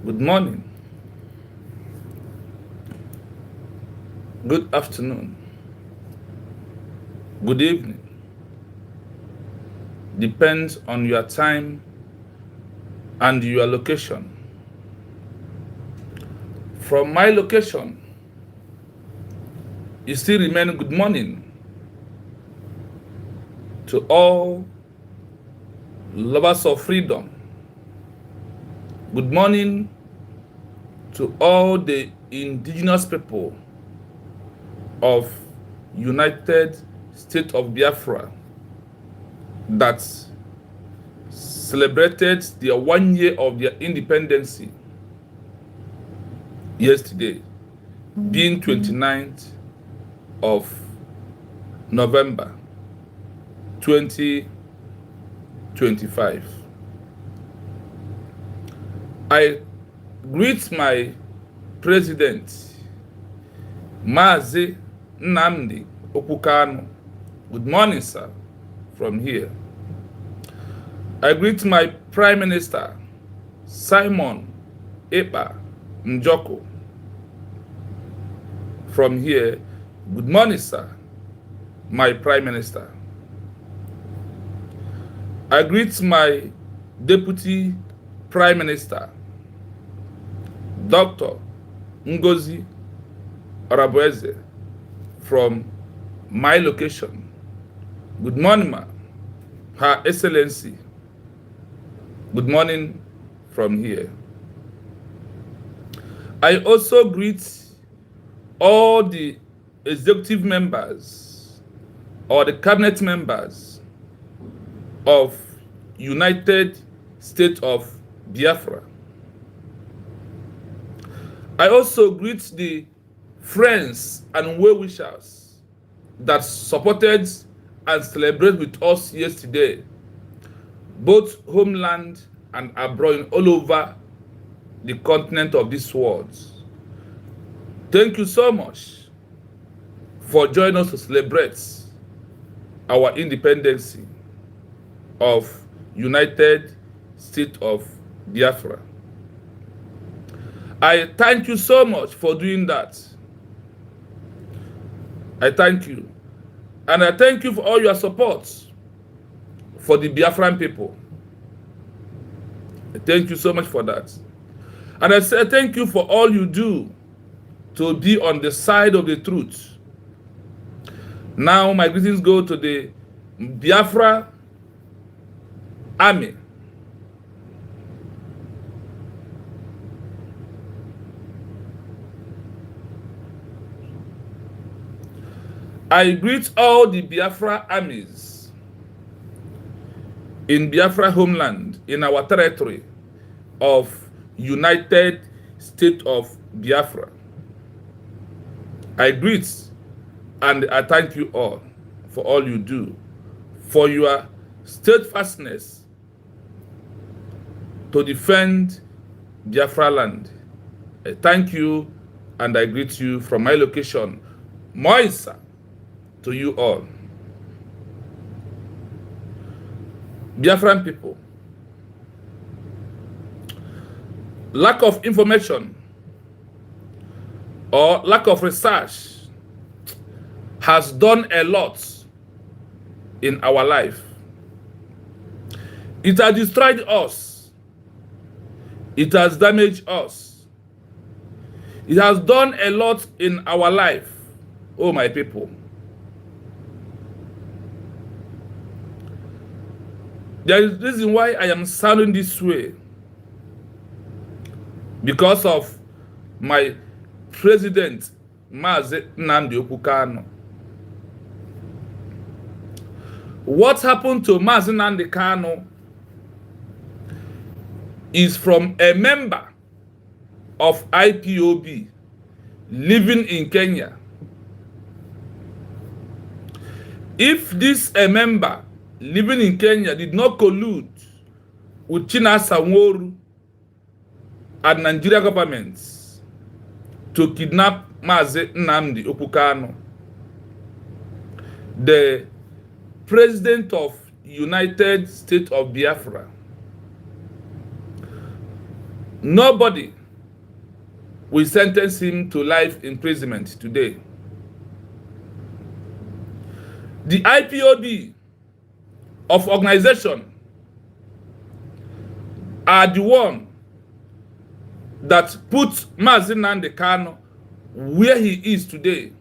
Good morning, good afternoon, good evening. Depends on your time and your location. From my location, it still remain good morning to all lovers of freedom. Good morning to all the indigenous people of United States of Biafra that celebrated their 1 year of their independence yesterday, being 29th of November 2025. I greet my president, Mazi Nnamdi Okukano. Good morning, sir, from here. I greet my prime minister, Simon Ekpa Njoko, from here. Good morning, sir, my prime minister. I greet my deputy prime minister, Dr. Ngozi Arabueze, from my location. Good morning, ma. Her Excellency. Good morning from here. I also greet all the executive members or the cabinet members of United States of Biafra. I also greet the friends and well-wishers that supported and celebrated with us yesterday, both homeland and abroad, all over the continent of this world. Thank you so much for joining us to celebrate our independence of United States of Biafra. I thank you so much for doing that. I thank you. And I thank you for all your support for the Biafran people. I thank you so much for that. And I say thank you for all you do to be on the side of the truth. Now my greetings go to the Biafra Army. I greet all the Biafra armies in Biafra homeland, in our territory of United States of Biafra. I greet and I thank you all for all you do, for your steadfastness to defend Biafra land. I thank you and I greet you from my location, Moisa, to you all. Biafran people, lack of information or lack of research has done a lot in our life. It has destroyed us. It has damaged us. It has done a lot in our life, oh my people. There is a reason why I am sounding this way. Because of my president, Mazi Nnamdi Okukano. What happened to Mazi Nnamdi Kanu is from a member of Ipob living in Kenya. If this a member living in Kenya did not collude with Chinasa Nworu and Nigeria governments to kidnap Mazi Nnamdi Okukano, the president of United States of Biafra, nobody we sentence him to life imprisonment today. The IPOB of organization are the one that put Mazi Nnamdi Kanu where he is today.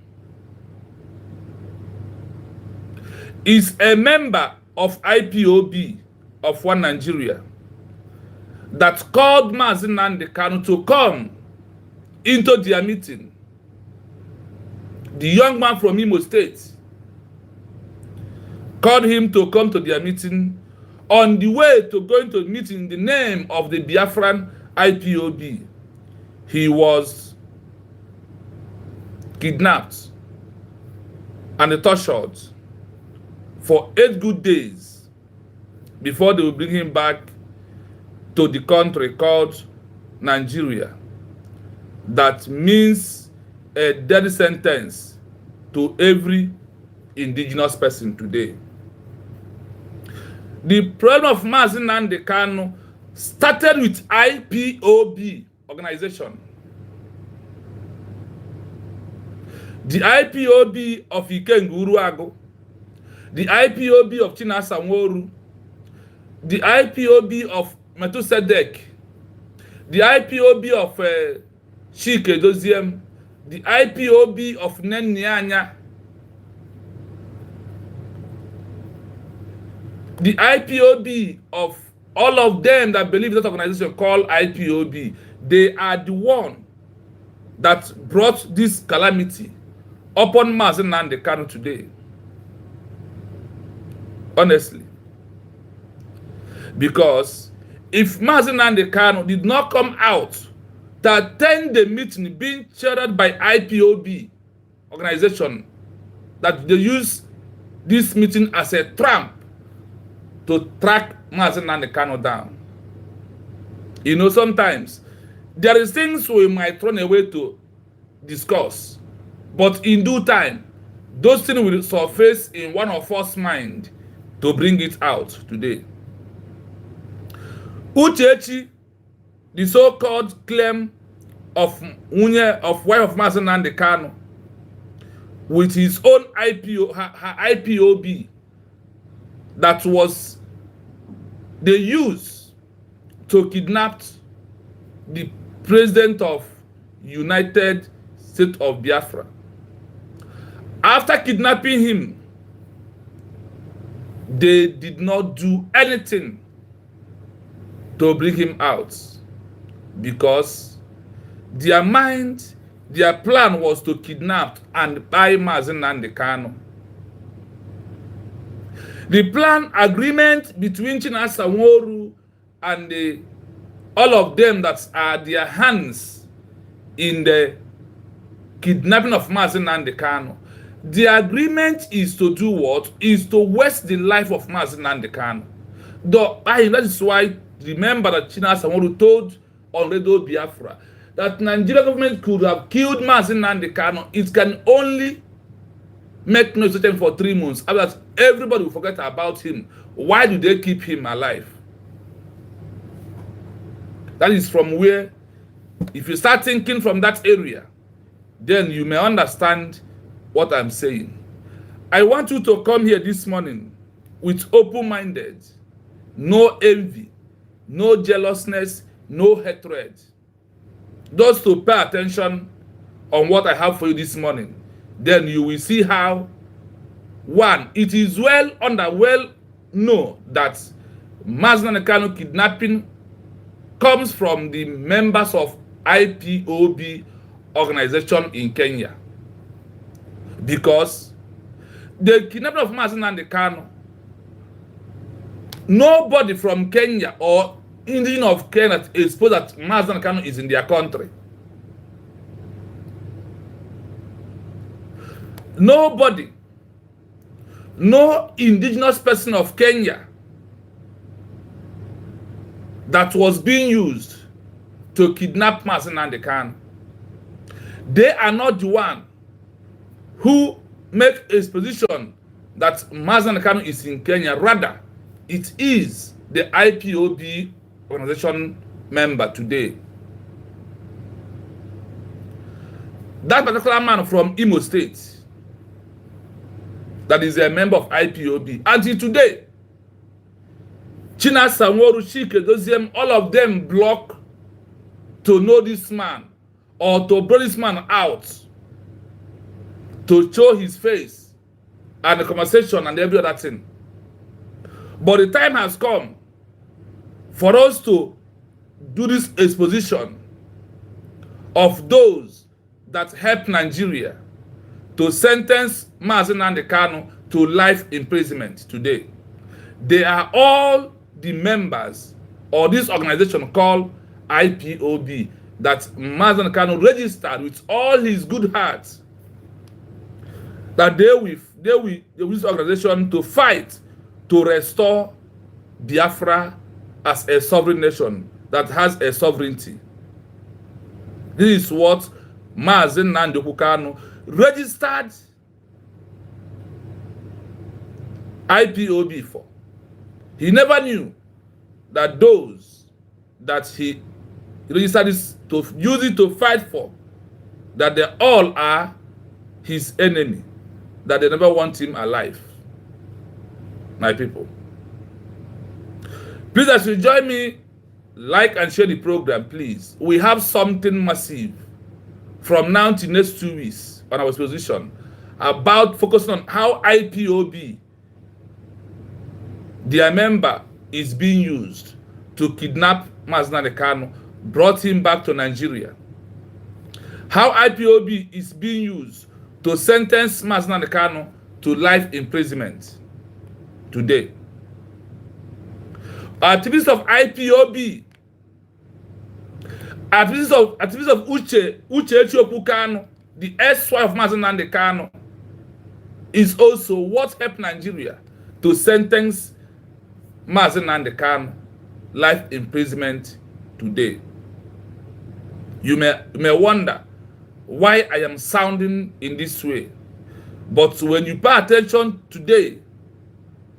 Is a member of IPOB of One Nigeria that called Mazi Nnamdi Kanu to come into their meeting. The young man from Imo State called him to come to their meeting on the way to going to meet in the name of the Biafran IPOB. He was kidnapped and tortured for 8 good days before they will bring him back to the country called Nigeria. That means a death sentence to every indigenous person today. The problem of Mazi Nnamdi Kanu started with IPOB organization. The IPOB of Ikenga Uruagu, the IPOB of Chinasa Nworu, the IPOB of Metusedek, the IPOB of Chike Doziem, the IPOB of Nennianya, the IPOB of all of them that believe that organization called IPOB. They are the one that brought this calamity upon Mazi Nnamdi Kanu today. Honestly. Because if Mazi Nnamdi Kanu did not come out to attend the meeting being chaired by IPOB organization, that they use this meeting as a tramp to track Mazi Nnamdi Kanu down. You know, sometimes there is things we might run away to discuss, but in due time, those things will surface in one of us mind to bring it out today. Uchechi, the so-called claim of wife of Mazi Nnamdi Kanu, with his own her IPOB, that was they used to kidnap the president of United States of Biafra. After kidnapping him, they did not do anything to bring him out because their plan was to kidnap and buy Mazi Nnamdi Kanu. The plan agreement between Chinasa Nworu and all of them that are their hands in the kidnapping of Mazi Nnamdi Kanu. The agreement is to do what? Is to waste the life of Mazi Nnamdi Kanu. That is why, remember that Chinasa Nworu told on Radio Biafra that Nigeria government could have killed Mazi Nnamdi Kanu. It can only make no certain for 3 months. After that, everybody will forget about him. Why do they keep him alive? That is from where, if you start thinking from that area, then you may understand what I'm saying. I want you to come here this morning with open-minded, no envy, no jealousness, no hatred. Just to pay attention on what I have for you this morning. Then you will see how, one, it is well known that Mazi Nnamdi Kanu kidnapping comes from the members of IPOB organization in Kenya. Because the kidnapping of Mazi Nnamdi Kanu, nobody from Kenya or indigenous of Kenya is supposed that Mazi Nnamdi Kanu is in their country. Nobody, no indigenous person of Kenya that was being used to kidnap Mazi Nnamdi Kanu. They are not the one who make exposition that Mazi Nnamdi Kanu is in Kenya. Rather, it is the IPOB organization member today. That particular man from Imo State, that is a member of IPOB, until today, China Sanworu, Chike Doziem, all of them block to know this man or to bring this man out, to show his face and the conversation and every other thing. But the time has come for us to do this exposition of those that help Nigeria to sentence Mazi Nnamdi Kanu to life imprisonment today. They are all the members of this organization called IPOB that Mazi Nnamdi Kanu registered with all his good heart, that they will use this organization to fight to restore Biafra as a sovereign nation that has a sovereignty. This is what Mazi Nnamdi Kanu registered IPOB for. He never knew that those that he registered this to use it to fight for, that they all are his enemy, that they never want him alive. My people, please, as you join me, like and share the program, please. We have something massive from now to next 2 weeks on our exposition about focusing on how IPOB, their member, is being used to kidnap Mazi Nnamdi Kanu, brought him back to Nigeria. How IPOB is being used to sentence Mazi Nnamdi Kanu to life imprisonment today. Activists of IPOB, activists of Uche Echioku Kanu, the ex-wife of Mazi Nnamdi Kanu, is also what helped Nigeria to sentence Mazi Nnamdi Kanu life imprisonment today. You may wonder why I am sounding in this way, but when you pay attention today,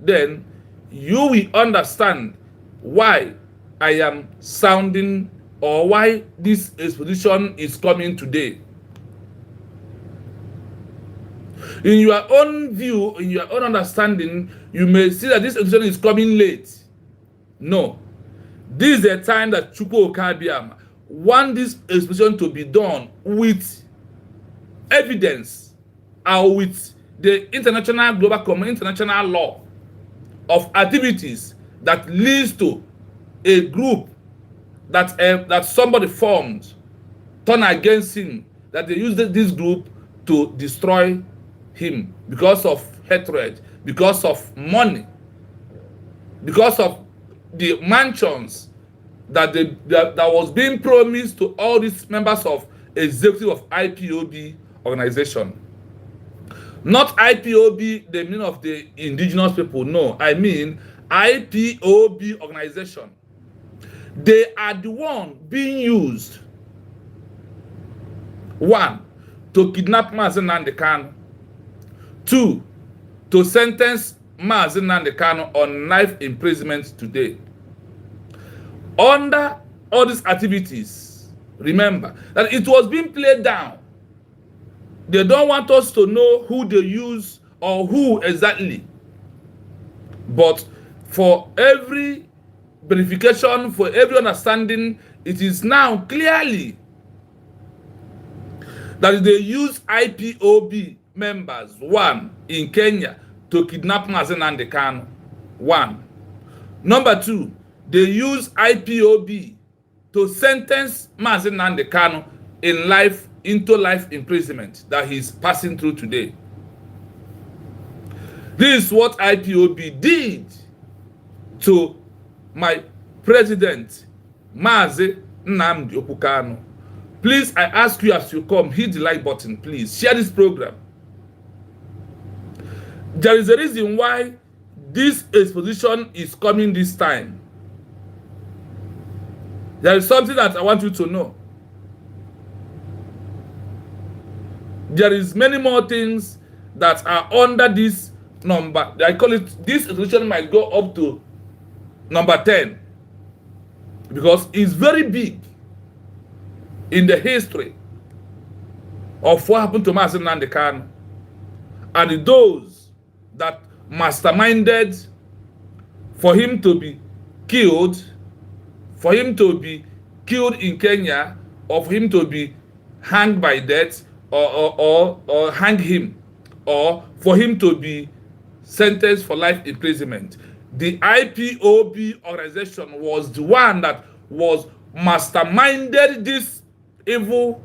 then you will understand why I am sounding, or why this exposition is coming today. In your own view, in your own understanding, you may see that this exposition is coming late. No. This is the time that Chukwu Okabiam want this exposition to be done with evidence or with the international global community, international law of activities that leads to a group that somebody formed, turn against him, that they use this group to destroy him because of hatred, because of money, because of the mansions that was being promised to all these members of executive of IPOB organization. Not IPOB, the meaning of the indigenous people. No, I mean IPOB organization. They are the one being used, one, to kidnap Mazi Nnamdi Kanu, two, to sentence Mazi Nnamdi Kanu on life imprisonment today. Under all these activities, remember that it was being played down. They don't want us to know who they use or who exactly. But for every verification, for every understanding, it is now clearly that they use IPOB members, one, in Kenya, to kidnap Mazi Nnamdi Kanu, one. Number two, they use IPOB to sentence Mazi Nnamdi Kanu into life imprisonment that he's passing through today. This is what IPOB did to my president, Mazi Nnamdi Kanu. Please, I ask you as you come, hit the like button, please. Share this program. There is a reason why this exposition is coming this time. There is something that I want you to know. There is many more things that are under this number. I call it, this exposition might go up to number 10 because it's very big in the history of what happened to Mazi Nnamdi Kanu, and those that masterminded for him to be killed, in Kenya, or for him to be hanged by death, or hang him, or for him to be sentenced for life imprisonment. The IPOB organization was the one that was masterminded this evil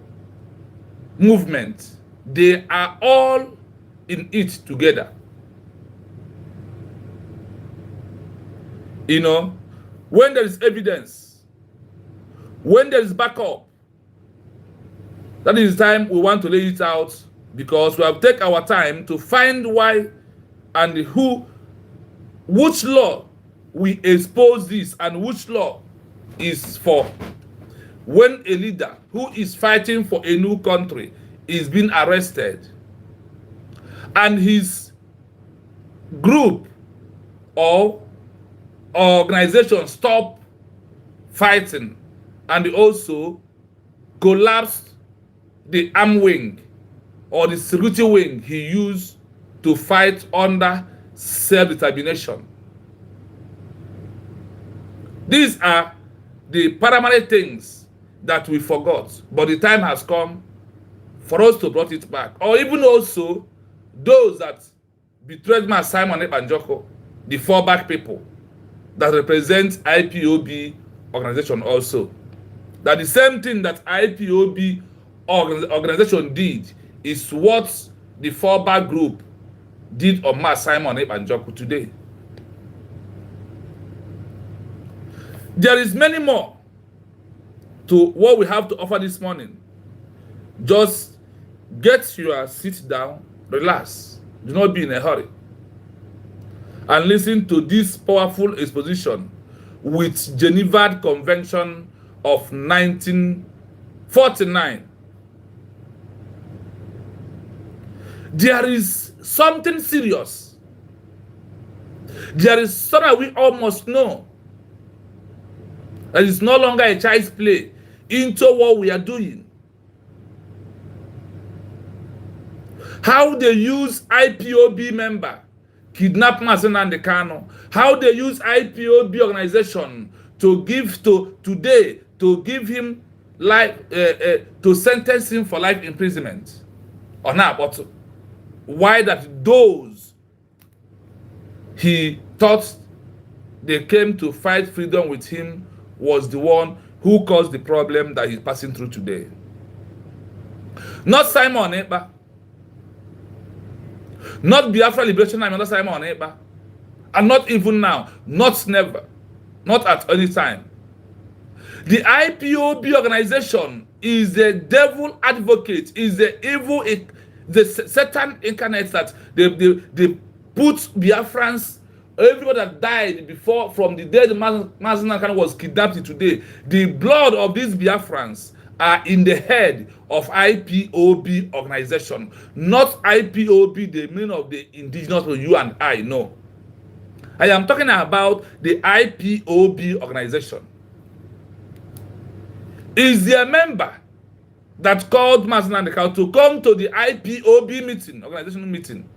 movement. They are all in it together. You know, when there is evidence, when there is backup, that is the time we want to lay it out, because we have taken our time to find why and who, which law we expose this and which law is for. When a leader who is fighting for a new country is being arrested and his group or organization stop fighting and also collapse the arm wing or the security wing he used to fight under self-determination. These are the primary things that we forgot, but the time has come for us to bring it back. Or even also those that betrayed my Simon Ebanjoko, the fallback people that represent IPOB organization also. That the same thing that IPOB organization did is what the fallback group did on Mass Simon Ebanjoko today. There is many more to what we have to offer this morning. Just get your seat down, relax, do not be in a hurry, and listen to this powerful exposition with Geneva Convention of 1949. There is something serious. There is something we all must know. That is no longer a child's play into what we are doing. How they use IPOB member, kidnap Mazi Nnamdi Kanu. How they use IPOB organization to give him life, to sentence him for life imprisonment. Or not, but why that those he thought they came to fight freedom with him was the one who caused the problem that he's passing through today. Not Simon Ekpa. Not Biafra Liberation Army, not Simon Ekpa. And not even now. Not never. Not at any time. The IPOB organization is the devil advocate, is the evil, the Satan incarnate that they put Biafrans. Everybody that died before, from the day the Mazi Nnamdi Kanu was kidnapped today, the blood of these Biafrans are in the head of IPOB organization. Not IPOB, the meaning of the indigenous people you and I know. I am talking about the IPOB organization. Is there a member that called Mazi Nnamdi Kanu to come to the IPOB meeting, organization meeting?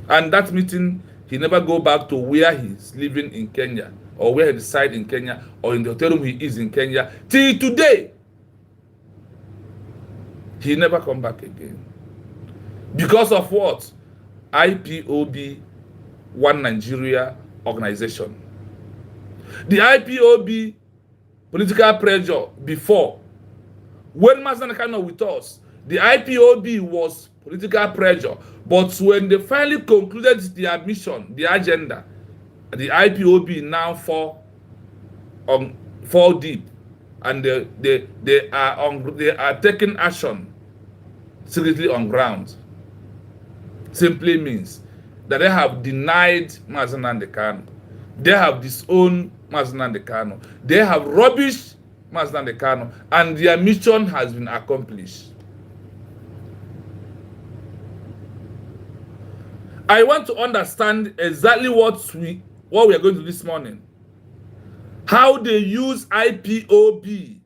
And that meeting, he never go back to where he's living in Kenya, or where he resides in Kenya, or in the hotel room he is in Kenya. Till today, he never come back again. Because of what? IPOB, One Nigeria organization. The IPOB political pressure before, when Mazi Nnamdi Kanu with us, the IPOB was political pressure. But when they finally concluded their mission, the agenda, the IPOB now fall deep, and they are taking action secretly on ground. Simply means that they have denied Mazi Nnamdi Kanu. They have disowned Mazi Nnamdi Kanu. They have rubbished Mazi Nnamdi Kanu, and their mission has been accomplished. I want to understand exactly what we are going to do this morning. How they use IPOB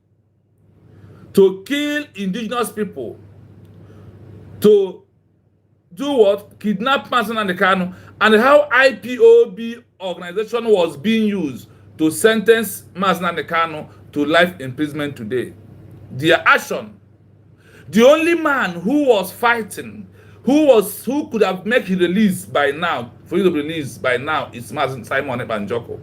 to kill indigenous people to do what? Kidnap Mazi Nnamdi Kanu, and how IPOB organization was being used to sentence Mazi Nnamdi Kanu to life imprisonment today. Their action. The only man who was fighting, who could have made his release by now, for you to release by now, is Simon Ebanjoko.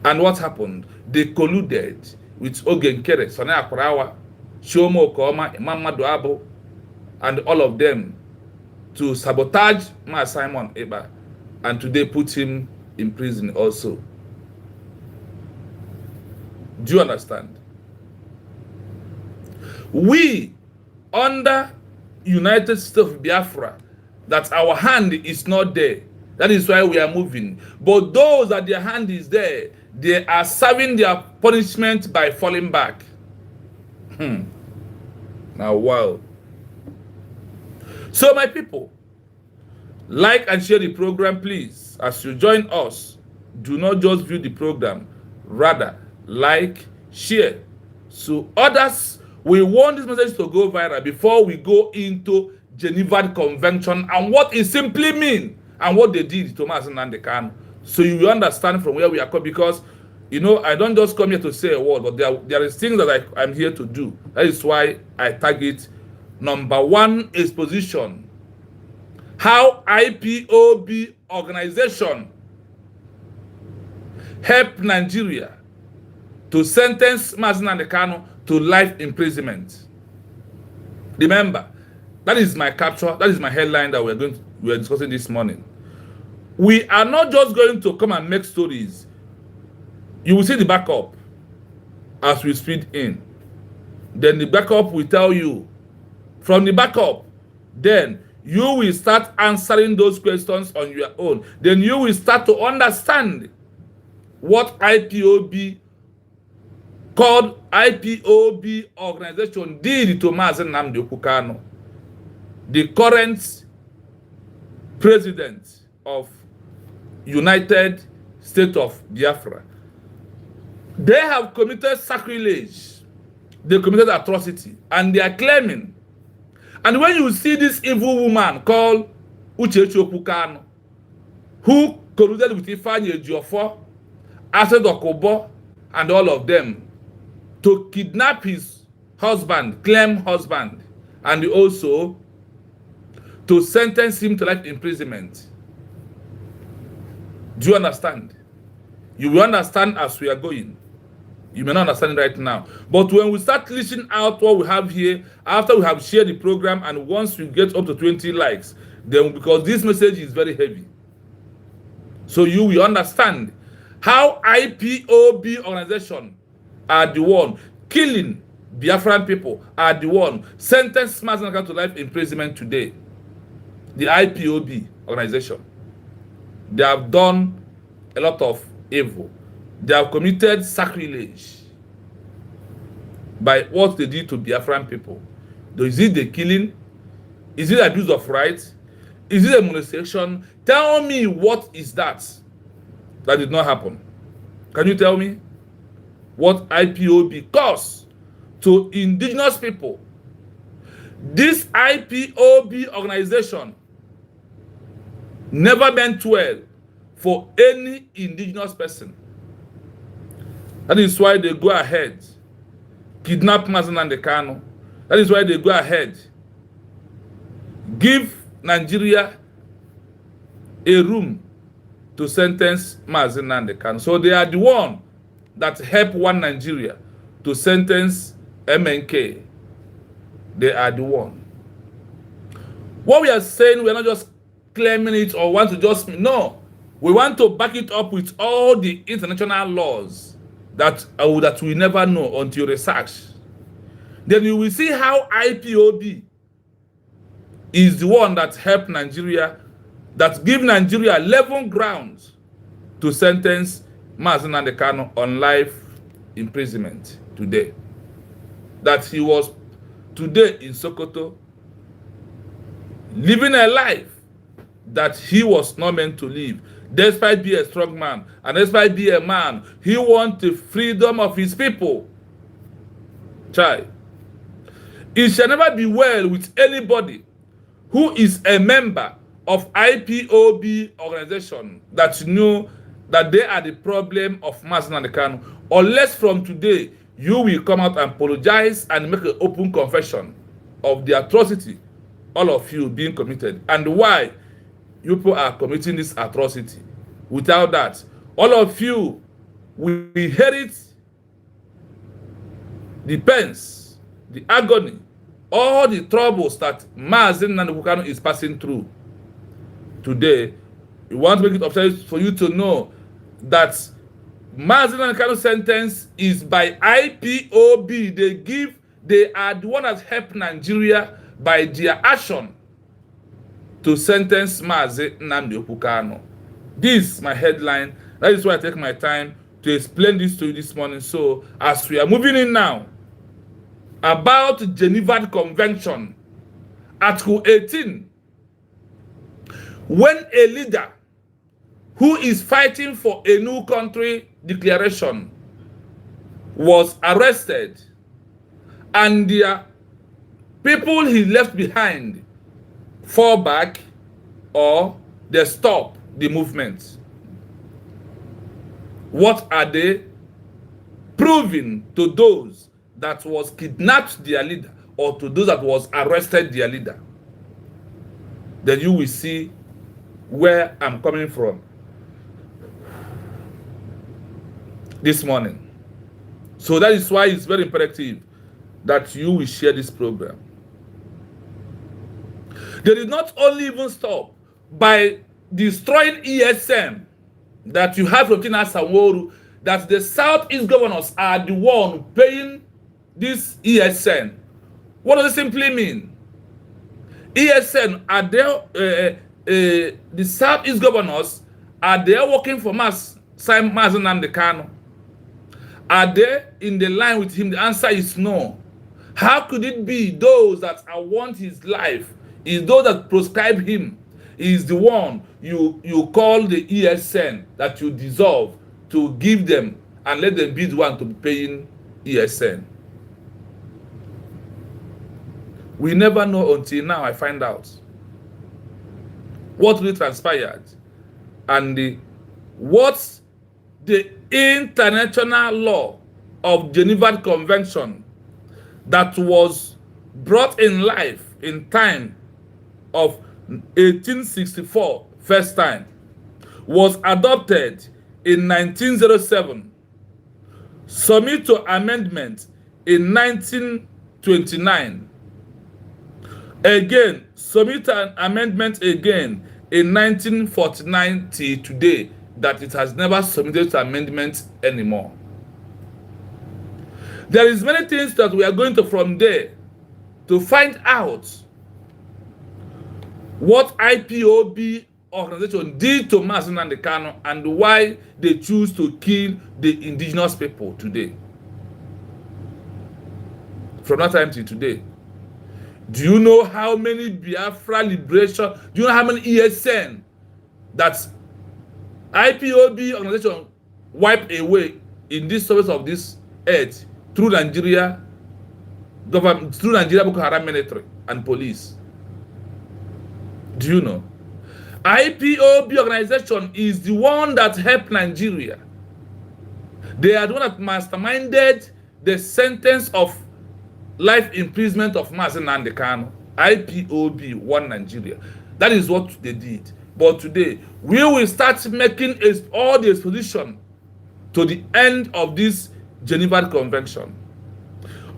And what happened? They colluded with Ogenkere, Sani Akwarawa, Shomo Okoma, Imam Maduabo, and all of them to sabotage Simon Eba, and today put him in prison also. Do you understand? We, under United States of Biafra, that our hand is not there. That is why we are moving. But those that their hand is there, they are serving their punishment by falling back. Now, wow. So, my people, like and share the program, please. As you join us, do not just view the program. Rather, like, share. So others, we want this message to go viral before we go into Geneva Convention and what it simply means and what they did to Mazi Nnamdi Kanu. So you will understand from where we are coming, because, you know, I don't just come here to say a word, but there is things that I'm here to do. That is why I target number one, exposition. How IPOB organization help Nigeria to sentence Mazi Nnamdi Kanu to life imprisonment. Remember, that is my capture, that is my headline that we are discussing this morning. We are not just going to come and make stories. You will see the backup as we speed in. Then the backup will tell you. From the backup, then you will start answering those questions on your own. Then you will start to understand what IPOB, called IPOB organization, did to Mazi Nnamdi Kanu, the current president of United States of Biafra. They have committed sacrilege. They committed atrocity. And they are claiming. And when you see this evil woman called Uchechi Kanu, who colluded with Ifeanyi Ejiofor, Ased Okobo, and all of them to kidnap his husband, claim husband, and also to sentence him to life imprisonment. Do you understand? You will understand as we are going. You may not understand it right now. But when we start listing out what we have here, after we have shared the program, and once we get up to 20 likes, then because this message is very heavy. So you will understand how IPOB organization are the one killing Biafran people, are the one sentenced Mazi Nnamdi Kanu to life imprisonment today. The IPOB organization. They have done a lot of evil. They have committed sacrilege by what they did to Biafran people. Is it the killing? Is it abuse of rights? Is it a molestation? Tell me, what is that? That did not happen. Can you tell me what IPOB caused to indigenous people? This IPOB organization never meant well for any indigenous person. That is why they go ahead, kidnap Mazi Nnamdi Kanu. That is why they go ahead, give Nigeria a room to sentence Mazi Nnamdi Kanu. So they are the one that help one Nigeria to sentence MNK. They are the one. What we are saying, we are not just claiming it or want to just, no. We want to back it up with all the international laws that we never know until research. Then you will see how IPOB is the one that helped Nigeria, that give Nigeria 11 grounds to sentence Mazi Nnamdi Kanu on life imprisonment today. That he was today in Sokoto living a life that he was not meant to live. Despite being a strong man, and despite being a man, he wants the freedom of his people. Child, It shall never be well with anybody who is a member of IPOB organization that you know that they are the problem of Mazi Nnamdi Kanu, unless from today you will come out and apologize and make an open confession of the atrocity all of you being committed and why you people are committing this atrocity. Without that, all of you will inherit the pains, the agony, all the troubles that Mazi Nnamdi Kanu is passing through. Today, we want to make it obvious for you to know that Mazi Nnamdi Kanu's sentence is by IPOB. They are the one that helped Nigeria by their action to sentence Mazi Nnamdi Kanu. This is my headline. That is why I take my time to explain this to you this morning. So, as we are moving in now, about Geneva Convention, Article 18, when a leader who is fighting for a new country declaration was arrested and the people he left behind fall back or they stop the movement, what are they proving to those that was kidnapped their leader or to those that was arrested their leader? Then you will see where I'm coming from this morning. So that is why it's very imperative that you will share this program. They did not only even stop by destroying ESM that you have from Tina Sanwo-Olu, that the Southeast governors are the one paying this ESN. What does it simply mean? ESN are there, the Southeast governors, are they working for Mazi Nnamdi Kanu? Are they in the line with him? The answer is no. How could it be those that want his life is those that proscribe him? Is the one you call the ESN that you dissolve to give them and let them be the one to be paying ESN? We never know until now I find out what really transpired and what the international law of Geneva Convention that was brought in life in time of 1864 first time was adopted in 1907, submitted to amendment in 1929, again submit an amendment again in 1949 till today, that it has never submitted to amendment anymore. There is many things that we are going to from there to find out what IPOB organization did to Mazi Nnamdi Kanu and why they choose to kill the indigenous people today. From that time till today. Do you know how many Biafra liberation, do you know how many ESN that IPOB organization wiped away in this service of this earth through Nigeria government, through Nigeria Boko Haram military and police? Do you know? IPOB organization is the one that helped Nigeria. They are the one that masterminded the sentence of life imprisonment of Mazi Nnamdi Kanu. IPOB won Nigeria. That is what they did. But today, we will start making all the exposition to the end of this Geneva Convention.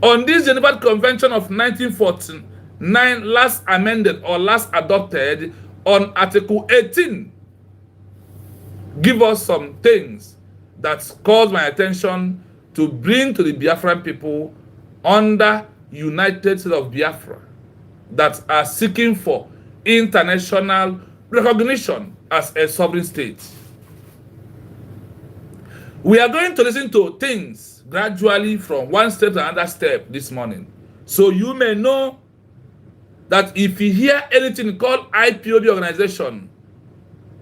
On this Geneva Convention of 1949, last amended or last adopted on Article 18, give us some things that caused my attention to bring to the Biafran people under United States of Biafra that are seeking for international recognition as a sovereign state. We are going to listen to things gradually from one step to another step this morning. So you may know that if you hear anything called IPOB organization,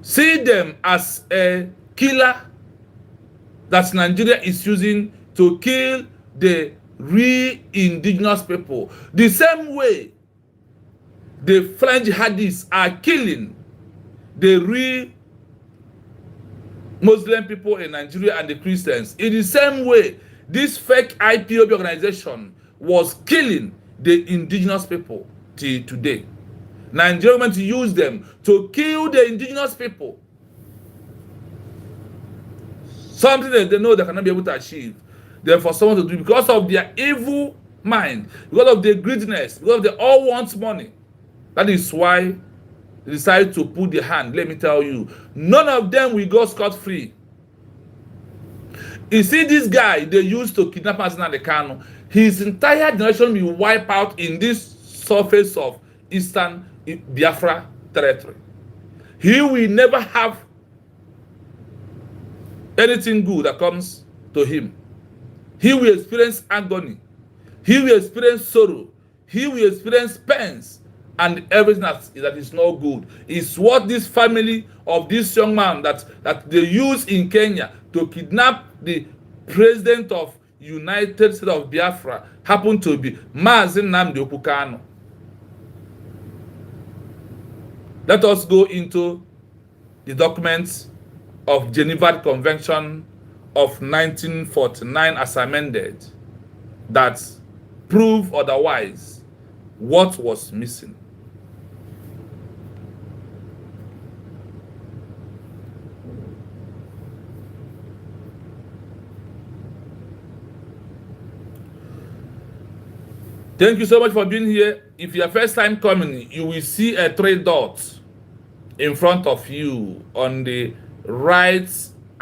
see them as a killer that Nigeria is using to kill the real indigenous people. The same way the French jihadists are killing the real Muslim people in Nigeria and the Christians. In the same way, this fake IPOB organization was killing the indigenous people till today. Nigeria went to use them to kill the indigenous people. Something that they know they cannot be able to achieve. Then for someone to do, because of their evil mind, because of their greediness, because they all want money. That is why they decided to put their hand. Let me tell you, none of them will go scot-free. You see this guy they used to kidnap Nnamdi Kanu, his entire generation will wipe out in this surface of Eastern Biafra territory. He will never have anything good that comes to him. He will experience agony. He will experience sorrow. He will experience pains. And everything that is not good is what this family of this young man that they use in Kenya to kidnap the president of United States of Biafra happened to be Mazi Nnamdi Kanu. Let us go into the documents of Geneva Convention of 1949 as amended that prove otherwise what was missing. Thank you so much for being here. If you're first time coming, you will see a 3 dots in front of you on the right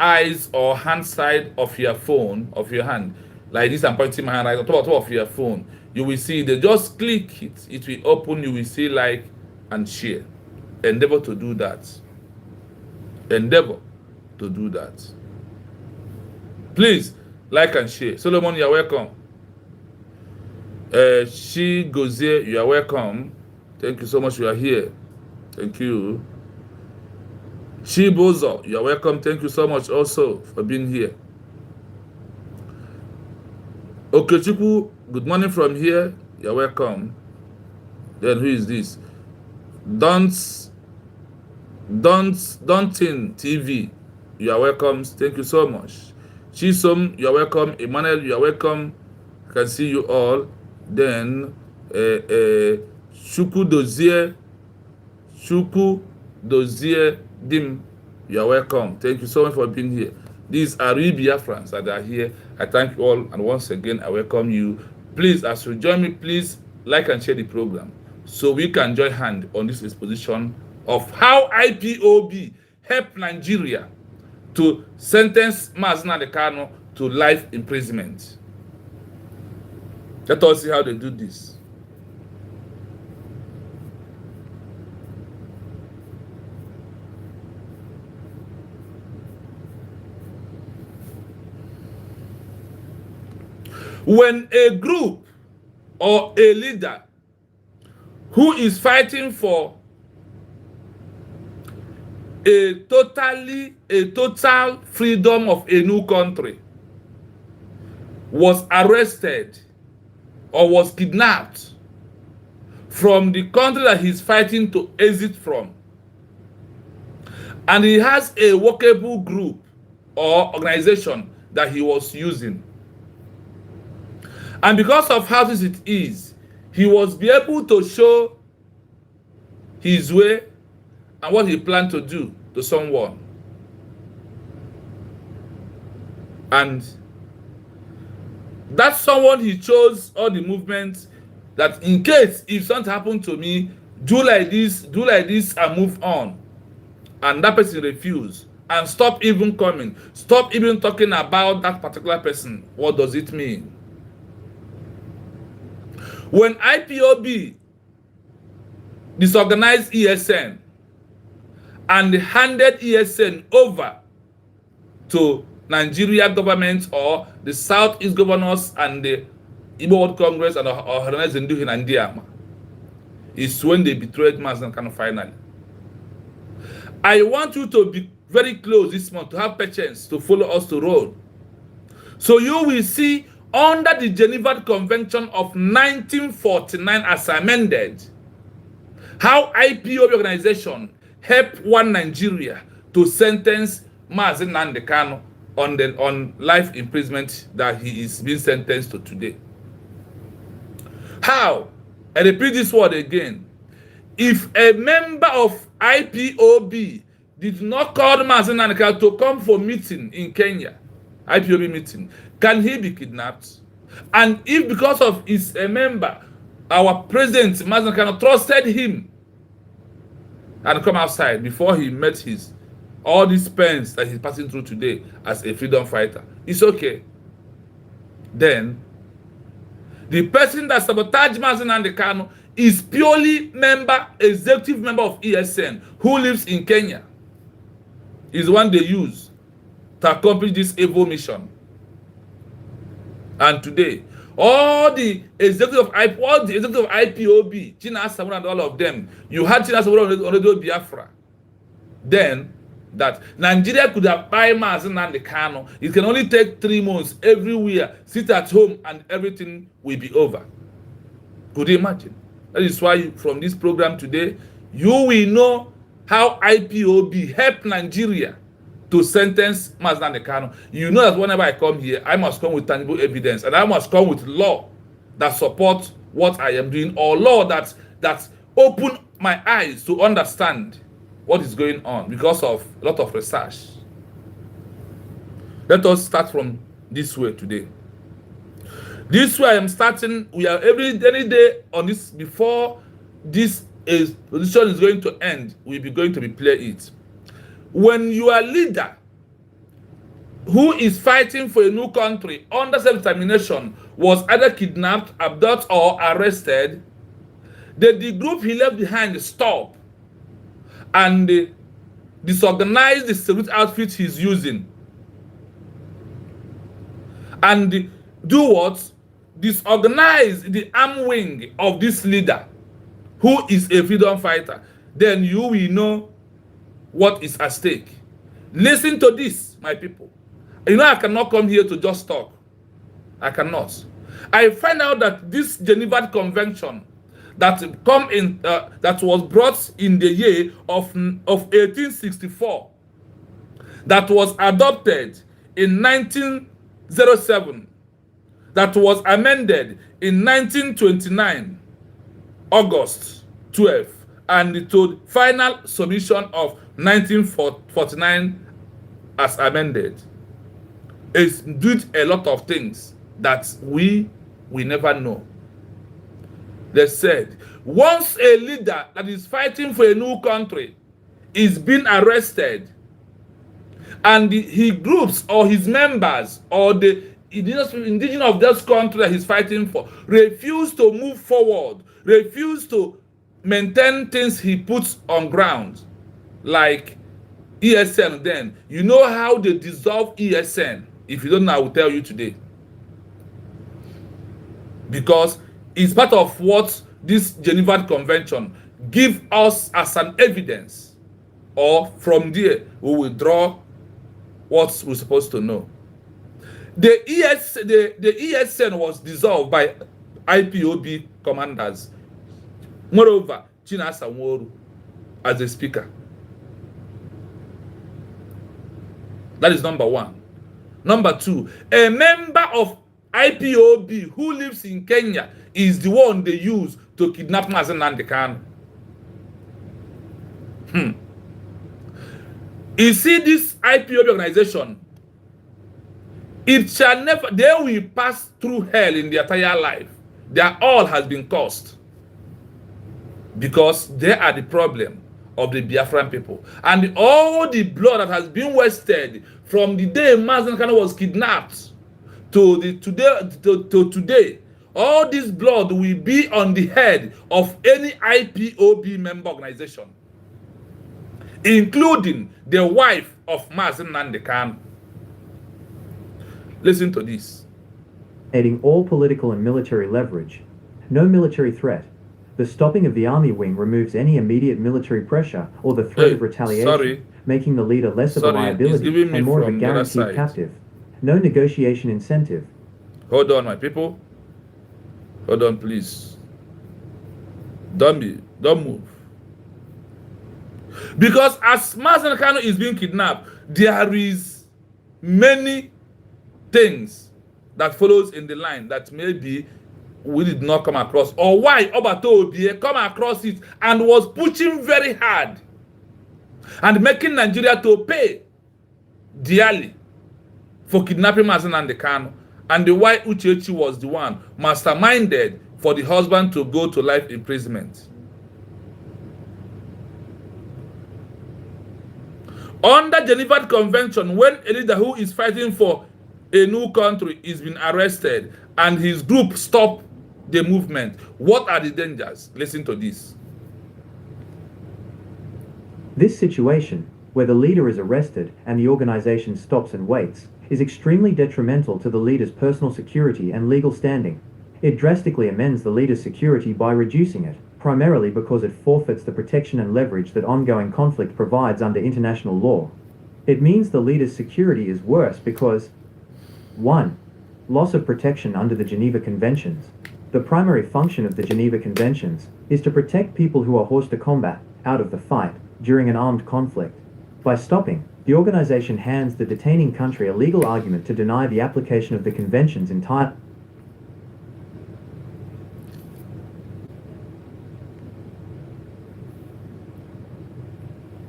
eyes or hand side of your phone, of your hand. Like this, I'm pointing my hand right on top of your phone. You will see, they just click it. It will open, you will see like and share. Endeavor to do that. Endeavor to do that. Please, like and share. Solomon, you're welcome. She goes here, you are welcome. Thank you so much, you are here. Thank you. She Bozo, you are welcome. Thank you so much also for being here. Okechukwu, good morning from here. You are welcome. Then who is this? Don't TV. You are welcome. Thank you so much. Chisom, you are welcome. Emmanuel, you are welcome. I can see you all. Then Shuku Dozier Dim, you are welcome. Thank you so much for being here. These are real Biafrans that are here. I thank you all, and once again I welcome you. Please, as you join me, please like and share the program so we can join hand on this exposition of how IPOB helped Nigeria to sentence Mazi Nnamdi Kanu to life imprisonment. Let us see how they do this. When a group or a leader who is fighting for a total freedom of a new country was arrested or was kidnapped from the country that he's fighting to exit from, and he has a workable group or organization that he was using, and because of how this it is, he was be able to show his way and what he planned to do to someone, and that someone he chose all the movements that in case if something happened to me, do like this and move on. And that person refused and stop even coming, stop even talking about that particular person. What does it mean? When IPOB disorganized ESN and handed ESN over to Nigeria government or the Southeast governors and the Ipob World Congress and Organized Nduhi and Ndiama, is when they betrayed Mazi Nnamdi Kanu finally. I want you to be very close this month, to have patience to follow us to road. So you will see under the Geneva Convention of 1949 as amended, how IPOB organization helped one Nigeria to sentence Mazi Nnamdi Kanu on life imprisonment that he is being sentenced to today. How? I repeat this word again. If a member of IPOB did not call Mazi Nnamdi Kanu to come for meeting in Kenya, IPOB meeting, can he be kidnapped? And if because of his a member, our president Mazi Nnamdi Kanu trusted him and come outside before he met his all these pains that he's passing through today as a freedom fighter, it's okay. Then the person that sabotaged Mazi Nnamdi Kanu is purely executive member of ESN who lives in Kenya. Is the one they use to accomplish this evil mission. And today, all the executive of IPOB, China Samura and all of them, you had China Samura on Radio Biafra. Then that Nigeria could have buy Mazi Nnamdi Kanu. It can only take 3 months everywhere, sit at home, and everything will be over. Could you imagine? That is why from this program today, you will know how IPOB helped Nigeria to sentence Mazi Nnamdi Kanu. You know that whenever I come here, I must come with tangible evidence, and I must come with law that supports what I am doing, or law that open my eyes to understand what is going on because of a lot of research. Let us start from this way today. This way I am starting. We are any day on this before this position is going to end. We'll be going to play it. When your leader who is fighting for a new country under self-determination was either kidnapped, abducted, or arrested, the group he left behind stopped and disorganized the security outfit he's using. And do what? Disorganize the arm wing of this leader who is a freedom fighter. Then you will know what is at stake. Listen to this, my people. You know, I cannot come here to just talk. I cannot. I find out that this Geneva Convention that that was brought in the year of 1864, that was adopted in 1907, that was amended in 1929, August 12, and to final submission of 1949 as amended. It did a lot of things that we never know. They said, once a leader that is fighting for a new country is being arrested, and he groups or his members or the indigenous of this country that he's fighting for refuse to move forward, refuse to maintain things he puts on ground, like ESN, then you know how they dissolve ESN. If you don't know, I will tell you today. Because it's part of what this Geneva Convention gives us as an evidence, or from there we will draw what we're supposed to know. The ESN was dissolved by IPOB commanders. Moreover, Chinasa Nworu as a speaker. That is number one. Number two, a member of IPOB who lives in Kenya is the one they use to kidnap Mazi Nnamdi Kanu. You see, this IPOB organization, it shall never, they will pass through hell in their entire life. Their all has been caused because they are the problem of the Biafran people. And all the blood that has been wasted from the day Mazi Nnamdi Kanu was kidnapped to today, all this blood will be on the head of any IPOB member organization, including the wife of Mazi Nnamdi Kanu. Listen to this. Adding all political and military leverage. No military threat. The stopping of the army wing removes any immediate military pressure or the threat of retaliation, making the leader less of a liability and more of a guaranteed captive. No negotiation incentive. Hold on, my people. Hold on, please. Don't move. Because as Mazen Kano is being kidnapped, there is many things that follows in the line that maybe we did not come across, or why Obato Obie come across it and was pushing very hard and making Nigeria to pay dearly for kidnapping Mazen and the Kano, and the why Uchechi was the one masterminded for the husband to go to life imprisonment. Under Geneva Convention, when a leader who is fighting for a new country is being arrested and his group stop the movement, what are the dangers? Listen to this. This situation, where the leader is arrested and the organization stops and waits, is extremely detrimental to the leader's personal security and legal standing. It drastically amends the leader's security by reducing it, primarily because it forfeits the protection and leverage that ongoing conflict provides under international law. It means the leader's security is worse because 1. Loss of protection under the Geneva Conventions. The primary function of the Geneva Conventions is to protect people who are horse to combat, out of the fight, during an armed conflict. By stopping, the organization hands the detaining country a legal argument to deny the application of the convention's entire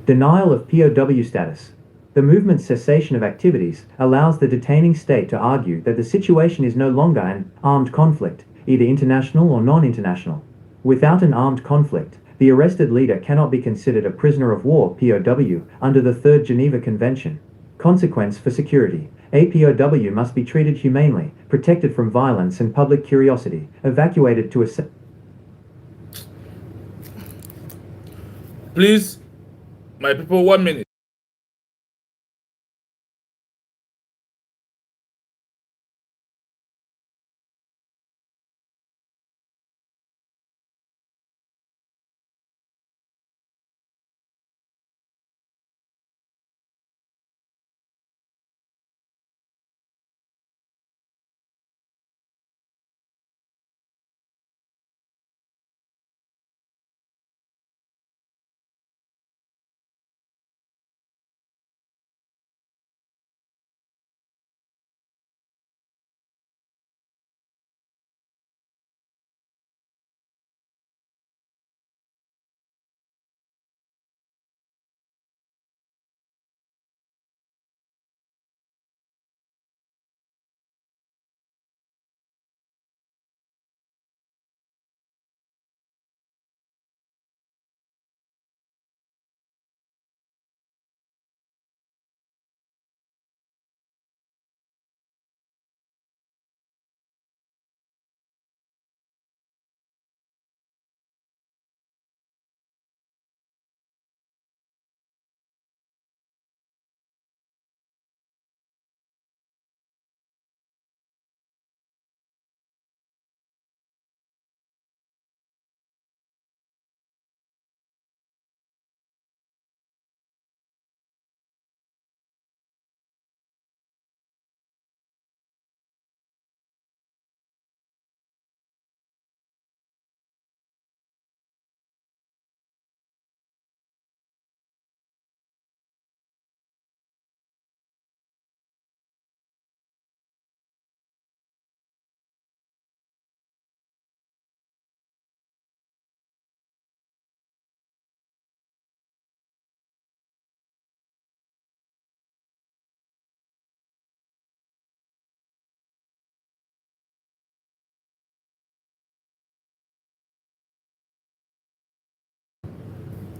denial of POW status. The movement's cessation of activities allows the detaining state to argue that the situation is no longer an armed conflict, either international or non-international. Without an armed conflict, the arrested leader cannot be considered a prisoner of war (POW) under the Third Geneva Convention. Consequence for security. A POW must be treated humanely, protected from violence and public curiosity, evacuated to a... Please, my people, 1 minute.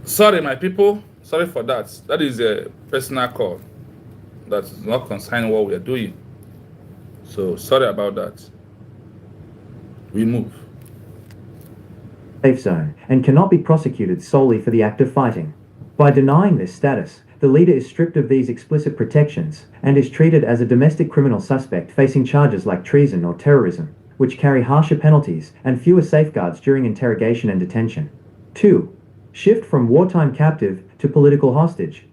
Sorry, my people. Sorry for that. That is a personal call. That is not concerning what we are doing. So sorry about that. We move. Safe zone and cannot be prosecuted solely for the act of fighting. By denying this status, the leader is stripped of these explicit protections and is treated as a domestic criminal suspect facing charges like treason or terrorism, which carry harsher penalties and fewer safeguards during interrogation and detention. 2. Shift from wartime captive to political hostage.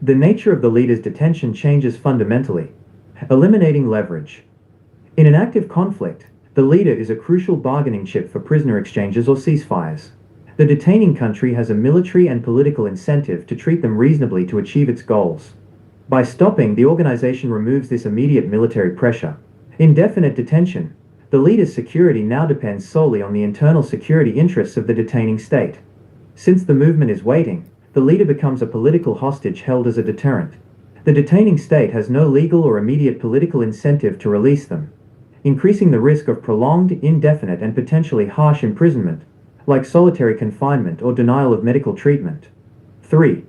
The nature of the leader's detention changes fundamentally, eliminating leverage. In an active conflict, the leader is a crucial bargaining chip for prisoner exchanges or ceasefires. The detaining country has a military and political incentive to treat them reasonably to achieve its goals. By stopping, the organization removes this immediate military pressure. Indefinite detention. The leader's security now depends solely on the internal security interests of the detaining state. Since the movement is waiting, the leader becomes a political hostage held as a deterrent. The detaining state has no legal or immediate political incentive to release them, increasing the risk of prolonged, indefinite, and potentially harsh imprisonment, like solitary confinement or denial of medical treatment. 3.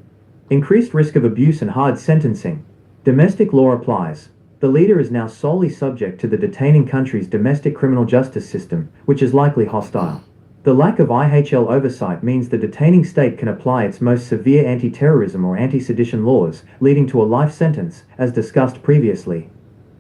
Increased risk of abuse and hard sentencing. Domestic law applies. The leader is now solely subject to the detaining country's domestic criminal justice system, which is likely hostile. The lack of IHL oversight means the detaining state can apply its most severe anti-terrorism or anti-sedition laws, leading to a life sentence, as discussed previously.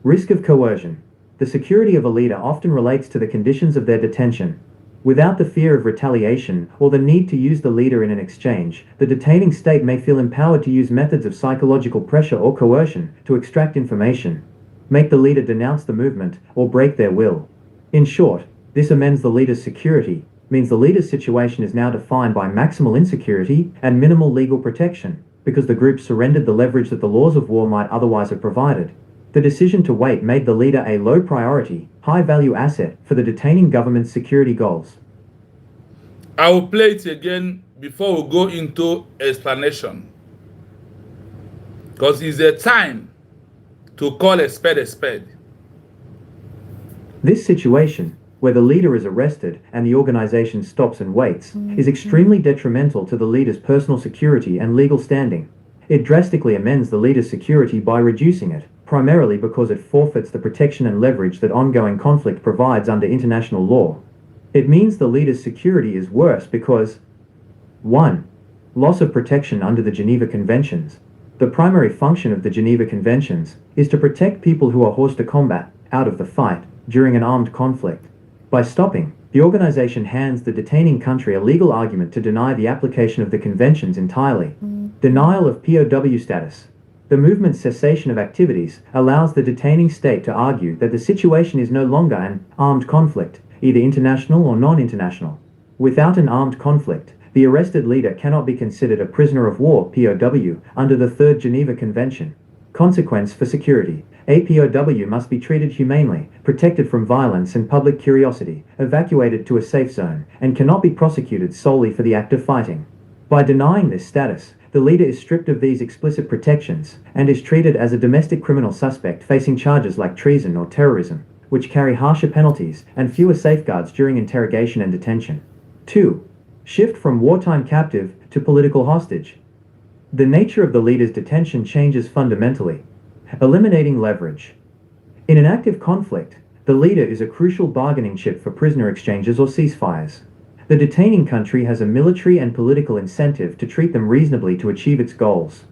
Risk of coercion. The security of a leader often relates to the conditions of their detention. Without the fear of retaliation or the need to use the leader in an exchange, the detaining state may feel empowered to use methods of psychological pressure or coercion to extract information, make the leader denounce the movement, or break their will. In short, this amends the leader's security, means the leader's situation is now defined by maximal insecurity and minimal legal protection, because the group surrendered the leverage that the laws of war might otherwise have provided. The decision to wait made the leader a low-priority, high-value asset for the detaining government's security goals. I will play it again before we go into explanation, because it's a time to call a spade a spade. This situation, where the leader is arrested and the organization stops and waits, is extremely detrimental to the leader's personal security and legal standing. It drastically amends the leader's security by reducing it, primarily because it forfeits the protection and leverage that ongoing conflict provides under international law. It means the leader's security is worse because 1. Loss of protection under the Geneva Conventions. The primary function of the Geneva Conventions is to protect people who are hors de combat, out of the fight, during an armed conflict. By stopping, the organization hands the detaining country a legal argument to deny the application of the conventions entirely. Denial of POW status. The movement's cessation of activities allows the detaining state to argue that the situation is no longer an armed conflict, either international or non-international. Without an armed conflict, the arrested leader cannot be considered a prisoner of war (POW) under the Third Geneva Convention. Consequence for security. A POW must be treated humanely, protected from violence and public curiosity, evacuated to a safe zone, and cannot be prosecuted solely for the act of fighting. By denying this status, the leader is stripped of these explicit protections and is treated as a domestic criminal suspect facing charges like treason or terrorism, which carry harsher penalties and fewer safeguards during interrogation and detention. 2. Shift from wartime captive to political hostage. The nature of the leader's detention changes fundamentally. Eliminating leverage. In an active conflict, the leader is a crucial bargaining chip for prisoner exchanges or ceasefires. The detaining country has a military and political incentive to treat them reasonably to achieve its goals.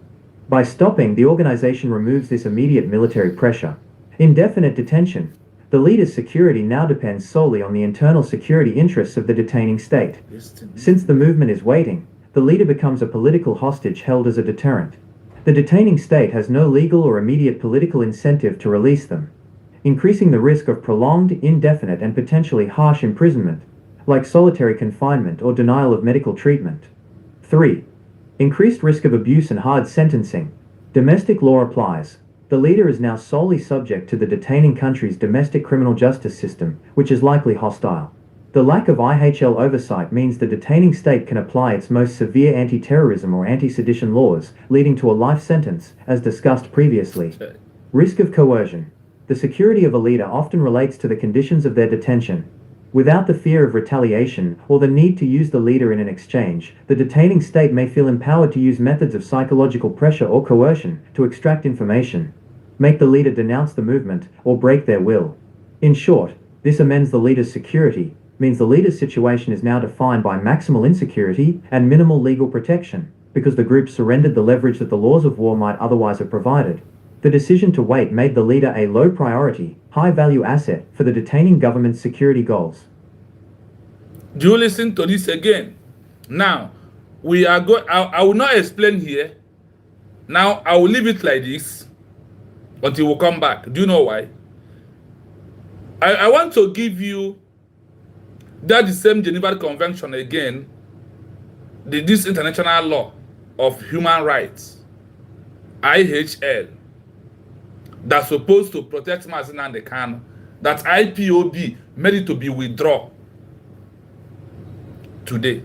By stopping, the organization removes this immediate military pressure. Indefinite detention. The leader's security now depends solely on the internal security interests of the detaining state. Since the movement is waiting, the leader becomes a political hostage held as a deterrent. The detaining state has no legal or immediate political incentive to release them, increasing the risk of prolonged, indefinite, and potentially harsh imprisonment, like solitary confinement or denial of medical treatment. 3. Increased risk of abuse and hard sentencing. Domestic law applies. The leader is now solely subject to the detaining country's domestic criminal justice system, which is likely hostile. The lack of IHL oversight means the detaining state can apply its most severe anti-terrorism or anti-sedition laws, leading to a life sentence, as discussed previously. Risk of coercion. The security of a leader often relates to the conditions of their detention. Without the fear of retaliation or the need to use the leader in an exchange, the detaining state may feel empowered to use methods of psychological pressure or coercion to extract information, make the leader denounce the movement, or break their will. In short, this amends the leader's security, means the leader's situation is now defined by maximal insecurity and minimal legal protection, because the group surrendered the leverage that the laws of war might otherwise have provided. The decision to wait made the leader a low-priority, high-value asset for the detaining government's security goals. Do you listen to this again? Now, we are going. I will not explain here. Now, I will leave it like this until we come back. Do you know why? I want to give you that the same Geneva Convention again, this international law of human rights, IHL, that's supposed to protect Mazi Nnamdi Kanu, that IPOB made it to be withdrawn today.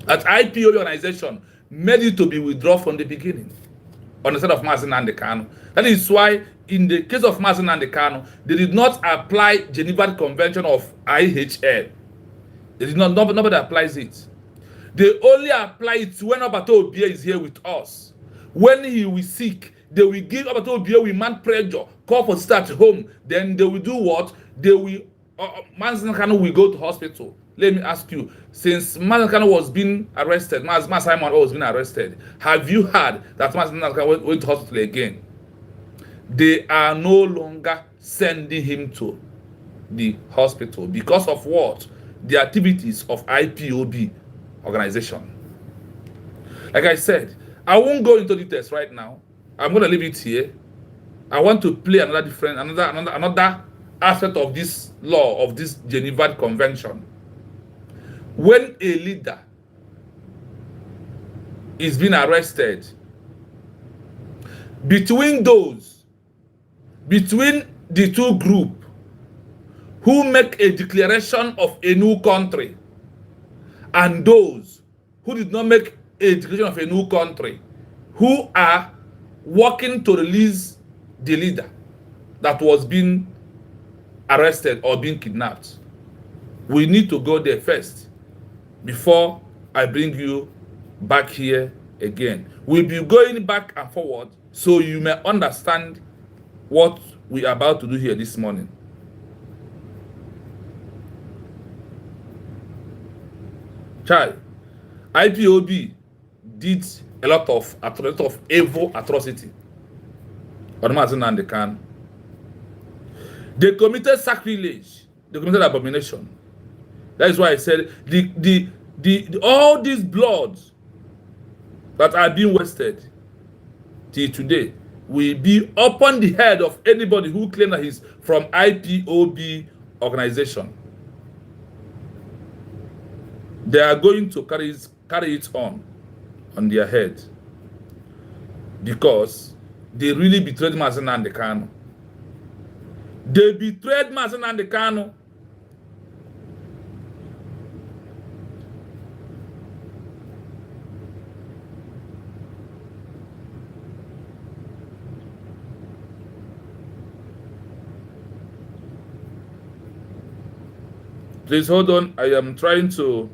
That IPOB organization made it to be withdrawn from the beginning on the side of Mazi Nnamdi Kanu. That is why in the case of Mazi Nnamdi Kanu, they did not apply Geneva Convention of IHL. They did not, nobody applies it. They only apply it when Obato Obie is here with us. When he will seek, they will give Obato Obie with man pressure, call for start home. Then they will do what? They will, Mazi Nnamdi Kanu will go to hospital. Let me ask you, since Mazi Nnamdi Kanu was being arrested, Mazi Simon was being arrested, have you heard that Mazi Nnamdi Kanu went to hospital again? They are no longer sending him to the hospital because of what? The activities of IPOB organization. Like I said, I won't go into details right now. I'm going to leave it here. I want to play another aspect of this law, of this Geneva Convention. When a leader is being arrested, between the two groups who make a declaration of a new country and those who did not make a declaration of a new country, who are working to release the leader that was being arrested or being kidnapped, we need to go there first before I bring you back here again. We'll be going back and forward so you may understand what we are about to do here this morning. Child, IPOB did a lot of evil atrocity on Mazi Nnamdi Kanu. They committed sacrilege. They committed abomination. That is why I said all these bloods that are being wasted till today will be upon the head of anybody who claims that he's from IPOB organization. They are going to carry it on their head because they really betrayed Mazi Nnamdi Kanu. They betrayed Mazi Nnamdi Kanu. Please hold on. I am trying to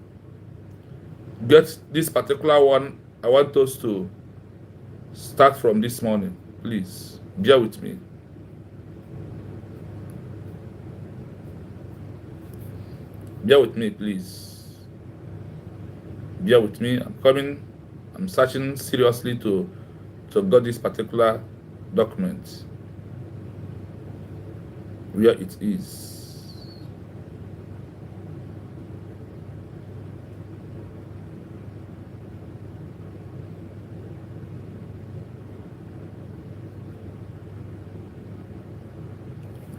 get this particular one. I want us to start from this morning. Please bear with me. Bear with me, please. Bear with me. I'm coming. I'm searching seriously to get this particular document. Where it is.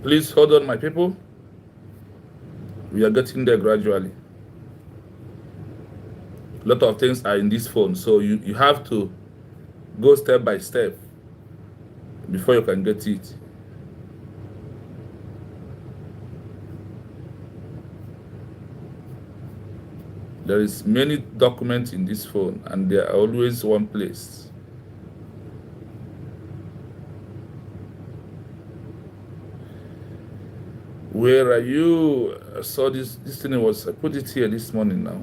Please hold on, my people. We are getting there gradually. A lot of things are in this phone, so you have to go step by step before you can get it. There is many documents in this phone, and they are always one place. Where are you? I saw this thing I put it here this morning now.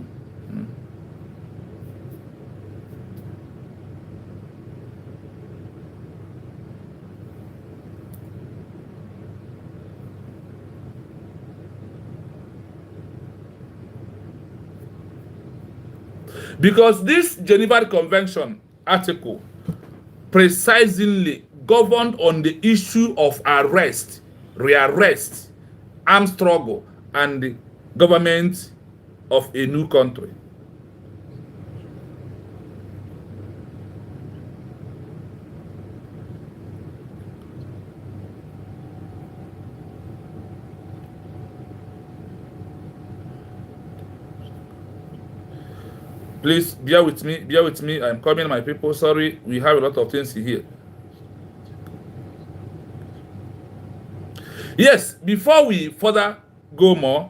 Because this Geneva Convention article precisely governed on the issue of arrest, rearrest, armed struggle, and the government of a new country. Please bear with me. Bear with me. I'm coming, my people. Sorry, we have a lot of things here. Yes, before we further go more,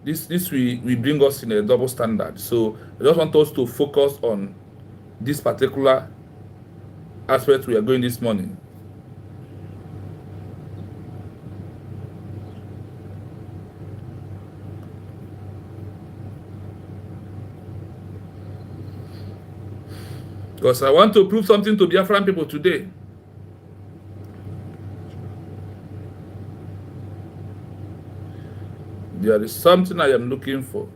this we bring us in a double standard. So I just want us to focus on this particular aspect we are going this morning. Because I want to prove something to Biafran people today. There is something I am looking for.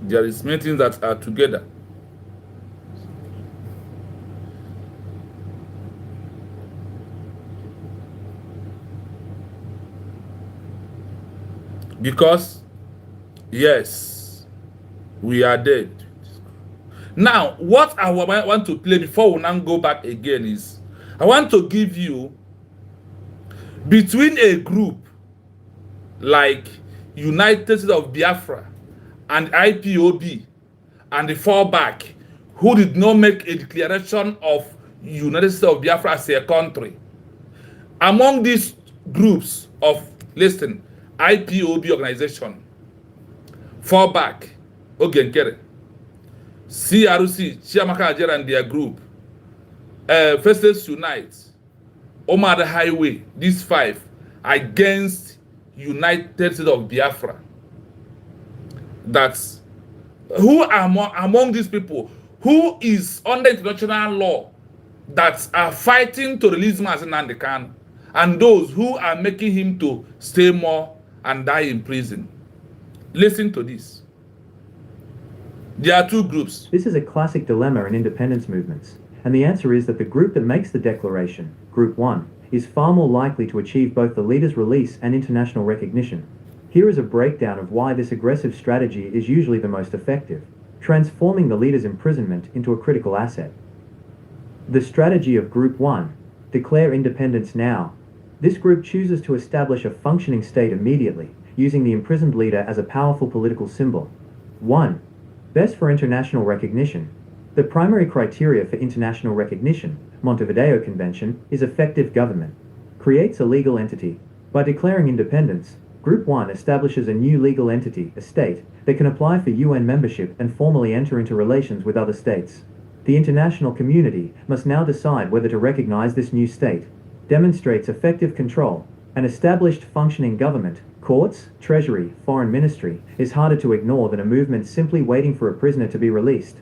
There is many things that are together. Because, yes, we are dead. Now, what I want to play before we now go back again is, I want to give you, between a group like United States of Biafra and IPOB and the fallback, who did not make a declaration of United States of Biafra as a country. Among these groups of, listen, IPOB organization, fallback, Ogenkere, CRC, Chiamaka Ajera and their group, First States Unite, Omar the Highway, these five, against United States of Biafra. That's who among these people who is under international law that are fighting to release Mazi Nnamdi Kanu, and those who are making him to stay more and die in prison. Listen to this. There are two groups. This is a classic dilemma in independence movements, and the answer is that the group that makes the declaration, Group 1, is far more likely to achieve both the leader's release and international recognition. Here is a breakdown of why this aggressive strategy is usually the most effective, transforming the leader's imprisonment into a critical asset. The strategy of Group 1, declare independence now. This group chooses to establish a functioning state immediately, using the imprisoned leader as a powerful political symbol. 1. Best for international recognition. The primary criteria for international recognition, Montevideo Convention, is effective government. Creates a legal entity. By declaring independence, Group 1 establishes a new legal entity, a state, that can apply for UN membership and formally enter into relations with other states. The international community must now decide whether to recognize this new state. Demonstrates effective control. An established functioning government, courts, treasury, foreign ministry, is harder to ignore than a movement simply waiting for a prisoner to be released.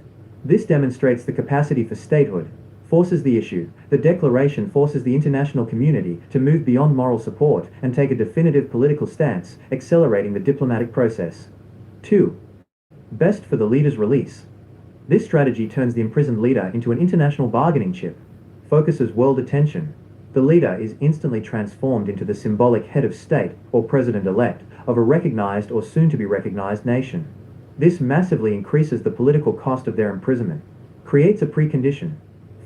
This demonstrates the capacity for statehood, forces the issue. The declaration forces the international community to move beyond moral support and take a definitive political stance, accelerating the diplomatic process. 2. Best for the leader's release. This strategy turns the imprisoned leader into an international bargaining chip, focuses world attention. The leader is instantly transformed into the symbolic head of state, or president-elect, of a recognized or soon-to-be recognized nation. This massively increases the political cost of their imprisonment, creates a precondition.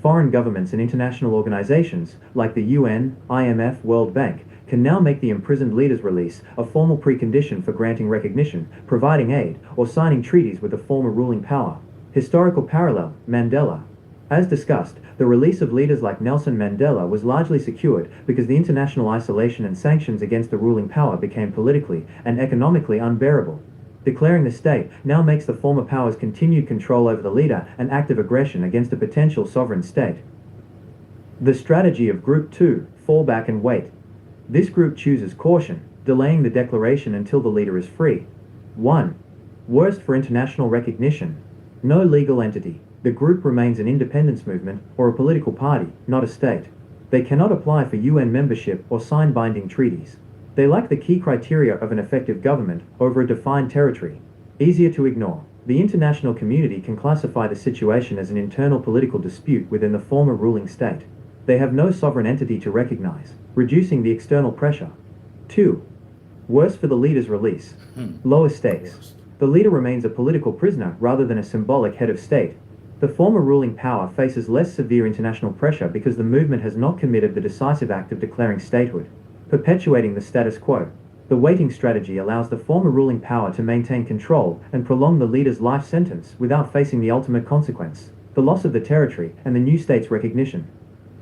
Foreign governments and international organizations, like the UN, IMF, World Bank, can now make the imprisoned leader's release a formal precondition for granting recognition, providing aid, or signing treaties with the former ruling power. Historical parallel, Mandela. As discussed, the release of leaders like Nelson Mandela was largely secured because the international isolation and sanctions against the ruling power became politically and economically unbearable. Declaring the state now makes the former power's continued control over the leader an act of aggression against a potential sovereign state. The strategy of Group 2, fall back and wait. This group chooses caution, delaying the declaration until the leader is free. 1. Worst for international recognition. No legal entity. The group remains an independence movement or a political party, not a state. They cannot apply for UN membership or sign binding treaties. They lack the key criteria of an effective government over a defined territory. Easier to ignore. The international community can classify the situation as an internal political dispute within the former ruling state. They have no sovereign entity to recognize, reducing the external pressure. 2. Worse for the leader's release. Lower stakes. The leader remains a political prisoner rather than a symbolic head of state. The former ruling power faces less severe international pressure because the movement has not committed the decisive act of declaring statehood, perpetuating the status quo. The waiting strategy allows the former ruling power to maintain control and prolong the leader's life sentence without facing the ultimate consequence, the loss of the territory and the new state's recognition.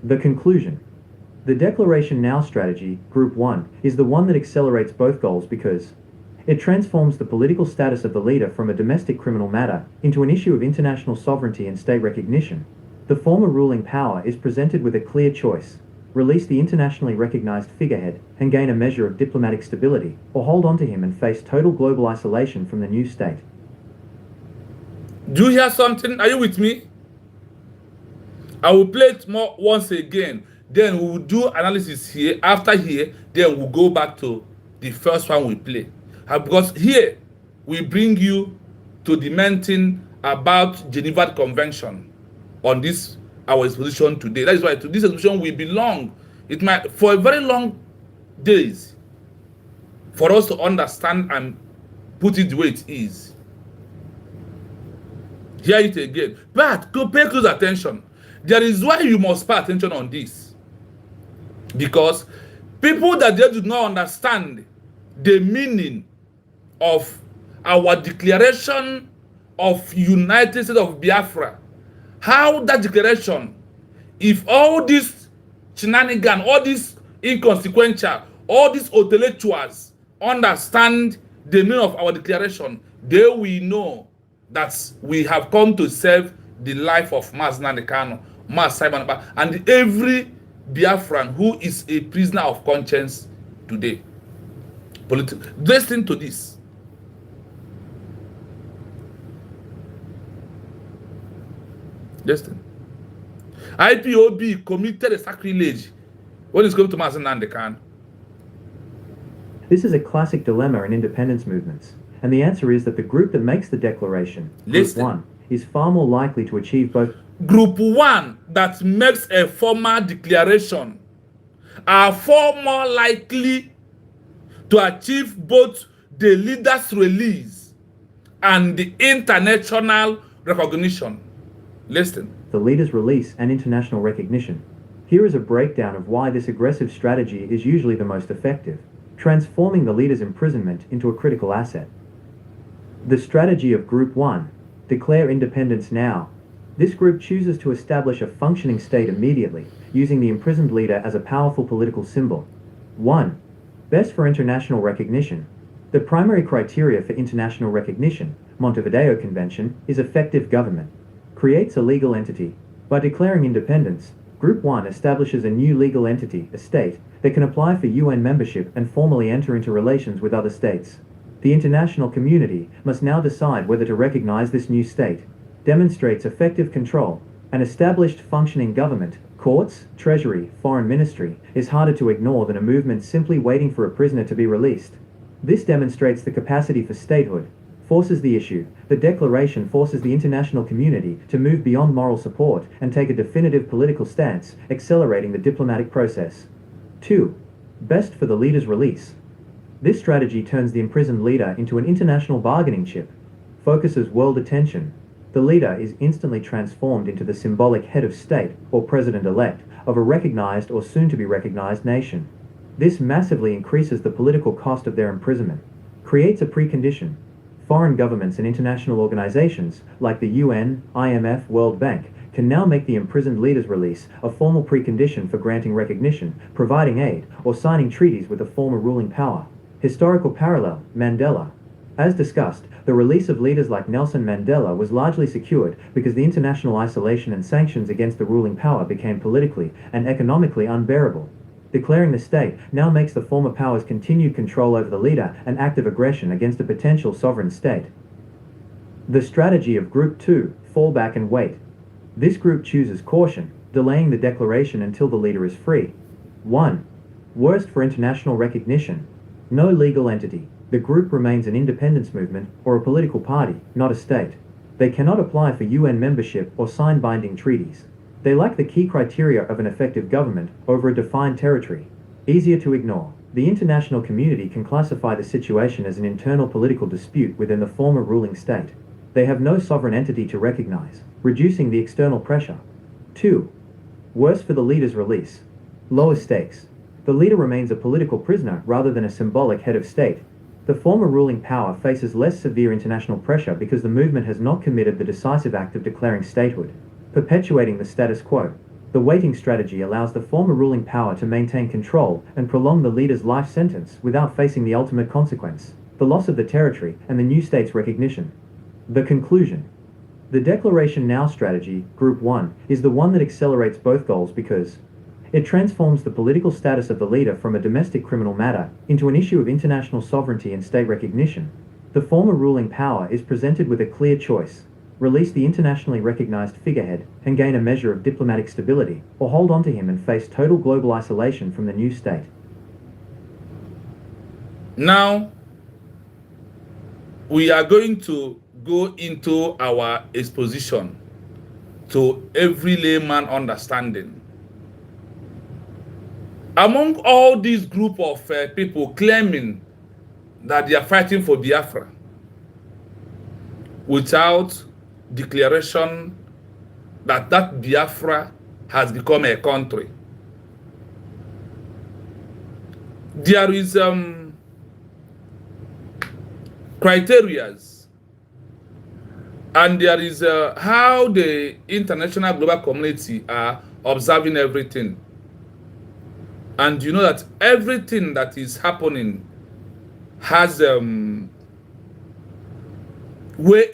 The conclusion. The Declaration Now strategy, Group 1, is the one that accelerates both goals because it transforms the political status of the leader from a domestic criminal matter into an issue of international sovereignty and state recognition. The former ruling power is presented with a clear choice: release the internationally recognized figurehead and gain a measure of diplomatic stability, or hold on to him and face total global isolation from the new state. Do you hear something? Are you with me? I will play it more once again. Then we will do analysis here. After here, then we'll go back to the first one we play. Because here, we bring you to the main thing about Geneva Convention on this, our exposition today. That is why to this exposition we belong. It might, for a very long days, for us to understand and put it the way it is. Hear it again. But go pay close attention. There is why you must pay attention on this. Because people that they do not understand the meaning of our declaration of United States of Biafra, how that declaration, if all these shenanigans, all these inconsequential, all these intellectuals understand the meaning of our declaration, they will know that we have come to save the life of Mazi Nnamdi Kanu, Mazi Simon Ekpa, and every Biafran who is a prisoner of conscience today. Listen to this. Listen. IPOB committed a sacrilege when it's come to Mazi Nnamdi Kanu. This is a classic dilemma in independence movements, and the answer is that the group that makes the declaration, Group 1, is far more likely to achieve both. Group 1 that makes a formal declaration are far more likely to achieve both the leader's release and the international recognition. Listen. The leader's release and international recognition. Here is a breakdown of why this aggressive strategy is usually the most effective, transforming the leader's imprisonment into a critical asset. The strategy of Group 1, declare independence now. This group chooses to establish a functioning state immediately, using the imprisoned leader as a powerful political symbol. 1. Best for international recognition. The primary criteria for international recognition, Montevideo Convention, is effective government. Creates a legal entity. By declaring independence, Group 1 establishes a new legal entity, a state, that can apply for UN membership and formally enter into relations with other states. The international community must now decide whether to recognize this new state. Demonstrates effective control. An established functioning government, courts, treasury, foreign ministry, is harder to ignore than a movement simply waiting for a prisoner to be released. This demonstrates the capacity for statehood. Forces the issue. The declaration forces the international community to move beyond moral support and take a definitive political stance, accelerating the diplomatic process. 2. Best for the leader's release. This strategy turns the imprisoned leader into an international bargaining chip. Focuses world attention. The leader is instantly transformed into the symbolic head of state, or president-elect, of a recognized or soon-to-be recognized nation. This massively increases the political cost of their imprisonment. Creates a precondition. Foreign governments and international organizations, like the UN, IMF, World Bank, can now make the imprisoned leader's release a formal precondition for granting recognition, providing aid, or signing treaties with the former ruling power. Historical parallel, Mandela. As discussed, the release of leaders like Nelson Mandela was largely secured because the international isolation and sanctions against the ruling power became politically and economically unbearable. Declaring the state now makes the former power's continued control over the leader an act of aggression against a potential sovereign state. The strategy of Group 2, fall back and wait. This group chooses caution, delaying the declaration until the leader is free. 1. Worst for international recognition. No legal entity. The group remains an independence movement or a political party, not a state. They cannot apply for UN membership or sign binding treaties. They lack the key criteria of an effective government over a defined territory. Easier to ignore. The international community can classify the situation as an internal political dispute within the former ruling state. They have no sovereign entity to recognize, reducing the external pressure. 2. Worse for the leader's release. Lower stakes. The leader remains a political prisoner rather than a symbolic head of state. The former ruling power faces less severe international pressure because the movement has not committed the decisive act of declaring statehood, perpetuating the status quo. The waiting strategy allows the former ruling power to maintain control and prolong the leader's life sentence without facing the ultimate consequence, the loss of the territory and the new state's recognition. The conclusion. The Declaration Now strategy, Group 1, is the one that accelerates both goals because it transforms the political status of the leader from a domestic criminal matter into an issue of international sovereignty and state recognition. The former ruling power is presented with a clear choice: release the internationally recognized figurehead and gain a measure of diplomatic stability, or hold on to him and face total global isolation from the new state. Now, we are going to go into our exposition to every layman understanding. Among all these group of people claiming that they are fighting for Biafra without declaration that Biafra has become a country, there is criterias, and there is how the international global community are observing everything. And you know that everything that is happening has way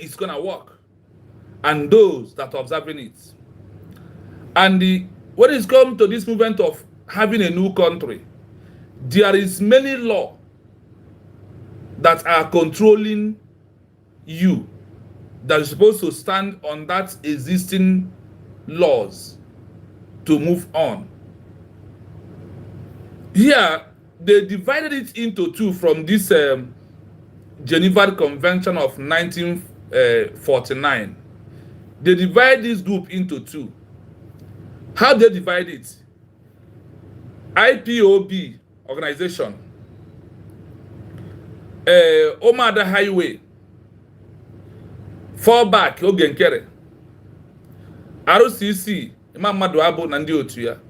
it's gonna work, and those that are observing it. And when it's come to this movement of having a new country, there is many law that are controlling you, that is supposed to stand on that existing laws to move on. Here, they divided it into two from this Geneva Convention of 1949. They divide this group into two. How they divide it? Ipob organization, Omada Highway, Fallback Ogenkere, RCC, Imam Maduabo Nandi Otuya.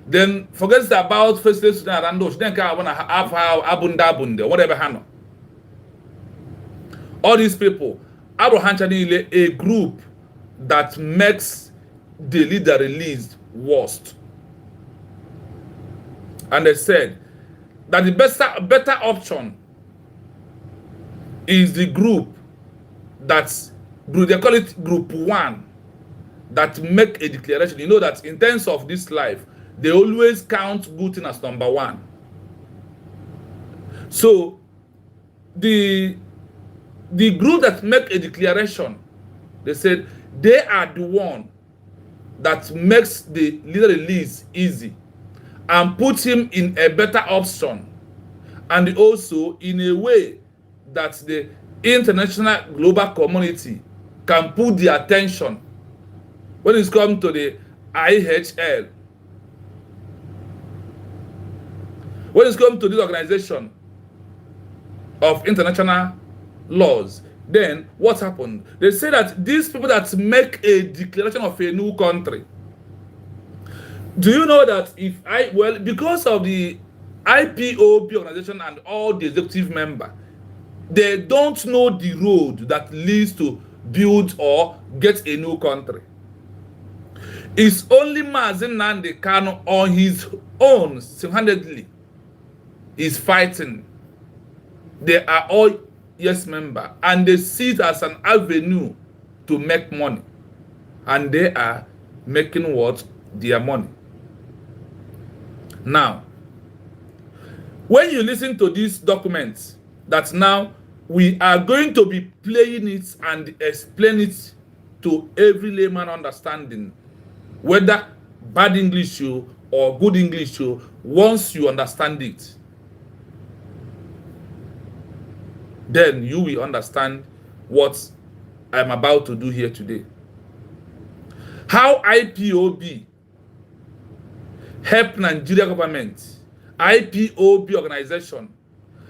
Then forget about first Sudan and those. Then I want to have Abunda, whatever Hano. All these people, Abraham a group that makes the leader released worst. And they said that the better option is the group that's, they call it Group 1, that make a declaration. You know that in terms of this life, they always count good thing as number one. So the group that make a declaration, they said they are the one that makes the leader release easy and put him in a better option, and also in a way that the international global community can put the attention when it's come to the IHL. When it's come to this organization of international laws, then what happened? They say that these people that make a declaration of a new country, do you know that because of the Ipob organization and all the executive members, they don't know the road that leads to build or get a new country. It's only Mazen Nnamdi Kanu on his own, single-handedly, is fighting. They are all yes member, and they see it as an avenue to make money, and they are making what? Their money. Now, when you listen to these documents, that now we are going to be playing it and explain it to every layman understanding, whether bad English or good English, once you understand it, then you will understand what I'm about to do here today. How Ipob help Nigeria government, Ipob organization,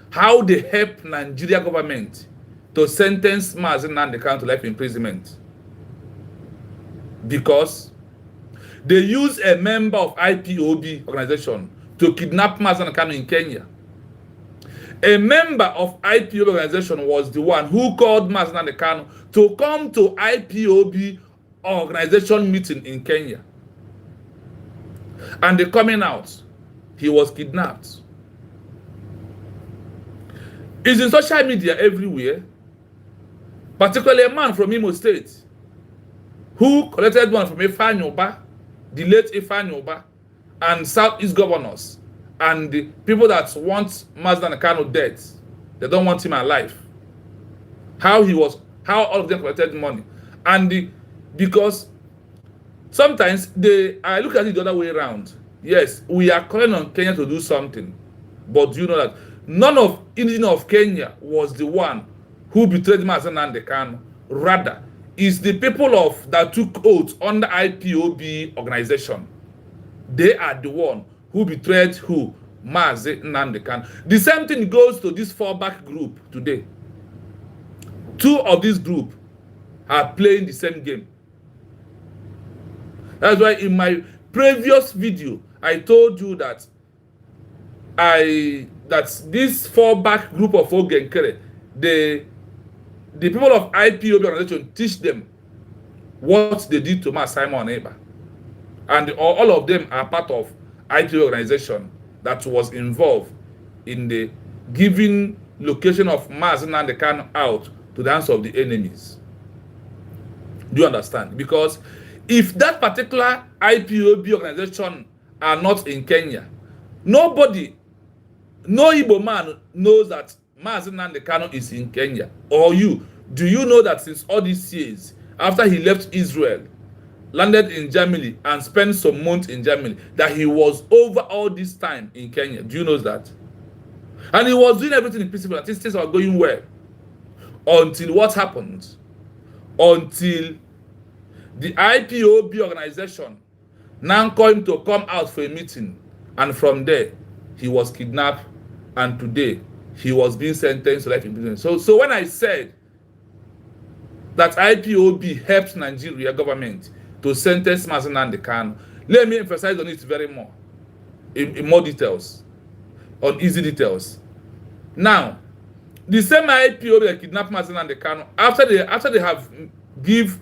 how they help Nigeria government to sentence Mazen Nnamdi Kanu to life imprisonment. Because they use a member of Ipob organization to kidnap Mazi Kanu in Kenya. A member of IPOB organization was the one who called Mazi Kanu to come to IPOB organization meeting in Kenya. And the coming out, he was kidnapped. It's in social media everywhere, particularly a man from Imo State who collected one from Ifanyoba, the late Ifanyoba, and Southeast governors, and the people that want Mazi Kanu dead. They don't want him alive. How all of them collected money. And because sometimes I look at it the other way around. Yes, we are calling on Kenya to do something. But do you know that none of indigenous of Kenya was the one who betrayed Mazi Kanu. Rather, it's the people that took oath under IPOB organization. They are the one who betrayed who? Mazi Kanu. The same thing goes to this fallback group today. Two of this group are playing the same game. That's why in my previous video, I told you that this fallback group of Ogenkere, the people of IPOB organization teach them what they did to Mazi Simon Eba. And all of them are part of IPOB organization that was involved in the giving location of Mazi Kanu out to the hands of the enemies. Do you understand? Because if that particular IPOB organization are not in Kenya, nobody, no Igbo man knows that Mazi Kanu is in Kenya. Or you, do you know that since all these years, after he left Israel, landed in Germany and spent some months in Germany, that he was over all this time in Kenya? Do you know that? And he was doing everything in peaceful, and things were going well. Until what happened? Until the IPOB organization now called him to come out for a meeting. And from there, he was kidnapped. And today, he was being sentenced to life in prison. So when I said that IPOB helped Nigeria government to sentence Mazi Kanu, let me emphasize on it very more, in more details, on easy details. Now, the same IPOB that kidnapped Mazi Kanu, after they have give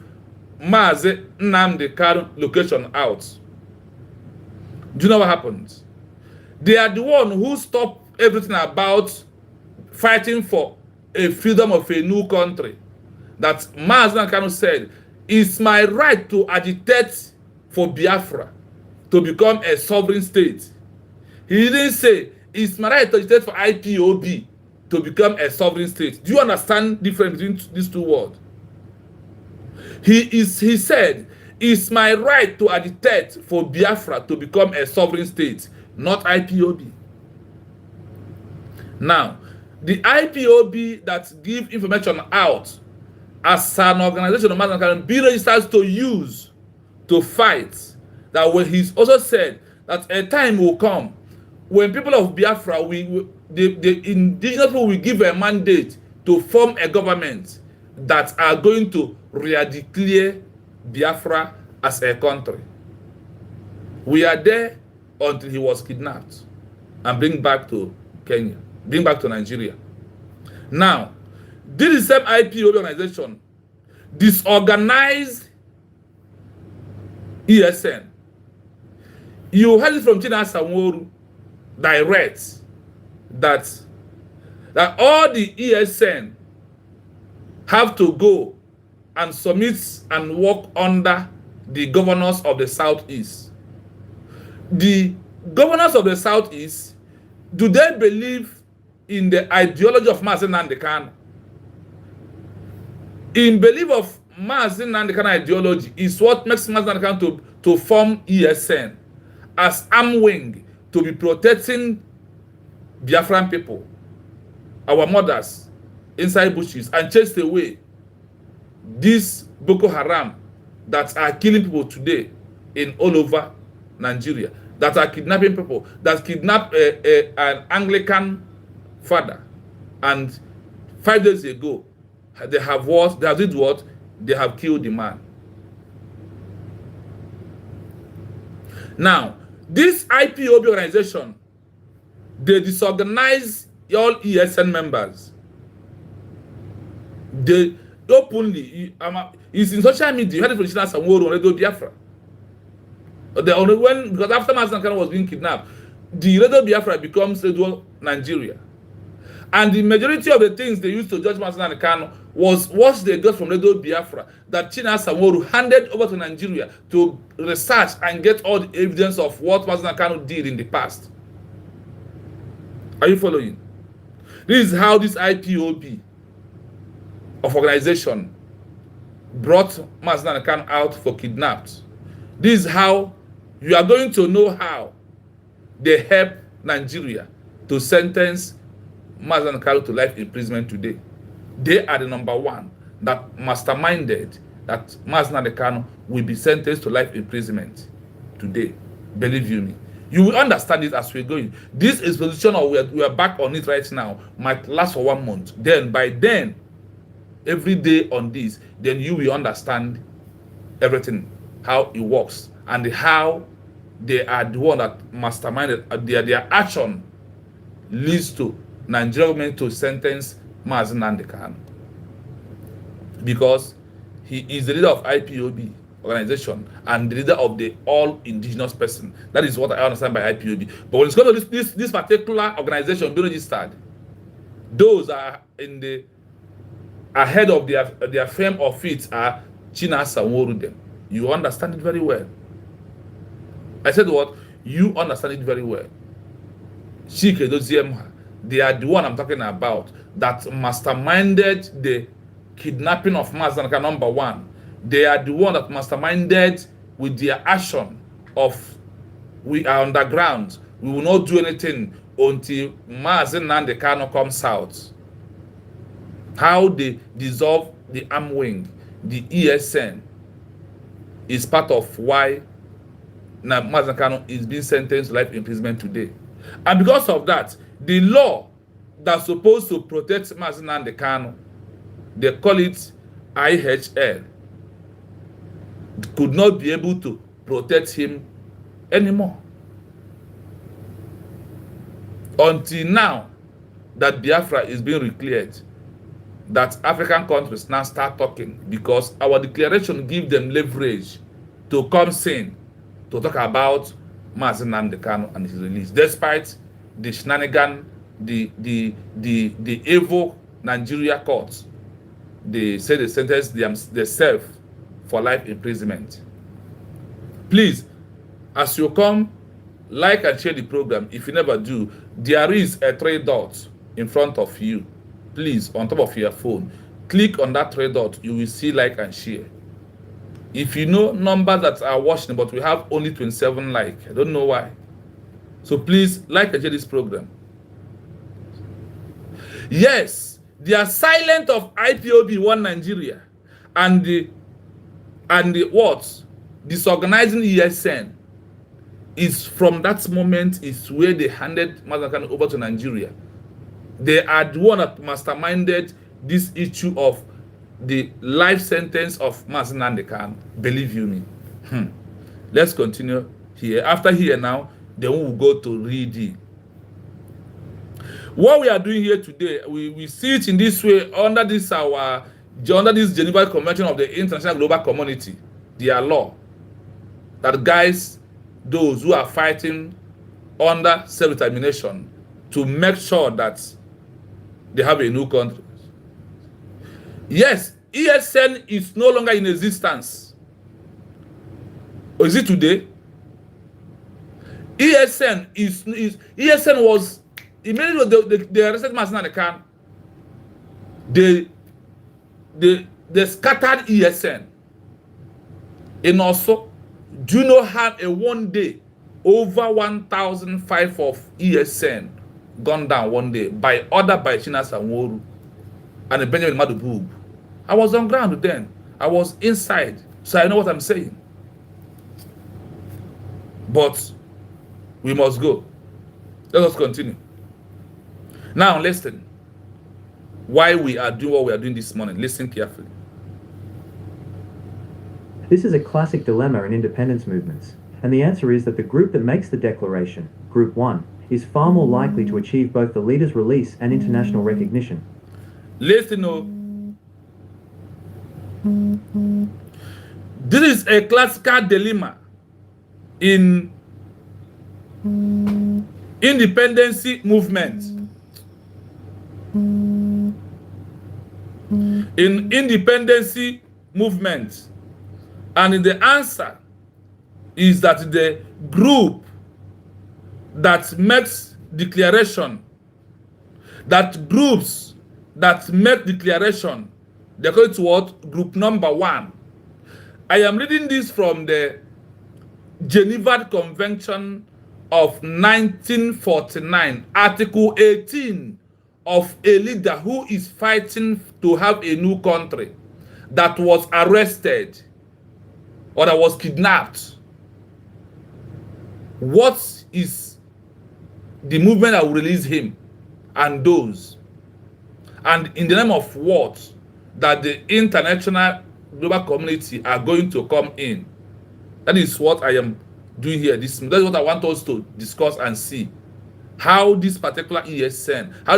Mazi Kanu location out, do you know what happened? They are the one who stopped everything about fighting for a freedom of a new country. That Mazi Kanu said, it's my right to agitate for Biafra to become a sovereign state. He didn't say, it's my right to agitate for IPOB to become a sovereign state. Do you understand the difference between these two words? He said, it's my right to agitate for Biafra to become a sovereign state, not IPOB. Now, the IPOB that give information out as an organization can be registered to use to fight. That when he's also said that a time will come when people of Biafra, the indigenous people will give a mandate to form a government that are going to re-declare Biafra as a country. We are there until he was kidnapped and bring back to Kenya, bring back to Nigeria. Now, this is the same IPOB organization disorganized ESN. You heard it from China Sanworu direct that all the ESN have to go and submit and work under the governors of the Southeast. The governors of the Southeast, do they believe in the ideology of Mazi Kanu? In belief of Mazi Kanu ideology is what makes Mazi Kanu to form ESN as arm wing to be protecting Biafran people, our mothers, inside bushes, and chase away these Boko Haram that are killing people today in all over Nigeria, that are kidnapping people, that kidnapped an Anglican father, and 5 days ago they have what? They have did what? They have killed the man. Now, this IPOB organization They disorganize all ESN members. They openly, it's in social media. You had it from China Samoro on Radio Biafra. Because after Mazen Kano was being kidnapped, the Radio Biafra becomes Radio Nigeria. And the majority of the things they used to judge Mazen Kano was what they got from Radio Biafra that China Samoro handed over to Nigeria to research and get all the evidence of what Mazen Kano did in the past. Are you following? This is how this IPOB of organization brought Mazen Kano out for kidnapped. This is how you are going to know how they help Nigeria to sentence Mazen Kano to life imprisonment today. They are the number one that masterminded that Mazen Kano will be sentenced to life imprisonment today. Believe you me. You will understand it as we're going. This exposition, or we are back on it right now, might last for 1 month. Then, by then, every day on this, then you will understand everything, how it works, and how they are the one that masterminded. Their action leads to Nigerian government to sentence Mazen Kano, because he is the leader of IPOB organization and the leader of the all indigenous person. That is what I understand by IPOB. But when it's going to this particular organization being registered, those are in the ahead of their fame or feet are China Samoro them. You understand it very well. I said what? You understand it very well. They are the one I'm talking about that masterminded the kidnapping of Mazen Kano, number one. They are the one that masterminded with their action of we are underground. We will not do anything until Mazen Kano comes out. How they dissolve the arm wing, the ESN, is part of why Mazen Kano is being sentenced to life imprisonment today. And because of that, the law that's supposed to protect Mazen Kano, they call it IHL, could not be able to protect him anymore. Until now, that Biafra is being declared, that African countries now start talking, because our declaration gives them leverage to come in to talk about Mazen Kano and his release, despite the shenanigan, the evil Nigeria courts. They say they sentenced themselves for life imprisonment. Please, as you come, like and share the program. If you never do, there is a 3 dots in front of you. Please, on top of your phone, click on that 3 dots. You will see like and share. If you know numbers that are watching, but we have only 27 likes, I don't know why. So please like and share this program. Yes, they are silent of IPOB One Nigeria and the what? Disorganizing ESN is from that moment is where they handed Mazen Kano over to Nigeria. They are the one that masterminded this issue of the life sentence of Mazen Kano. Believe you me. Let's continue here. After here now, then we will go to reading. What we are doing here today, we see it in this way under this Geneva Convention of the International Global Community, their law that guides those who are fighting under self-determination to make sure that they have a new country. Yes, ESN is no longer in existence. Or is it today? ESN was immediately they arrested Mazen Kano. They scattered ESN. And also, do you know how a 1 day over 1,005 of ESN gone down 1 day by order by China Samoro and Benjamin Madubub? I was on ground then. I was inside, so I know what I'm saying. But we must go. Let us continue. Now listen. Why we are doing what we are doing this morning. Listen carefully. This is a classic dilemma in independence movements, and the answer is that the group that makes the declaration, Group 1, is far more likely to achieve both the leader's release and international recognition. Listen, oh. This is a classical dilemma in independency movement. In independency movement. And the answer is that the group that makes declaration, that groups that make declaration, they're going to what? Group number 1. I am reading this from the Geneva Convention of 1949, Article 18 of a leader who is fighting to have a new country that was arrested or that was kidnapped. What is the movement that will release him and those? And in the name of what? That the international global community are going to come in. That is what I am doing here. That's what I want us to discuss and see. How this particular ESN, how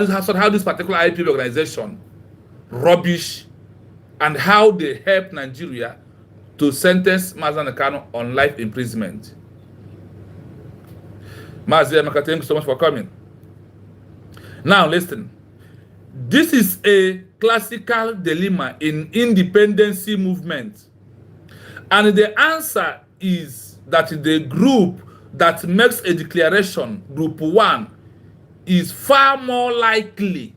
this particular Ipob organization rubbish, and how they help Nigeria to sentence Mazi Kanu on life imprisonment. Mazi, thank you so much for coming. Now listen. This is a classical dilemma in independency movement. And the answer is that the group that makes a declaration, group 1, is far more likely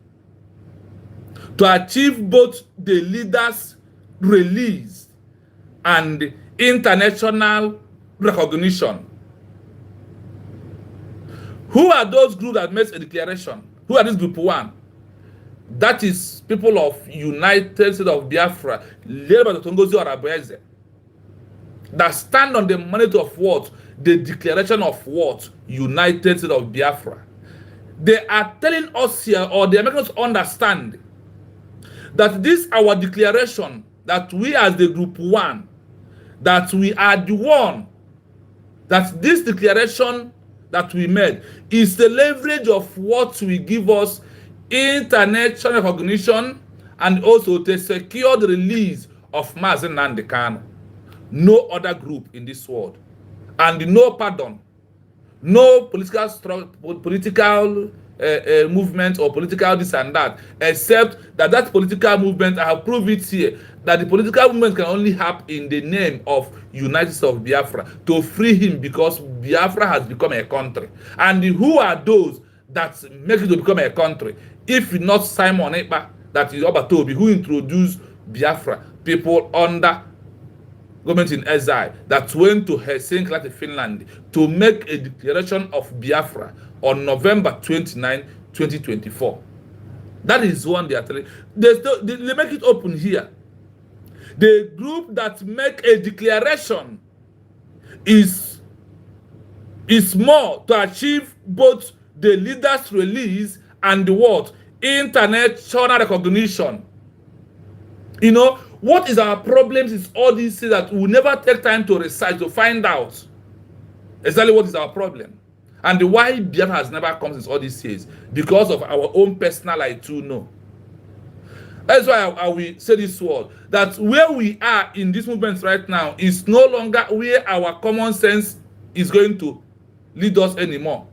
to achieve both the leader's release and international recognition. Who are those groups that makes a declaration? Who are this group 1? That is people of United States of Biafra, led by Dr. Ngozi Orabueze, that stand on the mandate of what? The declaration of what? United States of Biafra. They are telling us here, or they are making us understand, that this our declaration, that we as the group 1, that we are the one, that this declaration that we made is the leverage of what will give us international recognition and also to secure the release of Mazi Kanu. No other group in this world, and no pardon, no political movement or political this and that, except that political movement, I have proved it here, that the political movement can only happen in the name of United States of Biafra to free him, because Biafra has become a country. And who are those that make it to become a country? If not Simon Ekpa, that is Obatobi, who introduced Biafra, people under government in exile, that went to Helsinki, Finland, to make a declaration of Biafra on November 29, 2024. That is one they are telling. They make it open here. The group that make a declaration is more to achieve both the leader's release and the what? International recognition. You know, what is our problems is all these things that we never take time to research, to find out exactly what is our problem. And why Biafra has never come since all these years. Because of our own personal I too know. That's why I will say this word, that where we are in this movement right now is no longer where our common sense is going to lead us anymore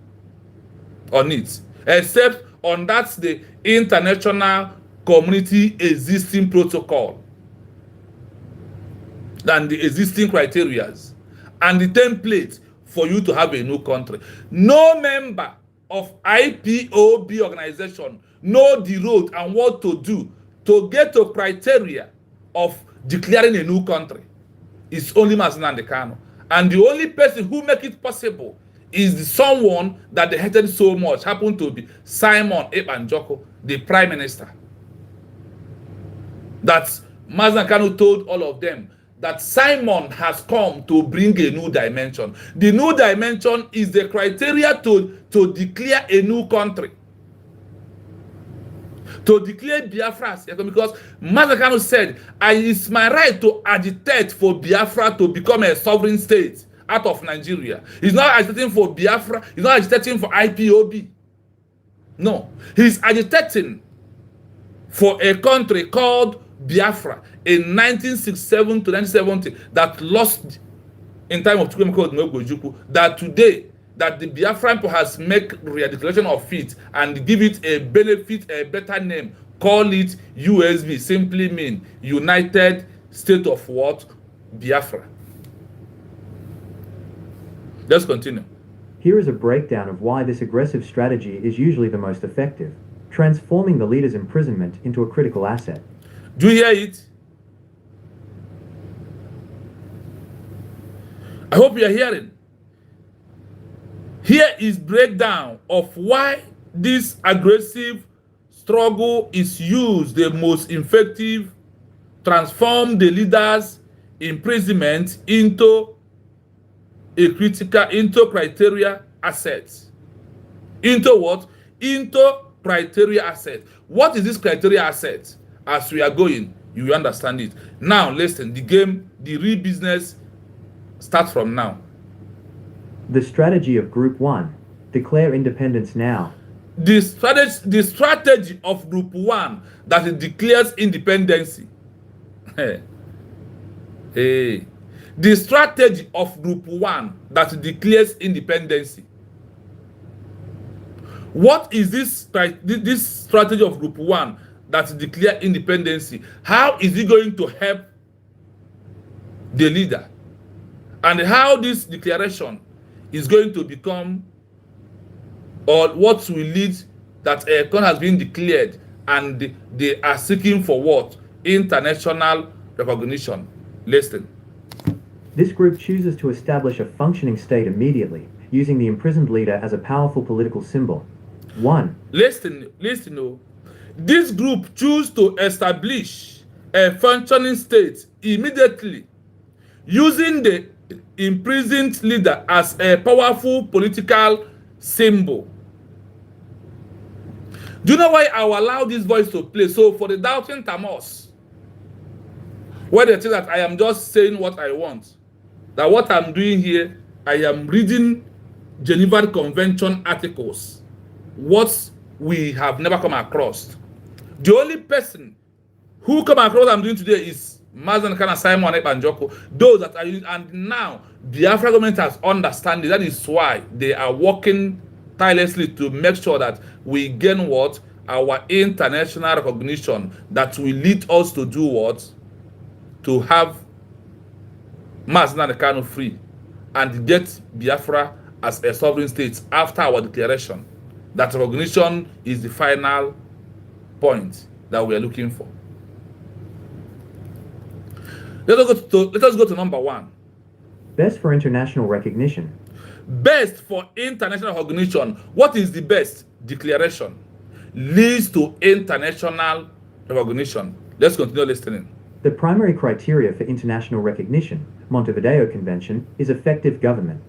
on it. Except on that's the international community existing protocol than the existing criteria and the template for you to have a new country. No member of IPOB organization know the road and what to do to get to criteria of declaring a new country. It's only Mazi Kanu. And the only person who make it possible is someone that they hated so much, happened to be Simon Ekpa, the prime minister. That Mazi Kanu told all of them that Simon has come to bring a new dimension. The new dimension is the criteria to declare a new country. To declare Biafra, because Mazi Kanu said, it's my right to agitate for Biafra to become a sovereign state out of Nigeria. He's not agitating for Biafra. He's not agitating for IPOB. No. He's agitating for a country called Biafra in 1967 to 1970 that lost in time of Chukwuemeka, that today, that the Biafran people has made re-declaration of it and give it a benefit, a better name. Call it USB, simply mean United State of what? Biafra. Let's continue. Here is a breakdown of why this aggressive strategy is usually the most effective, transforming the leader's imprisonment into a critical asset. Do you hear it? I hope you are hearing. Here is breakdown of why this aggressive struggle is used the most effective, transform the leader's imprisonment into a critical, into criteria assets. Into what? Into criteria asset. What is this criteria asset? As we are going, you will understand it. Now listen, the game, the real business starts from now. The strategy of Group 1. Declare independence now. The strategy of Group 1 that it declares independency. Hey. The strategy of Group 1 that declares independency. What is this strategy of Group 1 that declares independency? How is it going to help the leader? And how this declaration is going to become, or what will lead that a country has been declared and they are seeking for what? International recognition. Listen. This group chooses to establish a functioning state immediately, using the imprisoned leader as a powerful political symbol. 1. Listen. Oh. This group chooses to establish a functioning state immediately, using the imprisoned leader as a powerful political symbol. Do you know why I will allow this voice to play? So for the doubting Thomas, where they think that I am just saying what I want, that what I'm doing here, I am reading Geneva Convention articles, what we have never come across. The only person who come across what I'm doing today is Mazen Kana Simon Ebanjoko. Those that are using, and now the African government has understanding. That is why they are working tirelessly to make sure that we gain what? Our international recognition that will lead us to do what? To have Mazen Kano free and get Biafra as a sovereign state after our declaration. That recognition is the final point that we are looking for. Let us go to number 1. Best for international recognition. Best for international recognition. What is the best? Declaration. Leads to international recognition. Let's continue listening. The primary criteria for international recognition, Montevideo Convention, is effective government.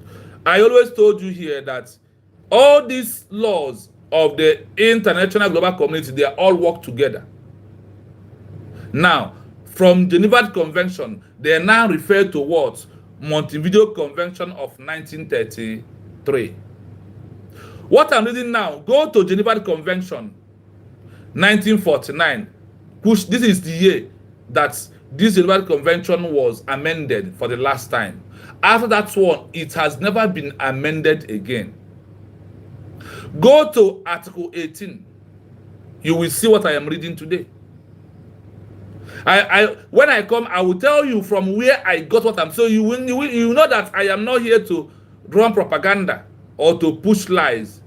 I always told you here that all these laws of the international global community, they all work together. Now, from Geneva Convention, they are now referred to what? Montevideo Convention of 1933. What I'm reading now, go to Geneva Convention 1949. This is the year that this Geneva Convention was amended for the last time. After that one, it has never been amended again. Go to Article 18. You will see what I am reading today. When I come, I will tell you from where I got what I'm saying. You know that I am not here to run propaganda or to push lies.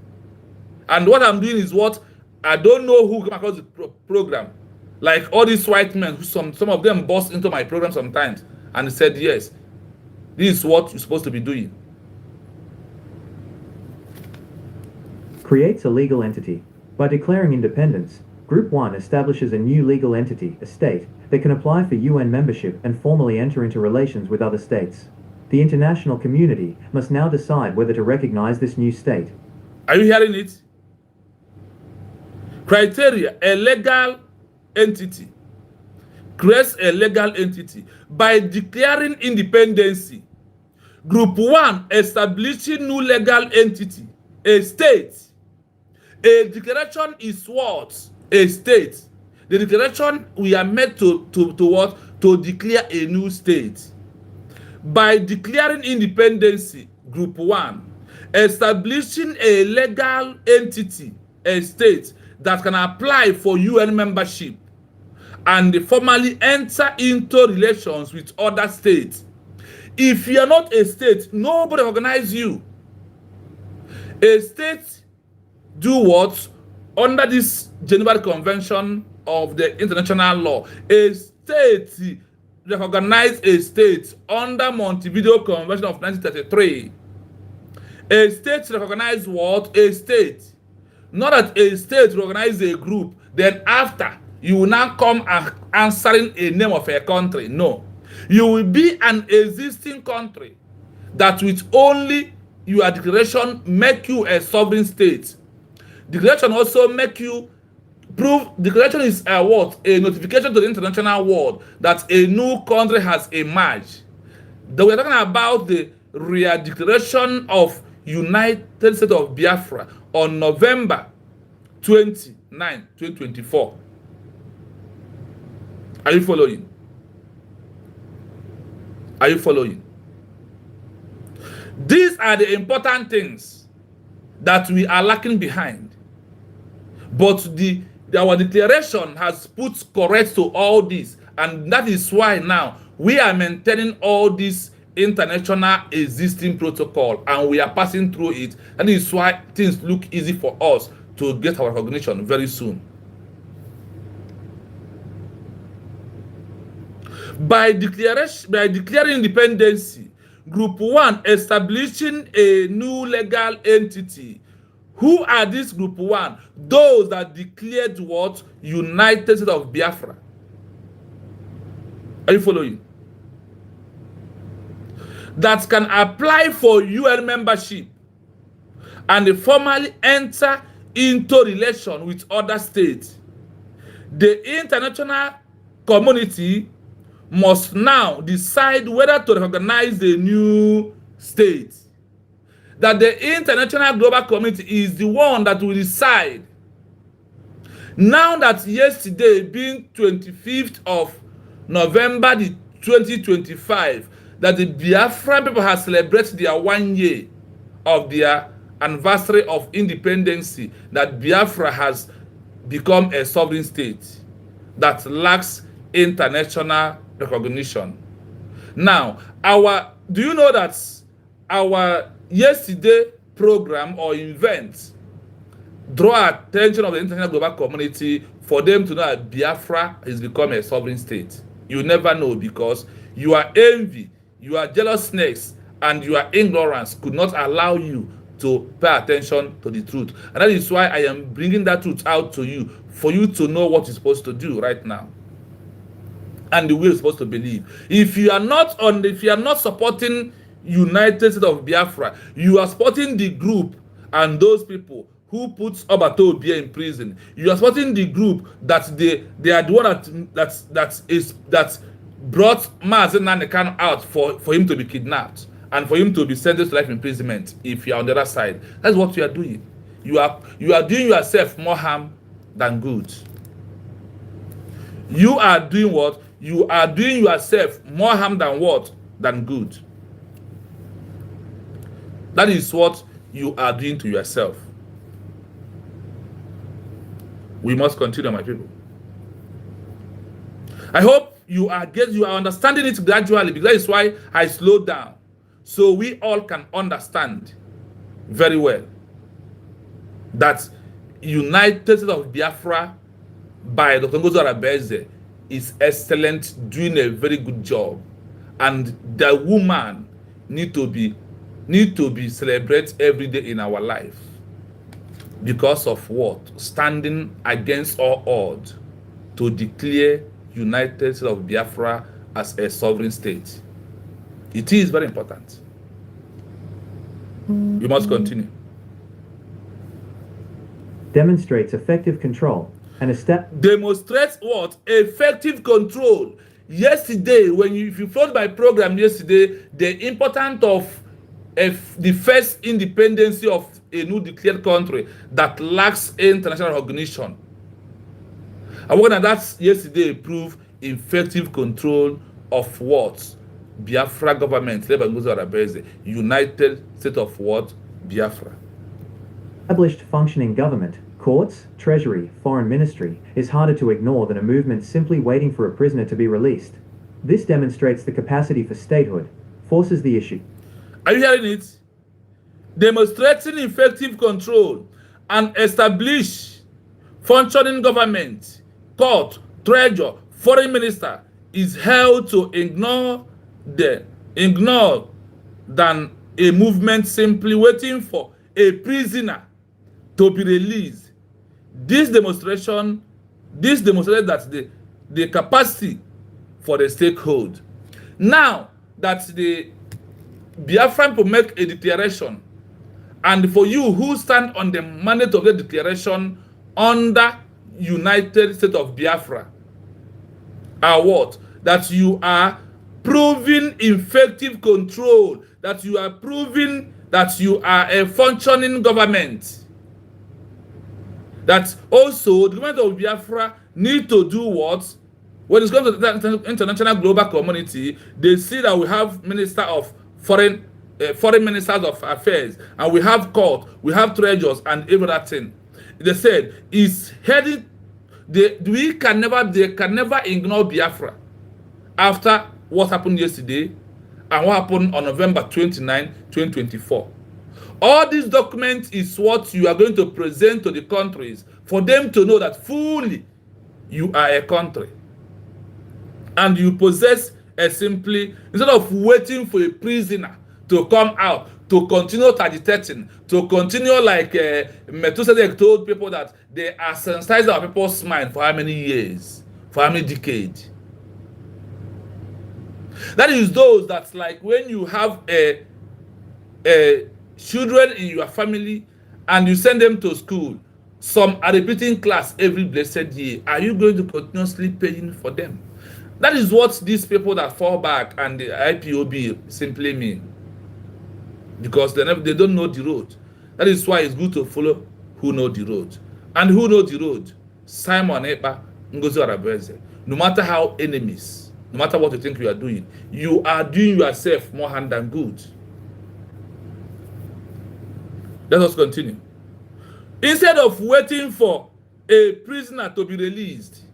And what I'm doing is what I don't know who came across the program. Like all these white men, who some of them bust into my program sometimes and said, yes, this is what you're supposed to be doing. Creates a legal entity. By declaring independence, Group 1 establishes a new legal entity, a state, that can apply for UN membership and formally enter into relations with other states. The international community must now decide whether to recognize this new state. Are you hearing it? Criteria, a legal entity. Creates a legal entity. By declaring independency, Group 1, establishing new legal entity, a state. A declaration is what? A state. The declaration we are made to what? To declare a new state. By declaring independence, Group 1, establishing a legal entity, a state that can apply for UN membership and formally enter into relations with other states. If you are not a state, nobody recognize you. A state do what? Under this Geneva Convention of the international law, a state recognize a state under Montevideo Convention of 1933. A state recognize what? A state. Not that a state recognize a group, then after you will now come answering a name of a country. No. You will be an existing country that with only your declaration make you a sovereign state. Declaration also make you prove. Declaration is a what? A notification to the international world that a new country has emerged. That we're talking about the real declaration of United States of Biafra on November 29, 2024. Are you following? Are you following? These are the important things that we are lacking behind. But our declaration has put correct to all this, and that is why now we are maintaining all this international existing protocol and we are passing through it. And that is why things look easy for us to get our recognition very soon. By declaring independence, Group 1, establishing a new legal entity. Who are this Group 1? Those that declared what? United States of Biafra. Are you following? That can apply for UN membership and formally enter into relation with other states. The international community must now decide whether to recognize the new state. That the international global community is the one that will decide. Now that yesterday being 25th of November 2025, that the Biafran people have celebrated their 1 year of their anniversary of independence, that Biafra has become a sovereign state that lacks international recognition. Now, do you know that our yesterday program or event draw attention of the international global community for them to know that Biafra has become a sovereign state? You never know, because your envy, your jealousness, and your ignorance could not allow you to pay attention to the truth. And that is why I am bringing that truth out to you, for you to know what you're supposed to do right now and the way you're supposed to believe. If you are not supporting United States of Biafra, you are supporting the group and those people who put Obato Obia in prison. You are supporting the group that they are the one that brought Mazen Nanekan out for him to be kidnapped and for him to be sentenced to life imprisonment. If you are on the other side, that's what you are doing. You are doing yourself more harm than good. You are doing what? You are doing yourself more harm than what? Than good. That is what you are doing to yourself. We must continue, my people. I hope you are understanding it gradually, because that is why I slowed down, so we all can understand very well that United States of Biafra by Dr. Ngozi Arabeze is excellent, doing a very good job, and the woman need to be celebrated every day in our life. Because of what? Standing against all odds to declare United States of Biafra as a sovereign state. It is very important. We must continue. Demonstrates effective control and a step. Demonstrates what? Effective control. yesterday, if you followed my program yesterday, the importance of the first independence of a new declared country that lacks international recognition. And when that yesterday proved effective control of what? Biafra government, led by Ngozi Arabeze, United States of what? Biafra. Established functioning government, courts, treasury, foreign ministry is harder to ignore than a movement simply waiting for a prisoner to be released. This demonstrates the capacity for statehood, forces the issue. Are you hearing it? Demonstrating effective control and establish functioning government, court, treasurer, foreign minister is held to ignore than a movement simply waiting for a prisoner to be released. This demonstrated that the capacity for the stakehold. Now that the Biafran will make a declaration, and for you who stand on the mandate of the declaration under United States of Biafra, are what? That you are proving effective control, that you are proving that you are a functioning government. That also the government of Biafra need to do what? When it comes to the international global community, they see that we have minister of foreign ministers of affairs, and we have court, we have treasurers, and everything. They said is heading. They can never ignore Biafra after what happened yesterday and what happened on November 29, 2024. All these documents is what you are going to present to the countries for them to know that fully you are a country and you possess simply, instead of waiting for a prisoner to come out, to continue agitating, to continue like Methuselah told people that they are sensitized our people's mind for how many years, for how many decades. That is those that's like when you have a children in your family and you send them to school, some are repeating class every blessed year. Are you going to continuously paying for them? That is what these people that fall back and the IPOB simply mean. Because they don't know the road. That is why it's good to follow who know the road. And who know the road? Simon Ekpa, Ngozi Arabeze. No matter how enemies, no matter what you think you are doing yourself more harm than good. Let us continue. Instead of waiting for a prisoner to be released,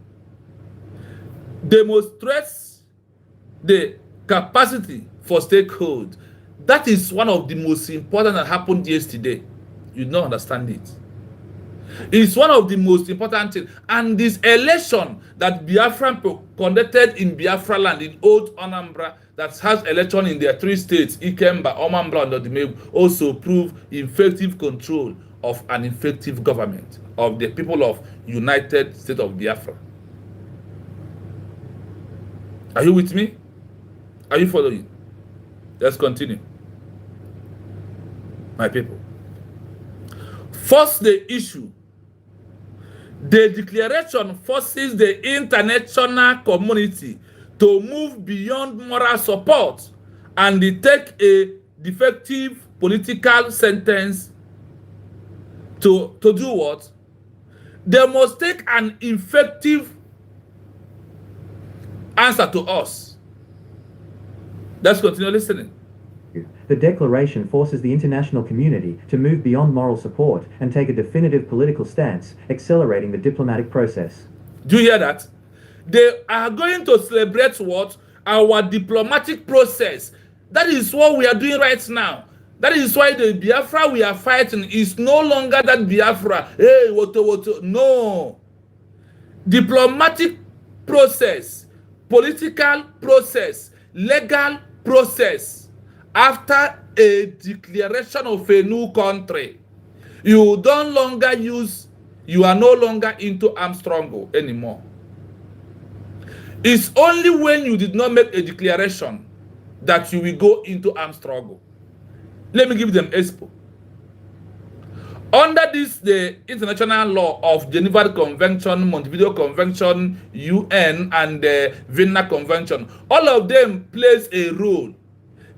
demonstrates the capacity for stakehold. That is one of the most important that happened yesterday. You don't understand it. It's one of the most important things. And this election that Biafra conducted in Biafra land, in Old Anambra, that has election in their 3 states, Ikemba, Omambra, and Odimegwu, also prove effective control of an effective government of the people of United States of Biafra. Are you with me? Are you following? Let's continue. My people. First, the issue. The declaration forces the international community to move beyond moral support and take a defective political sentence to do what? They must take an effective answer to us. Let's continue listening. The declaration forces the international community to move beyond moral support and take a definitive political stance, accelerating the diplomatic process. Do you hear that? They are going to celebrate what? Our diplomatic process. That is what we are doing right now. That is why the Biafra we are fighting is no longer that Biafra. Hey, woto. No. Diplomatic process, political process, legal process. After a declaration of a new country, you are no longer into armed struggle anymore. It's only when you did not make a declaration that you will go into armed struggle. Let me give them expo. Under this, the international law of Geneva Convention, Montevideo Convention, UN, and the Vienna Convention, all of them plays a role,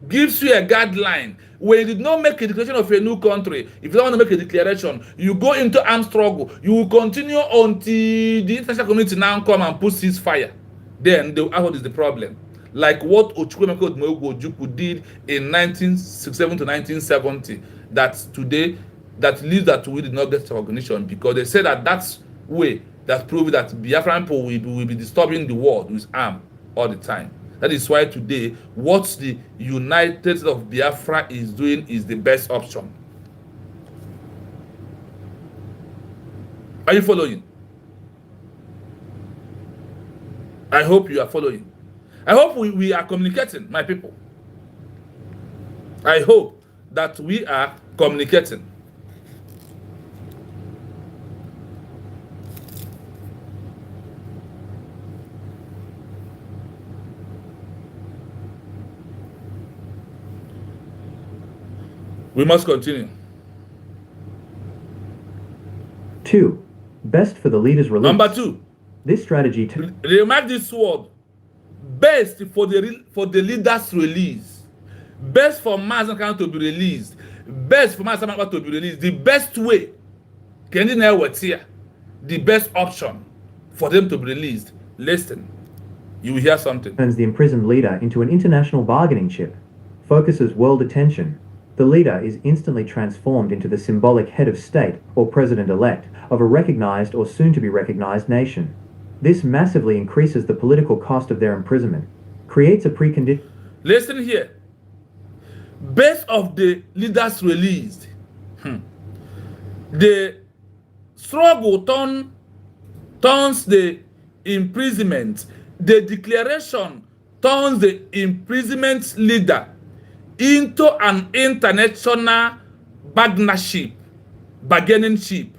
gives you a guideline. When you did not make a declaration of a new country, if you don't want to make a declaration, you go into armed struggle. You will continue until the international community now come and put ceasefire. Then they will ask what is the problem. Like what Ochukwemeka Ojukwu did in 1967 to 1970, that today, that leads that we did not get recognition, because they say that that's way that proves that Biafran people will be disturbing the world with arm all the time. That is why today, what the United States of Biafra is doing is the best option. Are you following? I hope you are following. I hope we are communicating, my people. I hope that we are communicating. We must continue. 2. Best for the leader's release. Number 2. This strategy Remark this word. Best for the leader's release. Best for Mazen to be released. Best for Mazen to be released. The best way. Can you know what's here? The best option for them to be released. Listen. You will hear something. turns the imprisoned leader into an international bargaining chip, focuses world attention. The leader is instantly transformed into the symbolic head of state or president-elect of a recognized or soon-to-be recognized nation. This massively increases the political cost of their imprisonment, creates a precondition. Listen here. Best of the leaders released. The struggle turns the imprisonment. The declaration turns the imprisonment leader into an international bargaining chip.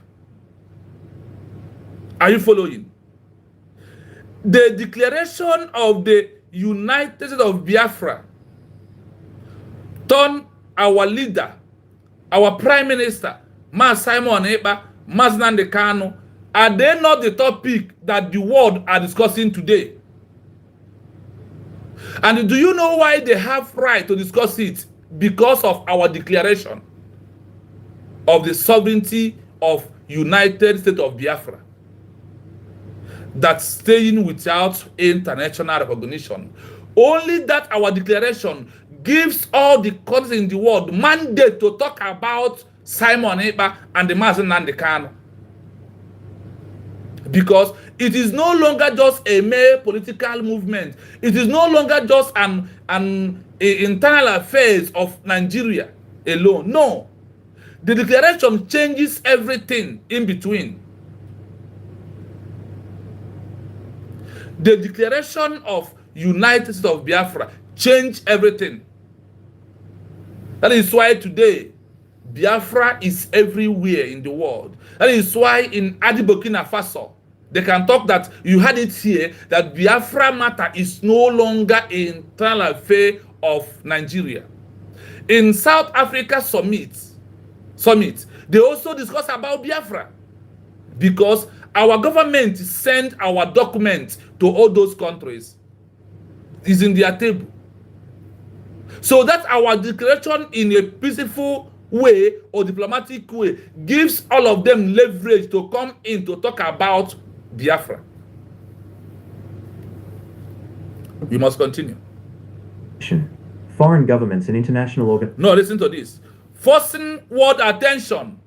Are you following? The declaration of the United States of Biafra turn our leader, our prime minister, Mas Simon Ekpa, Mas Nnamdi Kanu, are they not the topic that the world are discussing today? And do you know why they have right to discuss it? Because of our declaration of the sovereignty of United States of Biafra, that's staying without international recognition. Only that our declaration gives all the countries in the world mandate to talk about Simon Ekpa and the Mazi Nnamdi Kanu. Because it is no longer just a mere political movement. It is no longer just an internal affairs of Nigeria alone. No. The declaration changes everything in between. The declaration of United States of Biafra changed everything. That is why today, Biafra is everywhere in the world. That is why in Adi Burkina Faso, they can talk that you had it here, that Biafra matter is no longer an internal affair of Nigeria. In South Africa summit, they also discuss about Biafra, because our government sent our documents to all those countries. It's in their table. So that our declaration in a peaceful way or diplomatic way gives all of them leverage to come in to talk about Biafra. We must continue. Foreign governments and international organizations. No, listen to this. Forcing world attention.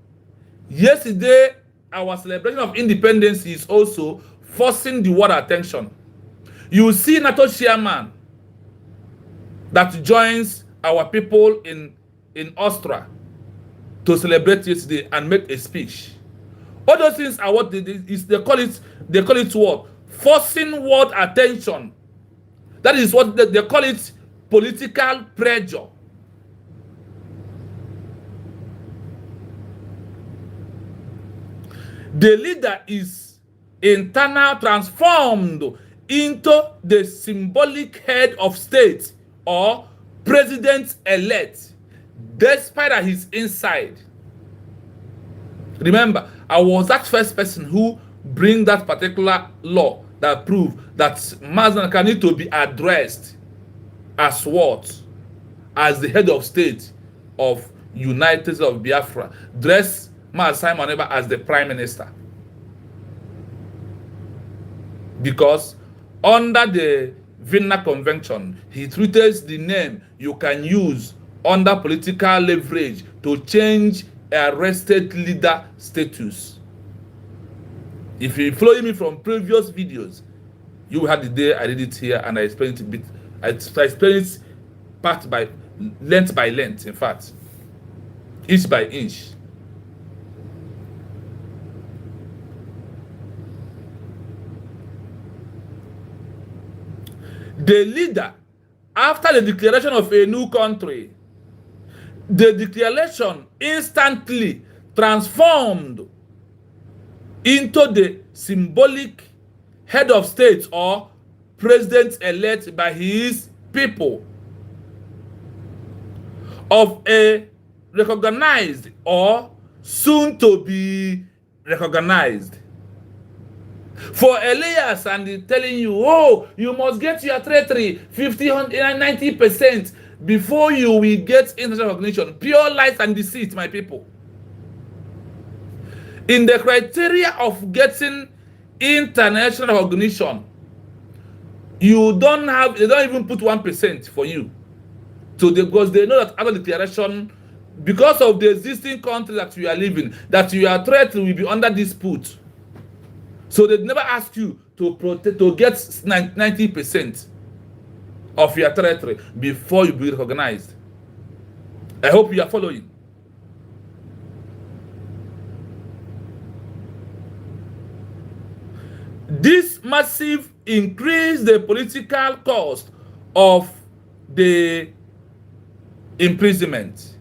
Yesterday, our celebration of independence is also forcing the world attention. You see NATO chairman that joins our people in Austria to celebrate yesterday and make a speech. All those things are what they call it what? Forcing world attention. That is what they call it, political pressure. The leader is internal transformed into the symbolic head of state or president-elect, despite that he's inside. Remember, I was that first person who bring that particular law that proved that Mazi need to be addressed as what? As the head of state of United States of Biafra. Dress Mazi Simon Ekpa as the prime minister. Because under the Vienna Convention, he treated the name you can use under political leverage to change arrested leader status. If you follow me from previous videos, you had the day I did it here and I explained it a bit. I explained it part by length, in fact, inch by inch. The leader, after the declaration of a new country, the declaration instantly transformed into the symbolic head of state or president-elect by his people of a recognized or soon to be recognized. For Elias and telling you, oh, you must get your territory 50, 90% before you will get international recognition. Pure lies and deceit, my people. In the criteria of getting international recognition, you don't have, they don't even put 1% for you. So because they know that after declaration, because of the existing country that you are living, that your territory will be under dispute. So they never ask you to protect, to get 90% of your territory before you be recognized. I hope you are following. This massive increase the political cost of the imprisonment.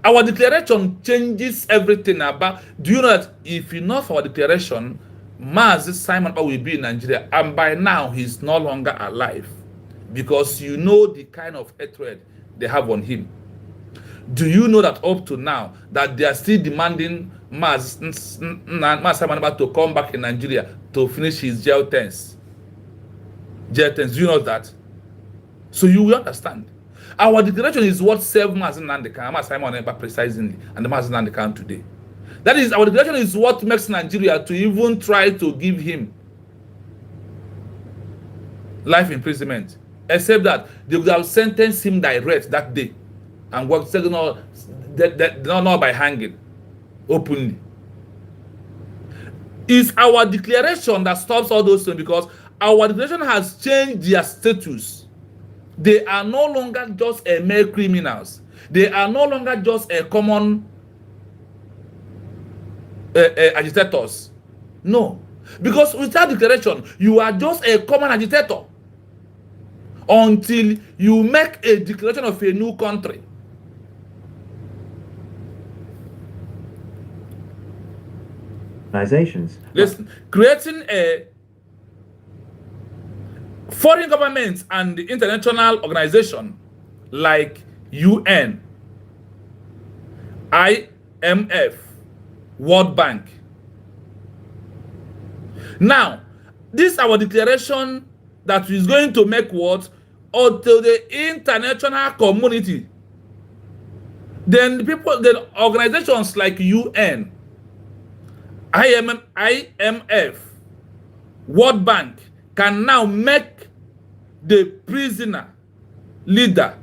Our declaration changes everything about. Do you know that if enough our declaration, Mazi Simon Ekpa will be in Nigeria, and by now he's no longer alive, because you know the kind of hatred they have on him. Do you know that up to now that they are still demanding Mazi Simon Ekpa to come back in Nigeria to finish his jail terms? Do you know that? So you will understand. Our declaration is what saved Mazi Simon Ekpa precisely and the Mazi Simon today. That is, our declaration is what makes Nigeria to even try to give him life imprisonment. Except that they would have sentenced him direct that day and worked not by hanging openly. It's our declaration that stops all those things, because our declaration has changed their status. They are no longer just a mere criminals. They are no longer just a common agitators. No. Because without declaration, you are just a common agitator until you make a declaration of a new country. Organizations. Listen, creating a foreign government and the international organization like UN, IMF, World Bank. Now, this is our declaration that is going to make what? Until the international community. Then the people, the organizations like UN, IMF, World Bank can now make the prisoner leader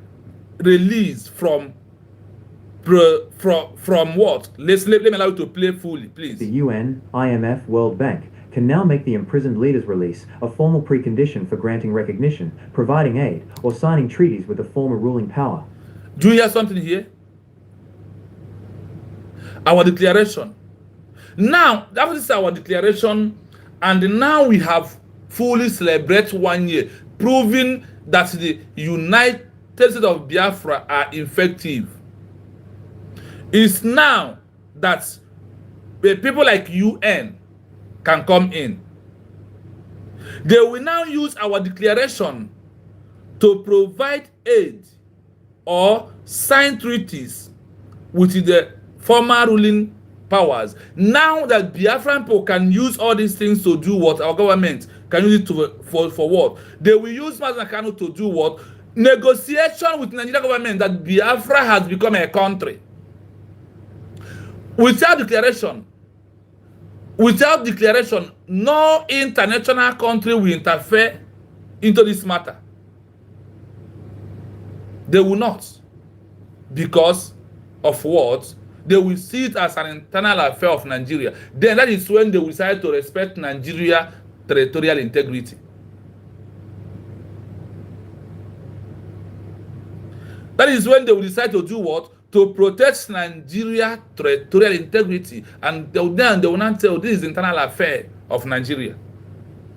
release from what? Let me allow you to play fully, please. The UN, IMF, World Bank can now make the imprisoned leader's release a formal precondition for granting recognition, providing aid, or signing treaties with the former ruling power. Do you hear something here? Our declaration. Now, that is our declaration, and now we have fully celebrated 1 year, proving that the United States of Biafra are effective. It's now that the people like UN can come in. They will now use our declaration to provide aid or sign treaties with the former ruling powers. Now that Biafran people can use all these things to do what? Our government can use it to for what? They will use Mazen Kanu to do what? Negotiation with Nigerian government that Biafra has become a country. Without declaration, no international country will interfere into this matter. They will not. Because of what? They will see it as an internal affair of Nigeria. Then that is when they will decide to respect Nigeria territorial integrity. That is when they will decide to do what? To protect Nigeria territorial integrity. And then they will not say, oh, this is internal affair of Nigeria.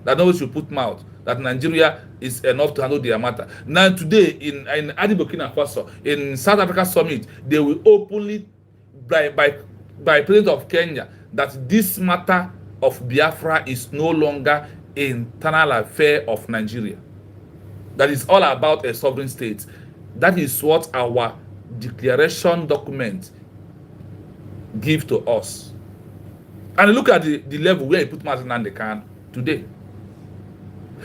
That nobody should put mouth. That Nigeria is enough to handle their matter. Now today in Adi Burkina Faso, in South Africa Summit, they will openly, by President of Kenya, that this matter of Biafra is no longer internal affair of Nigeria. That is all about a sovereign state. That is what our declaration document give to us. And look at the level where he put Mazen Nandekan today.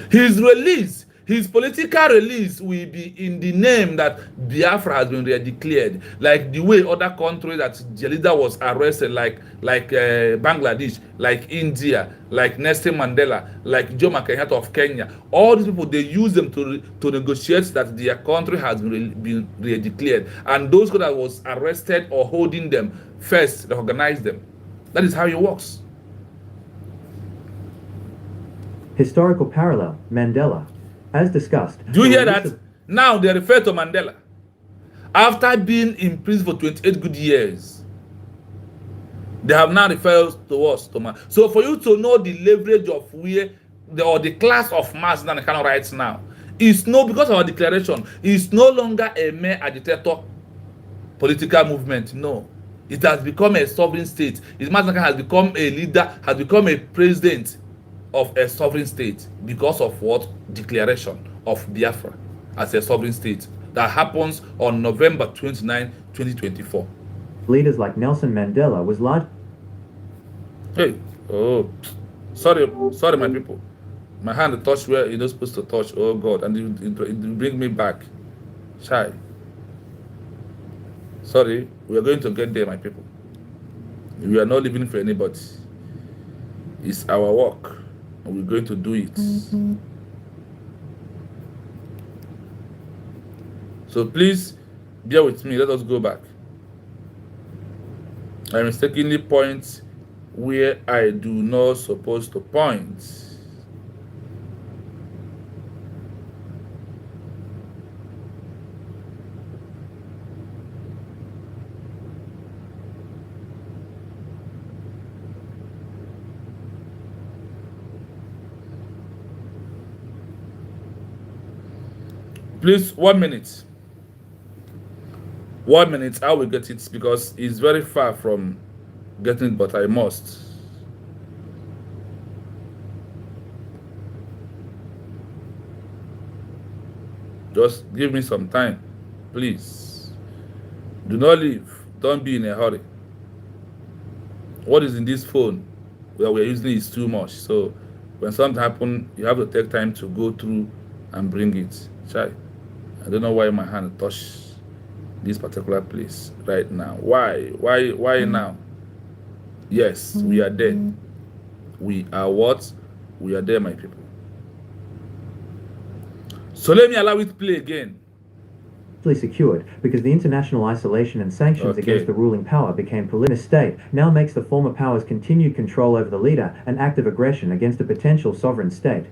His release, his political release will be in the name that Biafra has been declared, like the way other countries that the leader was arrested, like Bangladesh, like India, like Nelson Mandela, like Jomo Kenyatta of Kenya. All these people, they use them to negotiate that their country has been declared, and those that was arrested or holding them first recognize them. That is how it works. Historical parallel, Mandela. As discussed. Do you hear that? Now they refer to Mandela. After being in prison for 28 good years, they have now referred to us. So for you to know the leverage of where the class of mass that kind of rights now, is no, because of our declaration, is no longer a mere agitator political movement. No. It has become a sovereign state. His master has become a leader, has become a president of a sovereign state because of what? Declaration of Biafra as a sovereign state that happens on November 29, 2024. Leaders like Nelson Mandela was large. Hey, oh, sorry, my people. My hand touched where you're not supposed to touch. Oh God, and it bring me back. Shy. Sorry, we are going to get there, my people. We are not living for anybody. It's our work. And we're going to do it. So please bear with me. Let us go back. I mistakenly point where I do not supposed to point. Please, 1 minute. 1 minute, I will get it because it's very far from getting it, but I must. Just give me some time, please. Do not leave. Don't be in a hurry. What is in this phone that we're using is too much. So when something happens, you have to take time to go through and bring it. Chai. I don't know why my hand touched this particular place right now. Why now? Yes, we are there. We are what? We are there, my people. So let me allow it to play again. Secured because the international isolation and sanctions against the ruling power became prolific. The state now makes the former power's continued control over the leader an act of aggression against a potential sovereign state.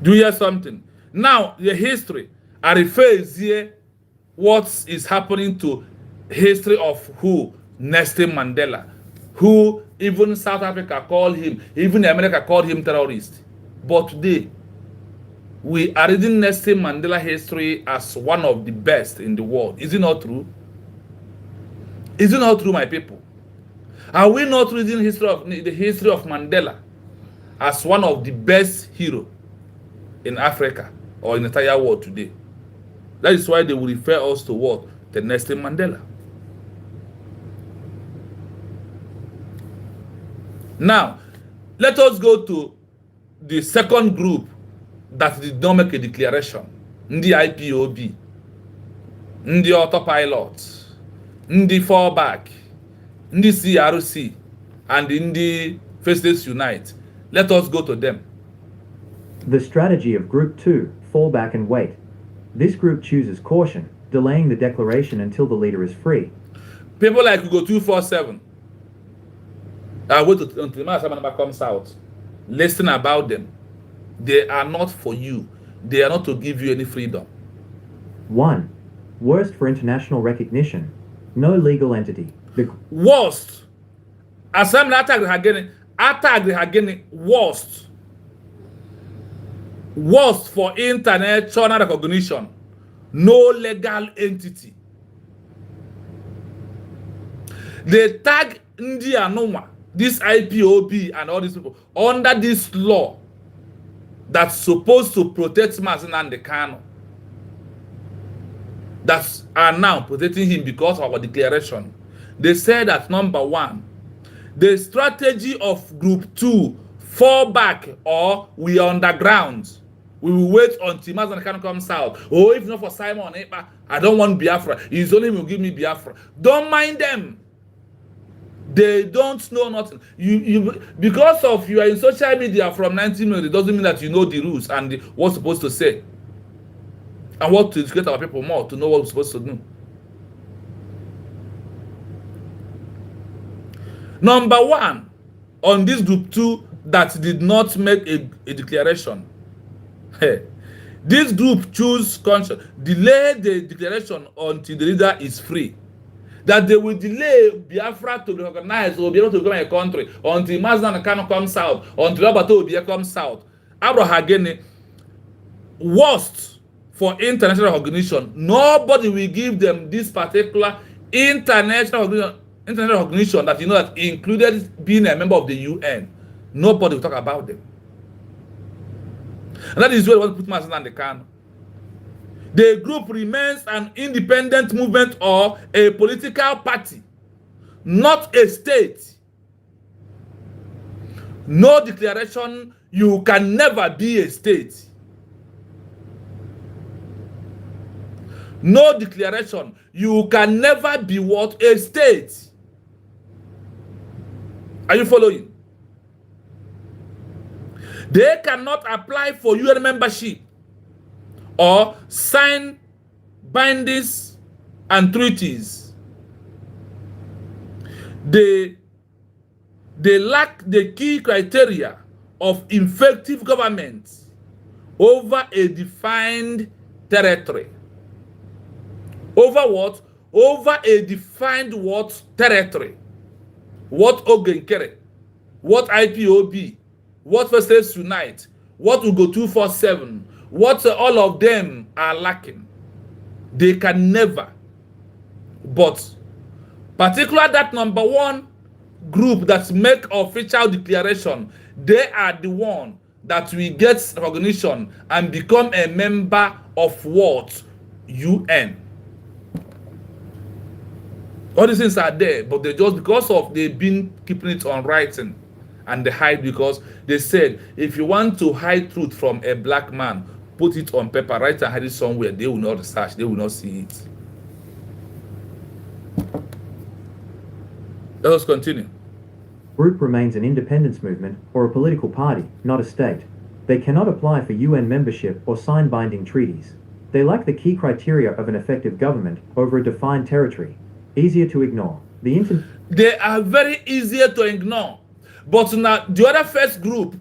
Do you hear something? Now, the history, I refer here what is happening to history of who? Nelson Mandela, who even South Africa called him, even America called him terrorist. But today, we are reading Nelson Mandela history as one of the best in the world. Is it not true? Is it not true, my people? Are we not reading the history of Mandela as one of the best heroes in Africa or in the entire world today? That is why they will refer us to what? The Nelson Mandela. Now, let us go to the second group that did not make a declaration. Ndi IPOB, Ndi Autopilot, Ndi Fallback, Ndi CRC, and Ndi Faceless Unite. Let us go to them. The strategy of Group 2, fall back and wait. This group chooses caution, delaying the declaration until the leader is free. People like Ugo 247. I wait until the man comes out. Listen about them. They are not for you. They are not to give you any freedom. 1. Worst for international recognition. No legal entity. Worst. Assembly attack again. Worst. Worst for international recognition. No legal entity. They tag India Noma, this IPOB and all these people under this law that's supposed to protect Mazen and the Kano, that are now protecting him because of our declaration. They said that number 1, the strategy of Group 2, fall back or we are underground. We will wait until Mazen Kano comes out. Oh, if not for Simon Ekpa, I don't want Biafra. It's only him who give me Biafra. Don't mind them. They don't know nothing. Because of you are in social media from 19 minutes, it doesn't mean that you know the rules and what's supposed to say. And what to educate our people more to know what we're supposed to do. Number 1, on this Group 2 that did not make a declaration. Hey, this group choose conscience, delay the declaration until the leader is free. That they will delay Biafra to be recognized or be able to become a country until Mazen Kano comes out, until Abato Obia comes out. Abraham, worst for international recognition. Nobody will give them this particular international recognition that that included being a member of the UN. Nobody will talk about them. And that is where we want to put Mazen and the Kano. The group remains an independent movement or a political party, not a state. No declaration, you can never be a state. No declaration, you can never be what? A state. Are you following? They cannot apply for UN membership or sign bindings and treaties. They lack the key criteria of effective government over a defined territory. Over what? Over a defined what? Territory. What Ogenkere? What IPOB? What Faceless Unite? What Ugo 247? What all of them are lacking. They can never. But particularly that number 1 group that make official declaration, they are the one that will get recognition and become a member of what? UN. All these things are there, but they just because of they've been keeping it on writing and they hide because they said if you want to hide truth from a black man, put it on paper, write and hide it somewhere. They will not research, they will not see it. Let us continue. Group remains an independence movement or a political party, not a state. They cannot apply for UN membership or sign binding treaties. They lack the key criteria of an effective government over a defined territory. Easier to ignore. They are very easier to ignore. But now the other first group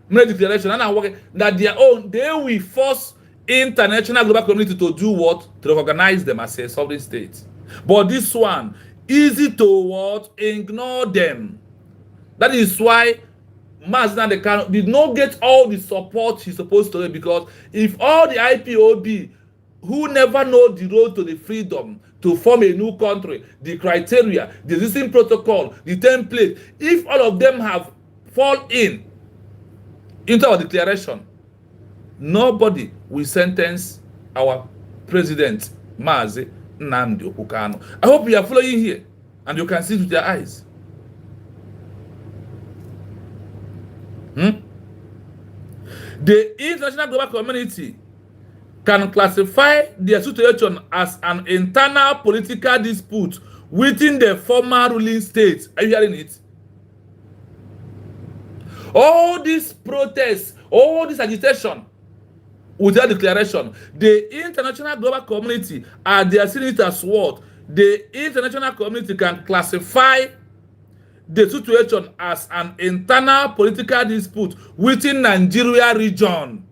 made declaration and working that their own, they will force international global community to do what? To recognize them as a sovereign state. But this one, easy to what? Ignore them. That is why Mazen the Kano did not get all the support he's supposed to get, because if all the IPOB who never know the road to the freedom to form a new country, the criteria, the existing protocol, the template, if all of them have fall into our declaration, nobody will sentence our president, Mazi Nnamdi Kanu. I hope you are following here and you can see it with your eyes. The international global community can classify the situation as an internal political dispute within the former ruling state. Are you hearing it? All these protests, all this agitation without declaration, the international global community they are seeing it as what? The international community can classify the situation as an internal political dispute within Nigeria region.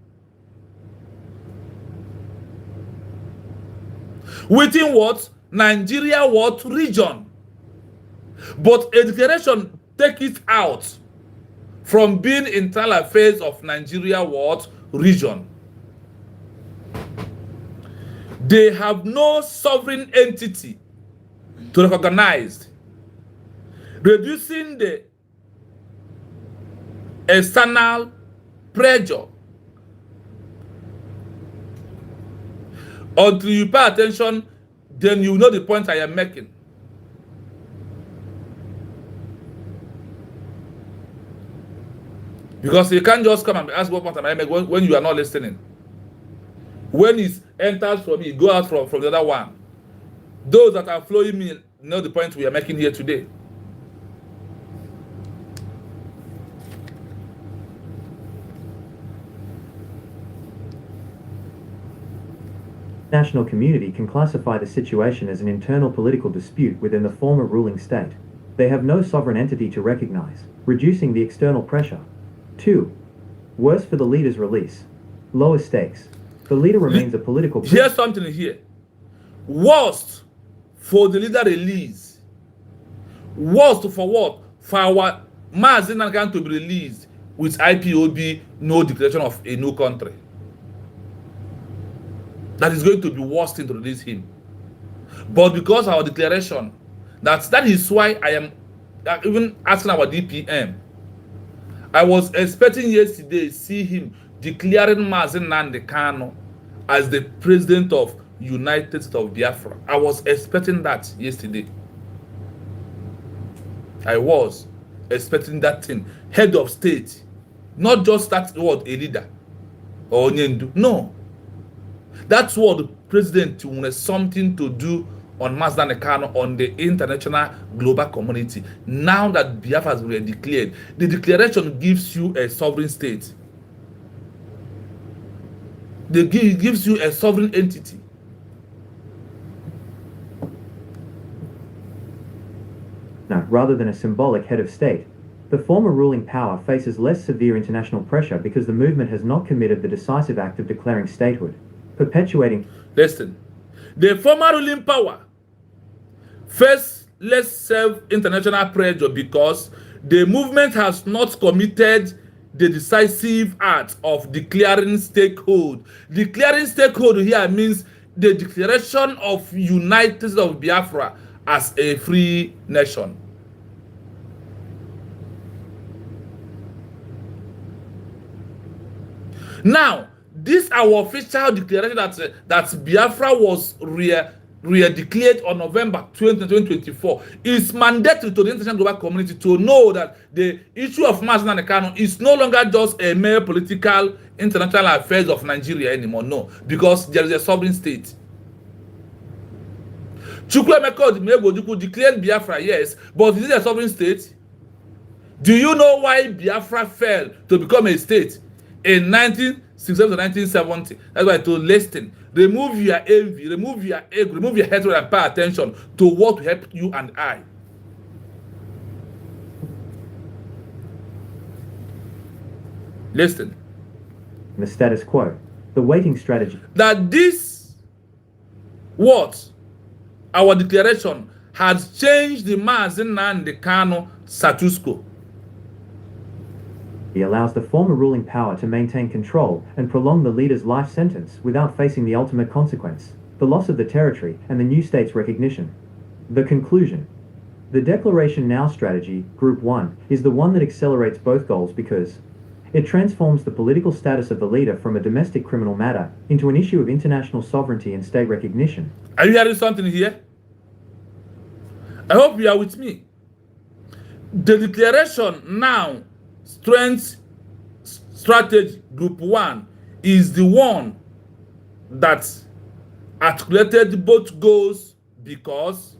Within what? Nigeria what region? But a declaration take it out from being internal affairs of Nigeria what? Region. They have no sovereign entity to recognize, reducing the external pressure. Until you pay attention, then you know the point I am making. Because you can't just come and ask what point am I making when you are not listening. When it enters from me, go out from the other one. Those that are flowing me know the point we are making here today. National community can classify the situation as an internal political dispute within the former ruling state. They have no sovereign entity to recognize, reducing the external pressure. 2. Worse for the leader's release. Lower stakes. The leader remains a political... Here's something here. Worst for the leader release. Worst for what? For our Mazen to be released with IPOB, no declaration of a new country. That is going to be worst thing to release him. But because our declaration, that is why I am even asking our DPM. I was expecting yesterday see him declaring Mazen Nnamdi Kanu as the president of United States of Biafra. I was expecting that yesterday. I was expecting that thing. Head of state. Not just that word, a leader. Or Nyendu. No. That's what the president has something to do on Mazen Nnamdi Kanu on the international global community. Now that Biafra has been declared, the declaration gives you a sovereign state. It gives you a sovereign entity. Now, rather than a symbolic head of state, the former ruling power faces less severe international pressure because the movement has not committed the decisive act of declaring statehood, perpetuating... Listen, the former ruling power faces less self-international pressure because the movement has not committed the decisive act of declaring statehood. Declaring statehood here means the declaration of United States of Biafra as a free nation. Now, this our official declaration that Biafra was declared on November 20, 2024 is mandatory to the international global community to know that the issue of Mazen Nnamdi Kanu is no longer just a mere political international affairs of Nigeria anymore. No, because there is a sovereign state. Chukwuemeka Odumegwu declared Biafra, yes, but is it a sovereign state? Do you know why Biafra fell to become a state in 1967 to 1970? That's why I told Leston, remove your envy, remove your ego, remove your hatred and pay attention to what will help you and I. Listen. The status quo, the waiting strategy. That this, what? Our declaration has changed the Mazen Nnamdi Kanu status quo. He allows the former ruling power to maintain control and prolong the leader's life sentence without facing the ultimate consequence, the loss of the territory and the new state's recognition. The conclusion. The Declaration Now strategy, Group 1, is the one that accelerates both goals because it transforms the political status of the leader from a domestic criminal matter into an issue of international sovereignty and state recognition. Are you hearing something here? I hope you are with me. The declaration now strategy, Group 1, is the one that articulated both goals because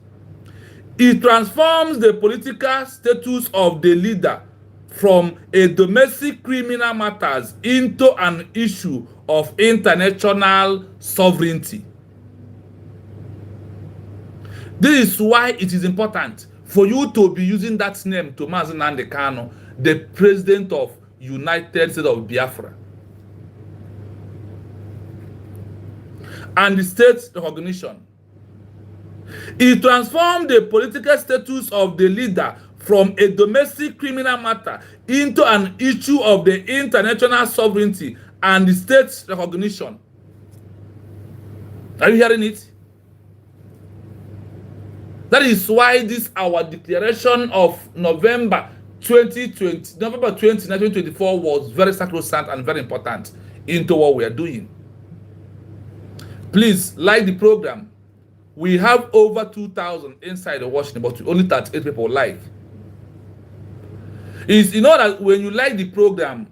it transforms the political status of the leader from a domestic criminal matters into an issue of international sovereignty. This is why it is important for you to be using that name to Mazi Nnamdi Kanu, the president of United States of Biafra. And the state recognition. It transformed the political status of the leader from a domestic criminal matter into an issue of the international sovereignty and the state recognition. Are you hearing it? That is why this our declaration of November 2024 was very sacrosanct and very important into what we are doing. Please like the program. We have over 2,000 inside the watching, but only 38 people like. Is you know that when you like the program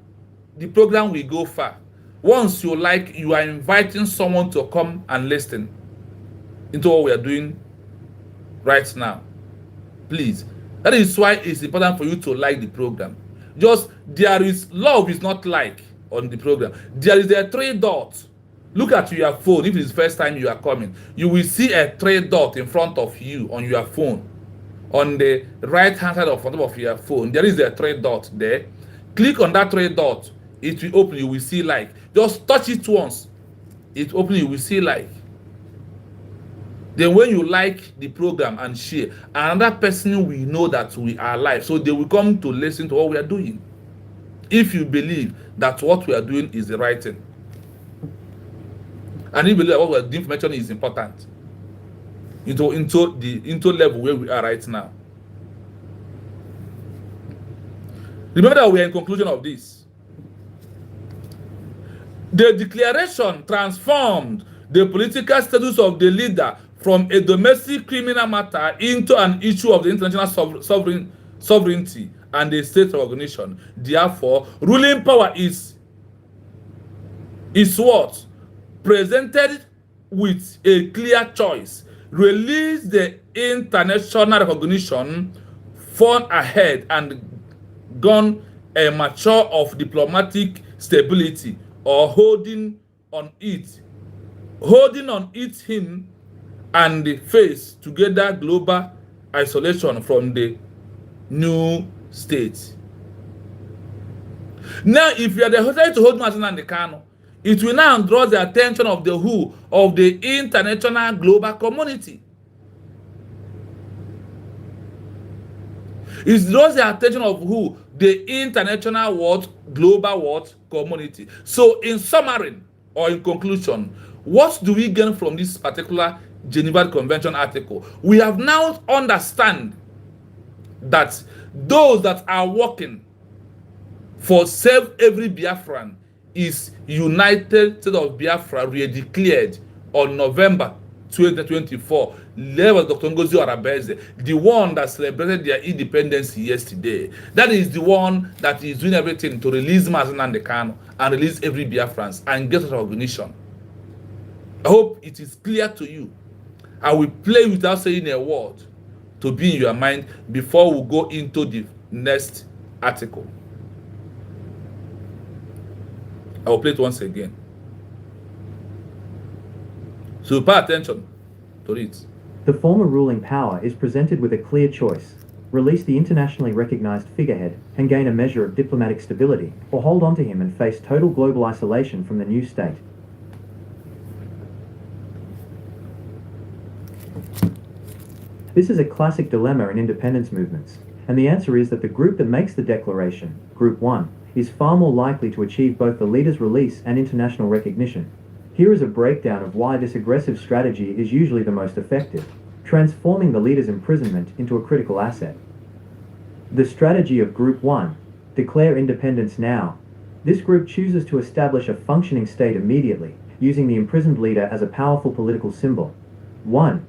will go far. Once you like, you are inviting someone to come and listen into what we are doing right now. Please. That is why it's important for you to like the program. Just there is love is not like on the program. There is a 3 dots. Look at your phone. If it's the first time you are coming, you will see a 3 dot in front of you on your phone. On the right hand side of your phone, there is a 3 dot there. Click on that 3 dot. It will open. You will see like. Just touch it once. It open. You will see like. Then when you like the program and share, another person will know that we are live. So they will come to listen to what we are doing. If you believe that what we are doing is the right thing. And you believe what the information is important into level where we are right now. Remember that we are in conclusion of this. The declaration transformed the political status of the leader from a domestic criminal matter into an issue of the international sovereignty and the state recognition. Therefore, ruling power is what? Presented with a clear choice. Release the international recognition, forge ahead and gone a mature of diplomatic stability, or holding on it him and the face together global isolation from the new state. Now, if you are the hotel to hold Mazi Nnamdi Kanu, it will now draw the attention of the who of the international global community. It draws the attention of who? The international what? Global what? Community. So in summary or in conclusion, what do we gain from this particular Geneva Convention article? We have now understand that those that are working for save every Biafran is United States of Biafra re-declared on November 2024, led by Dr. Ngozi Arabeze, the one that celebrated their independence yesterday. That is the one that is doing everything to release Mazi Nnamdi Kanu and release every Biafran and get recognition. I hope it is clear to you. I will play without saying a word to be in your mind before we go into the next article. I will play it once again. So pay attention to it. The former ruling power is presented with a clear choice. Release the internationally recognized figurehead and gain a measure of diplomatic stability, or hold on to him and face total global isolation from the new state. This is a classic dilemma in independence movements, and the answer is that the group that makes the declaration, Group 1, is far more likely to achieve both the leader's release and international recognition. Here is a breakdown of why this aggressive strategy is usually the most effective, transforming the leader's imprisonment into a critical asset. The strategy of Group 1, declare independence now. This group chooses to establish a functioning state immediately, using the imprisoned leader as a powerful political symbol. 1.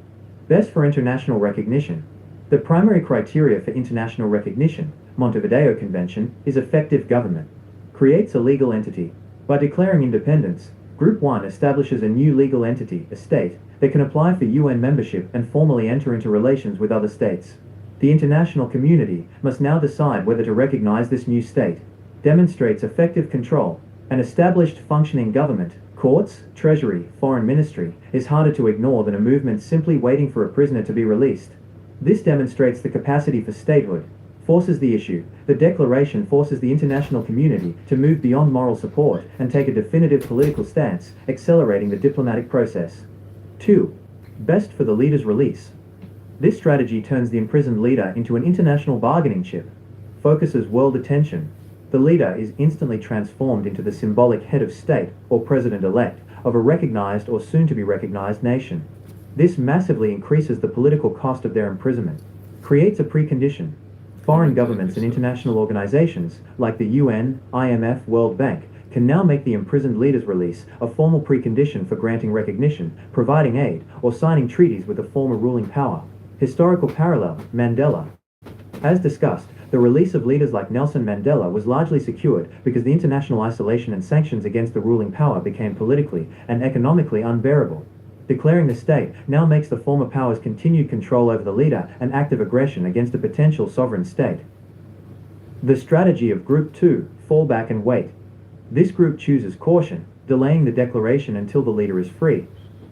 Best for international recognition. The primary criteria for international recognition, Montevideo Convention, is effective government. creates a legal entity. By declaring independence, Group 1 establishes a new legal entity, a state, that can apply for UN membership and formally enter into relations with other states. The international community must now decide whether to recognize this new state. Demonstrates effective control. An established functioning government, courts, treasury, foreign ministry, is harder to ignore than a movement simply waiting for a prisoner to be released. This demonstrates the capacity for statehood. Forces the issue. The declaration forces the international community to move beyond moral support and take a definitive political stance, accelerating the diplomatic process. 2. Best for the leader's release. This strategy turns the imprisoned leader into an international bargaining chip. Focuses world attention. The leader is instantly transformed into the symbolic head of state, or president-elect, of a recognized or soon-to-be recognized nation. This massively increases the political cost of their imprisonment. Creates a precondition. Foreign governments and international organizations, like the UN, IMF, World Bank, can now make the imprisoned leader's release a formal precondition for granting recognition, providing aid, or signing treaties with the former ruling power. Historical parallel, Mandela. As discussed, the release of leaders like Nelson Mandela was largely secured because the international isolation and sanctions against the ruling power became politically and economically unbearable. Declaring the state now makes the former power's continued control over the leader an act of aggression against a potential sovereign state. The strategy of Group 2, fall back and wait. This group chooses caution, delaying the declaration until the leader is free.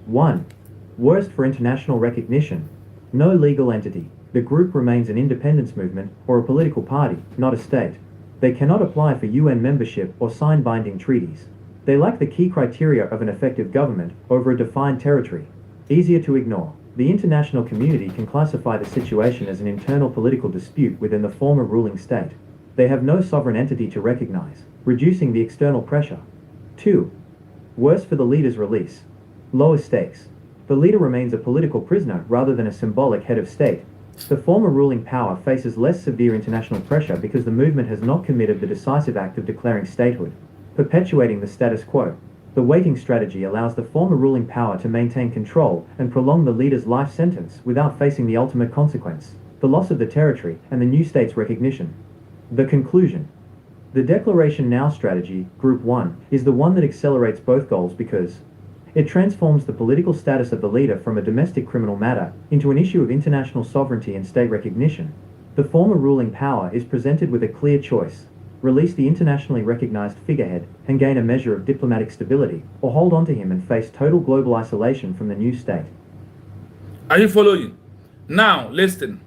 1. Worst for international recognition. No legal entity. The group remains an independence movement or a political party, not a state. They cannot apply for UN membership or sign binding treaties. They lack the key criteria of an effective government over a defined territory. Easier to ignore. The international community can classify the situation as an internal political dispute within the former ruling state. They have no sovereign entity to recognize, reducing the external pressure. 2. Worse for the leader's release. Lower stakes. The leader remains a political prisoner rather than a symbolic head of state. The former ruling power faces less severe international pressure because the movement has not committed the decisive act of declaring statehood, perpetuating the status quo. The waiting strategy allows the former ruling power to maintain control and prolong the leader's life sentence without facing the ultimate consequence, the loss of the territory and the new state's recognition. The conclusion. The Declaration Now strategy, Group 1, is the one that accelerates both goals because it transforms the political status of the leader from a domestic criminal matter into an issue of international sovereignty and state recognition. The former ruling power is presented with a clear choice: release the internationally recognized figurehead and gain a measure of diplomatic stability, or hold on to him and face total global isolation from the new state. Are you following? Now, listen.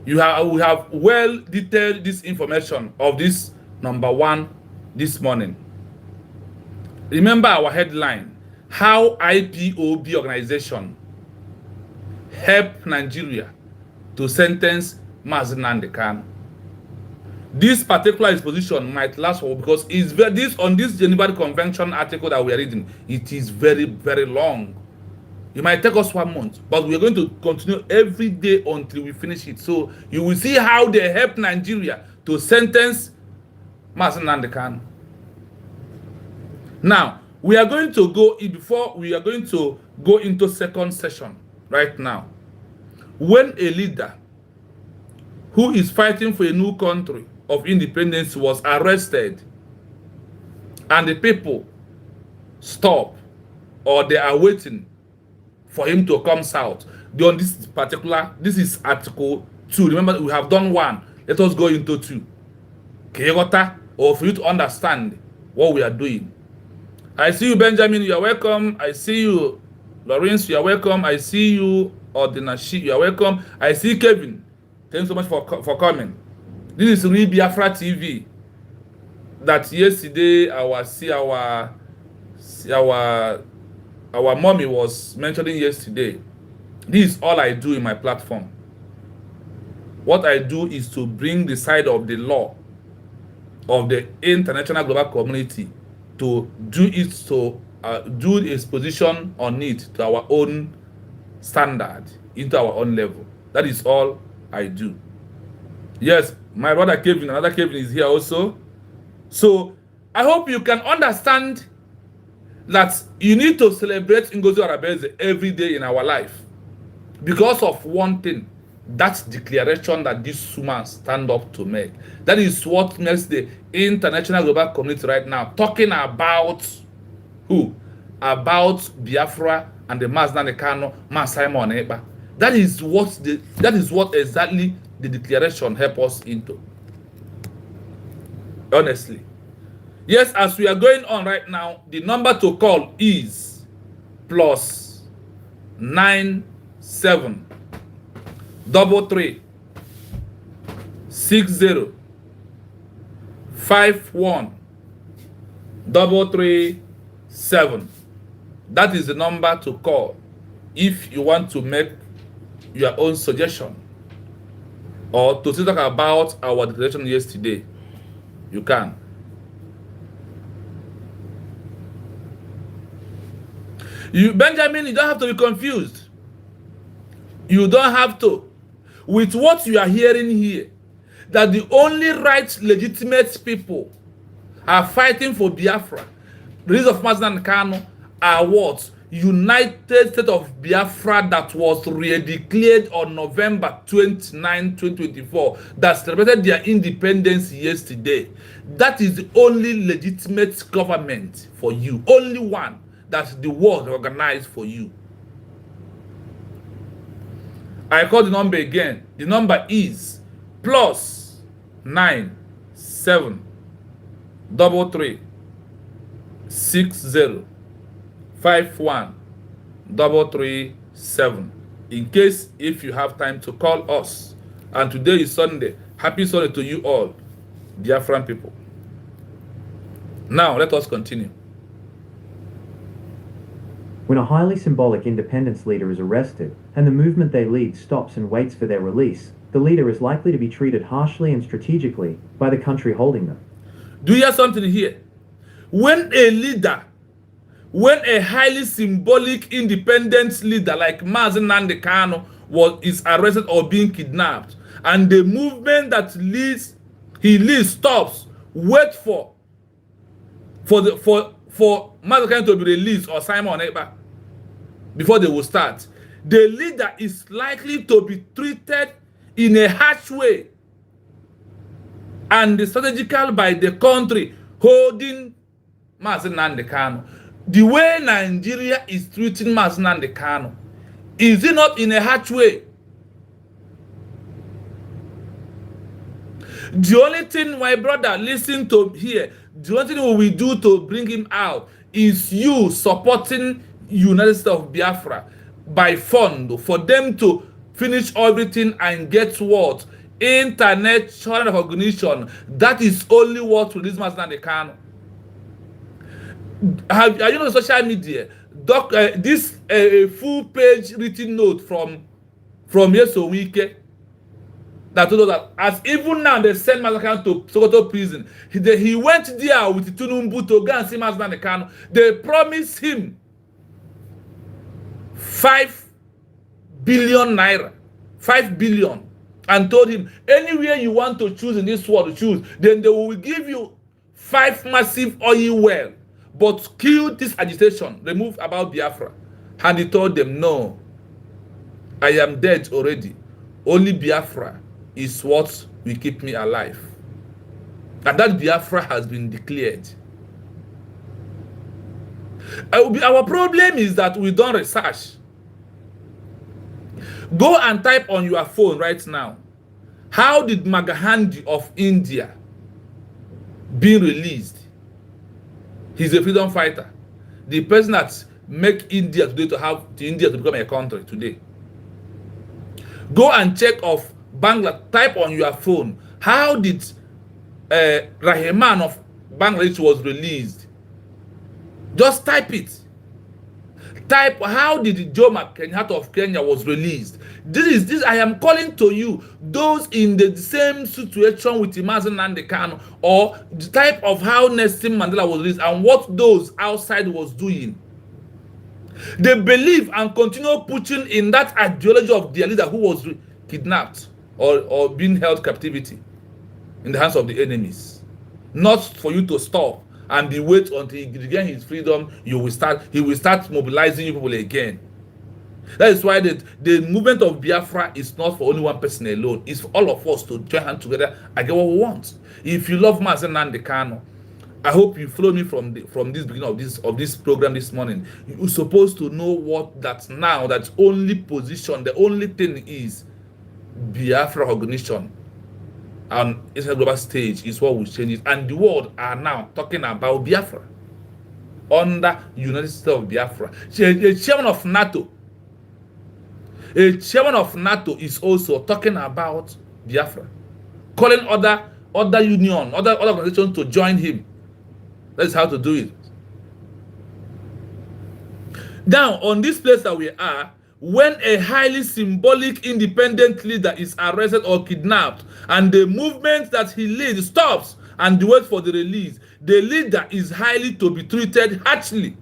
We have well detailed this information of this number 1 this morning. Remember our headline: how IPOB organization helped Nigeria to sentence Mazi Nnamdi Kanu. This particular exposition might last for, because it's on this Geneva Convention article that we are reading, it is very, very long. It might take us 1 month, but we are going to continue every day until we finish it. So you will see how they helped Nigeria to sentence Mazi Nnamdi Kanu. Now, we are going to go into second session right now. When a leader who is fighting for a new country of independence was arrested and the people stop or they are waiting for him to come south. On this is article 2. Remember, we have done 1. Let us go into 2. Or for you to understand what we are doing. I see you, Benjamin. You are welcome. I see you, Lawrence. You are welcome. I see you, Ordinashi. You are welcome. I see Kevin. Thanks so much for coming. This is Real Biafra TV. That yesterday our mommy was mentioning yesterday. This is all I do in my platform. What I do is to bring the side of the law of the international global community, to do the exposition on it to our own standard, into our own level. That is all I do. Yes, my brother Kevin, another Kevin is here also. So I hope you can understand that you need to celebrate Ngozi Arabeze every day in our life because of one thing. That's declaration that this woman stand up to make. That is what makes the international global community right now talking about who? About Biafra and the Mazi Kano, Man Simon Ekpa. That is what exactly the declaration help us into. Honestly. Yes, as we are going on right now, the number to call is +97 33 60 51 337. That is the number to call if you want to make your own suggestion or to talk about our declaration yesterday. You can. Benjamin, you don't have to be confused. You don't have to. With what you are hearing here, that the only right legitimate people are fighting for Biafra. The release of Mazi Kano are what? United States of Biafra that was re-declared on November 29, 2024, that celebrated their independence yesterday. That is the only legitimate government for you. Only one that the world organized for you. I call the number again. The number is +9 7 33 60 51 337. In case if you have time to call us. And today is Sunday. Happy Sunday to you all, Biafran people. Now let us continue. When a highly symbolic independence leader is arrested, and the movement they lead stops and waits for their release, the leader is likely to be treated harshly and strategically by the country holding them. Do you hear something here? When a highly symbolic independence leader like Mazi Kano is arrested or being kidnapped, and the movement that he leads stops, wait for Mazi Kano to be released or Simon Ekpa before they will start, the leader is likely to be treated in a harsh way and strategical by the country holding Mazi Kano. The way Nigeria is treating Mazi Kano, is it not in a harsh way? The only thing, my brother, listen to here, the only thing we do to bring him out is you supporting United States of Biafra by fund for them to finish everything and get what? International recognition. That is only what release Mazi Kano. Are you on social media? This full page written note from Yesowike that told us that as even now they send Mazi Kano to Sokoto prison. He went there with Tunumbu to go and see Mazi Kano. They promised him 5 billion naira, 5 billion, and told him anywhere you want to choose in this world to choose, then they will give you 5 massive oil wells. But kill this agitation, remove about Biafra. And he told them, no, I am dead already. Only Biafra is what will keep me alive. And that Biafra has been declared. Our problem is that we don't research. Go and type on your phone right now. How did Magahandi of India be released? He's a freedom fighter. The person that make India today to become a country today. Go and check of Bangladesh. Type on your phone. How did Rahman of Bangladesh was released? Just type it. Type how did Jomo Kenyatta of Kenya was released. This I am calling to you, those in the same situation with Mazi Kano, or the type of how Nelson Mandela was released and what those outside was doing. They believe and continue pushing in that ideology of their leader who was kidnapped or being held captivity in the hands of the enemies. Not for you to stop and be wait until he regain his freedom. He will start mobilizing you people again. That is why the movement of Biafra is not for only one person alone. It's for all of us to join hands together and get what we want. If you love Mazen Nnamdi Kanu, I hope you follow me from this beginning of this program this morning. You're supposed to know what that's now. That's only position. The only thing is Biafra recognition and it's a global stage is what will change it. And the world are now talking about Biafra under United States of Biafra. A chairman of NATO is also talking about Biafra, calling other union, other organizations to join him. That's how to do it. Now, on this place that we are, when a highly symbolic independent leader is arrested or kidnapped, and the movement that he leads stops and waits for the release, the leader is highly to be treated harshly.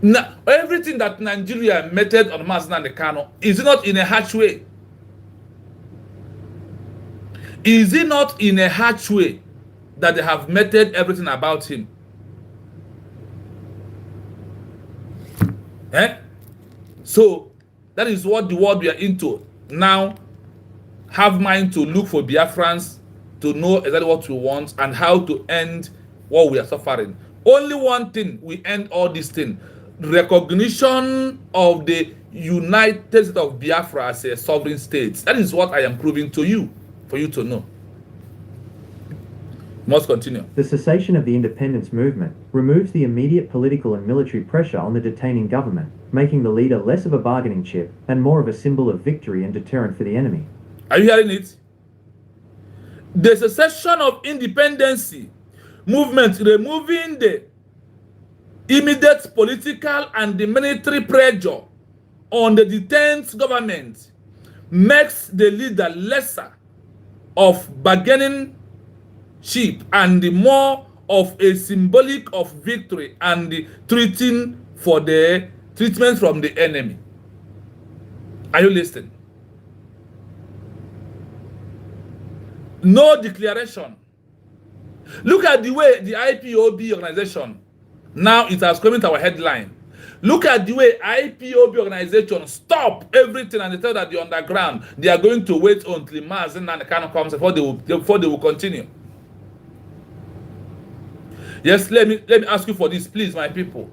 Now, everything that Nigeria meted on Mazen Nnamdi Kanu, is it not in a harsh way? Is it not in a harsh way that they have meted everything about him? So that is what the world we are into now. Have mind to look for Biafrans to know exactly what we want and how to end what we are suffering. Only one thing we end all this thing: recognition of the United States of Biafra as a sovereign state. That is what I am proving to you, for you to know. Must continue. The cessation of the independence movement removes the immediate political and military pressure on the detaining government, making the leader less of a bargaining chip and more of a symbol of victory and deterrent for the enemy. Are you hearing it? The cessation of independence movement, removing the immediate political and the military pressure on the detained government, makes the leader lesser of bargaining chip and the more of a symbolic of victory and the treatment from the enemy. Are you listening? No declaration. Look at the way the IPOB organization, now it has come into our headline. Look at the way IPOB organization stop everything and they tell that the underground, they are going to wait until Mazen Nnamdi Kanu comes before they will continue. Yes, let me ask you for this, please, my people.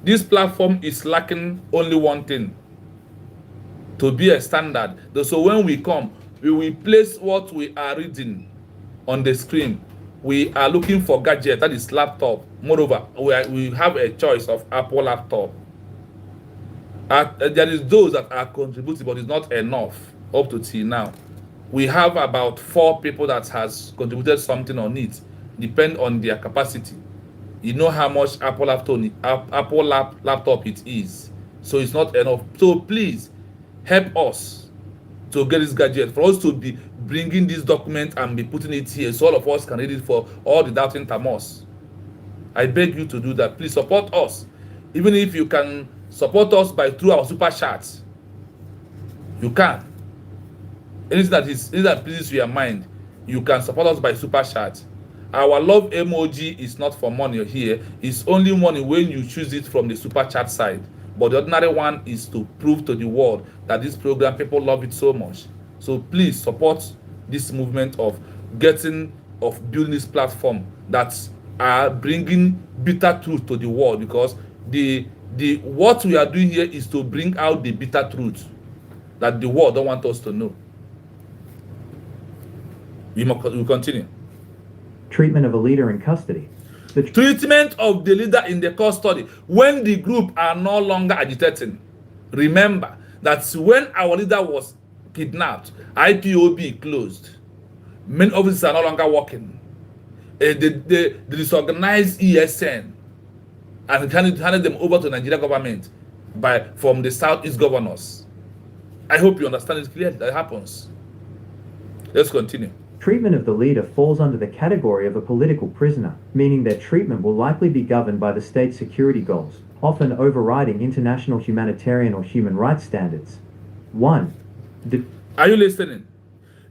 This platform is lacking only one thing: to be a standard. So when we come, we will place what we are reading on the screen. We are looking for gadget, that is laptop. Moreover, we have a choice of Apple laptop. There is those that are contributing, but it's not enough up to till now. We have about 4 people that has contributed something on it, depend on their capacity. You know how much Apple laptop it is, so it's not enough. So please help us to get this gadget, for us to be bringing this document and be putting it here so all of us can read it for all the doubting Thomas. I beg you to do that. Please support us. Even if you can support us through our super chats, you can. Anything that pleases your mind, you can support us by super chat. Our love emoji is not for money here. It's only money when you choose it from the super chat side. But the ordinary one is to prove to the world that this program, people love it so much. So please support this movement of building this platform that are bringing bitter truth to the world, because what we are doing here is to bring out the bitter truth that the world don't want us to know. We continue. Treatment of a leader in custody. The Treatment of the leader in the custody when the group are no longer agitating. Remember that when our leader was kidnapped, IPOB closed. Many offices are no longer working. They disorganized ESN and handed them over to Nigeria government from the Southeast governors. I hope you understand it clearly. That happens. Let's continue. treatment of the leader falls under the category of a political prisoner, meaning their treatment will likely be governed by the state's security goals, often overriding international humanitarian or human rights standards. 1. Are you listening?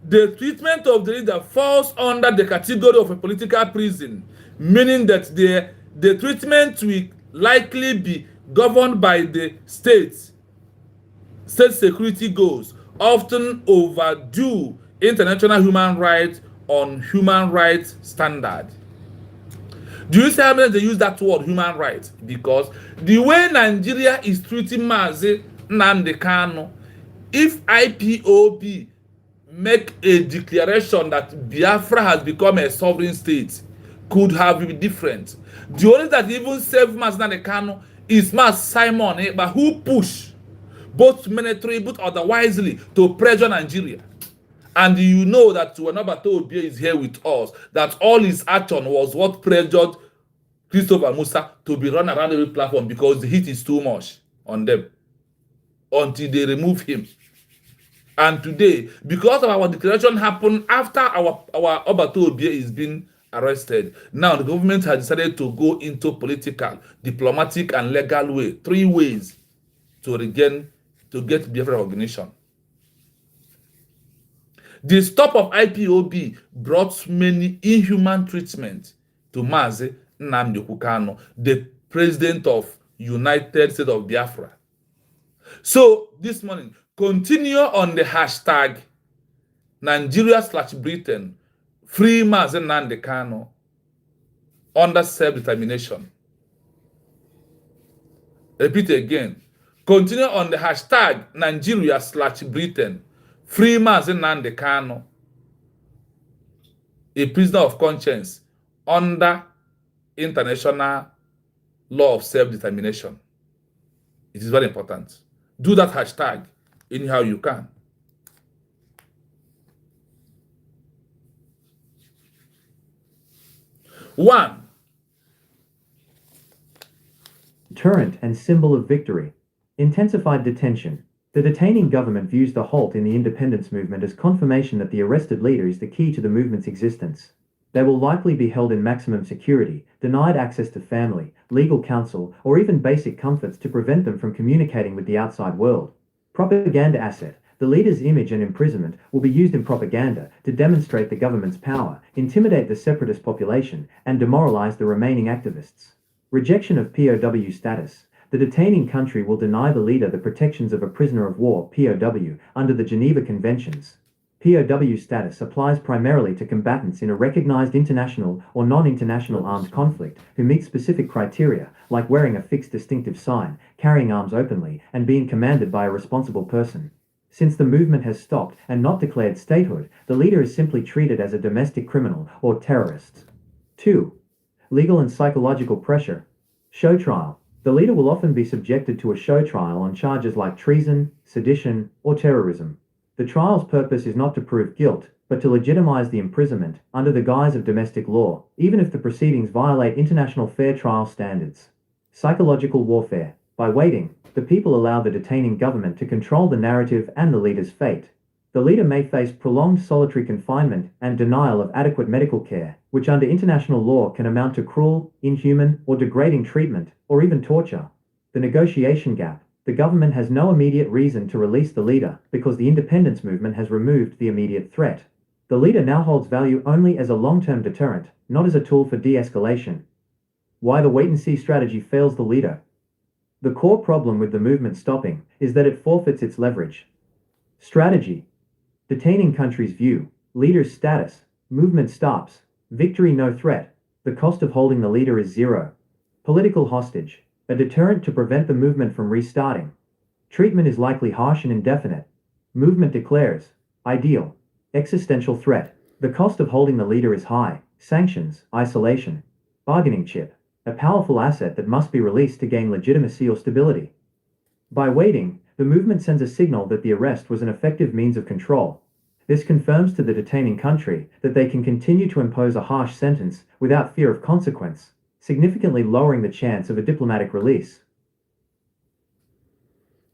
The treatment of the leader falls under the category of a political prison, meaning that the treatment will likely be governed by the state security goals, often overdo international human rights on human rights standard. Do you see how many they use that word human rights? Because the way Nigeria is treating Mazi Nnamdi Kanu, if IPOB make a declaration that Biafra has become a sovereign state, could have been different. The only that even saved Mazi Nnamdi Kanu is Mas Simon Ekpa, who push both military but otherwisely to pressure Nigeria. And you know that Wanabato Obie is here with us, that all his action was what pressured Christopher Musa to be run around every platform because the heat is too much on them until they remove him. And today, because of our declaration happened after our Obato Obie is being arrested, now the government has decided to go into political, diplomatic, and legal way, 3 ways to get Biafra recognition. The stop of IPOB brought many inhuman treatment to Mazi Nnamdi Kanu, the president of United States of Biafra. So this morning, continue on the hashtag Nigeria/Britain, free Mazi Nnamdi Kanu under self-determination. Repeat again. Continue on the hashtag Nigeria/Britain, free Mazi Nnamdi Kanu, a prisoner of conscience under international law of self-determination. It is very important. Do that hashtag anyhow you can. One, deterrent and symbol of victory. Intensified detention. The detaining government views the halt in the independence movement as confirmation that the arrested leader is the key to the movement's existence. They will likely be held in maximum security, denied access to family, legal counsel, or even basic comforts to prevent them from communicating with the outside world. Propaganda asset. The leader's image and imprisonment will be used in propaganda to demonstrate the government's power, intimidate the separatist population, and demoralize the remaining activists. Rejection of POW status. The detaining country will deny the leader the protections of a prisoner of war (POW) under the Geneva Conventions. POW status applies primarily to combatants in a recognized international or non-international armed conflict who meet specific criteria, like wearing a fixed distinctive sign, carrying arms openly, and being commanded by a responsible person. Since the movement has stopped and not declared statehood, the leader is simply treated as a domestic criminal or terrorist. 2. Legal and psychological pressure. Show trial. The leader will often be subjected to a show trial on charges like treason, sedition, or terrorism. The trial's purpose is not to prove guilt, but to legitimize the imprisonment under the guise of domestic law, even if the proceedings violate international fair trial standards. Psychological warfare. By waiting, the people allow the detaining government to control the narrative and the leader's fate. The leader may face prolonged solitary confinement and denial of adequate medical care, which under international law can amount to cruel, inhuman, or degrading treatment, or even torture. The negotiation gap. The government has no immediate reason to release the leader because the independence movement has removed the immediate threat. The leader now holds value only as a long-term deterrent, not as a tool for de-escalation. Why the wait-and-see strategy fails the leader. The core problem with the movement stopping is that it forfeits its leverage. Strategy. Detaining countries view, leader's status, movement stops, victory no threat, the cost of holding the leader is zero. Political hostage. A deterrent to prevent the movement from restarting. Treatment is likely harsh and indefinite. Movement declares, ideal. Existential threat. The cost of holding the leader is high. Sanctions, isolation. Bargaining chip. A powerful asset that must be released to gain legitimacy or stability. By waiting, the movement sends a signal that the arrest was an effective means of control. This confirms to the detaining country that they can continue to impose a harsh sentence without fear of consequence, significantly lowering the chance of a diplomatic release.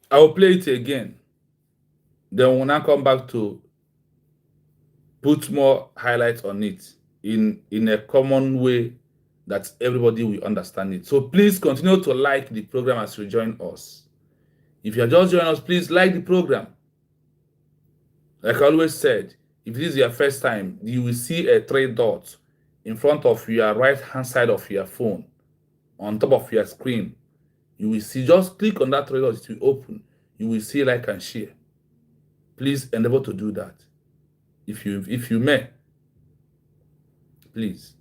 I will play it again. Then we'll now come back to put more highlights on it in a common way that everybody will understand it. So please continue to like the program as you join us. If you are just joining us, please like the program. Like I always said, if this is your first time, you will see a 3 dots in front of your right hand side of your phone, on top of your screen. You will see, just click on that trailer, it will open. You will see, like and share. Please endeavor to do that. If you may. Please.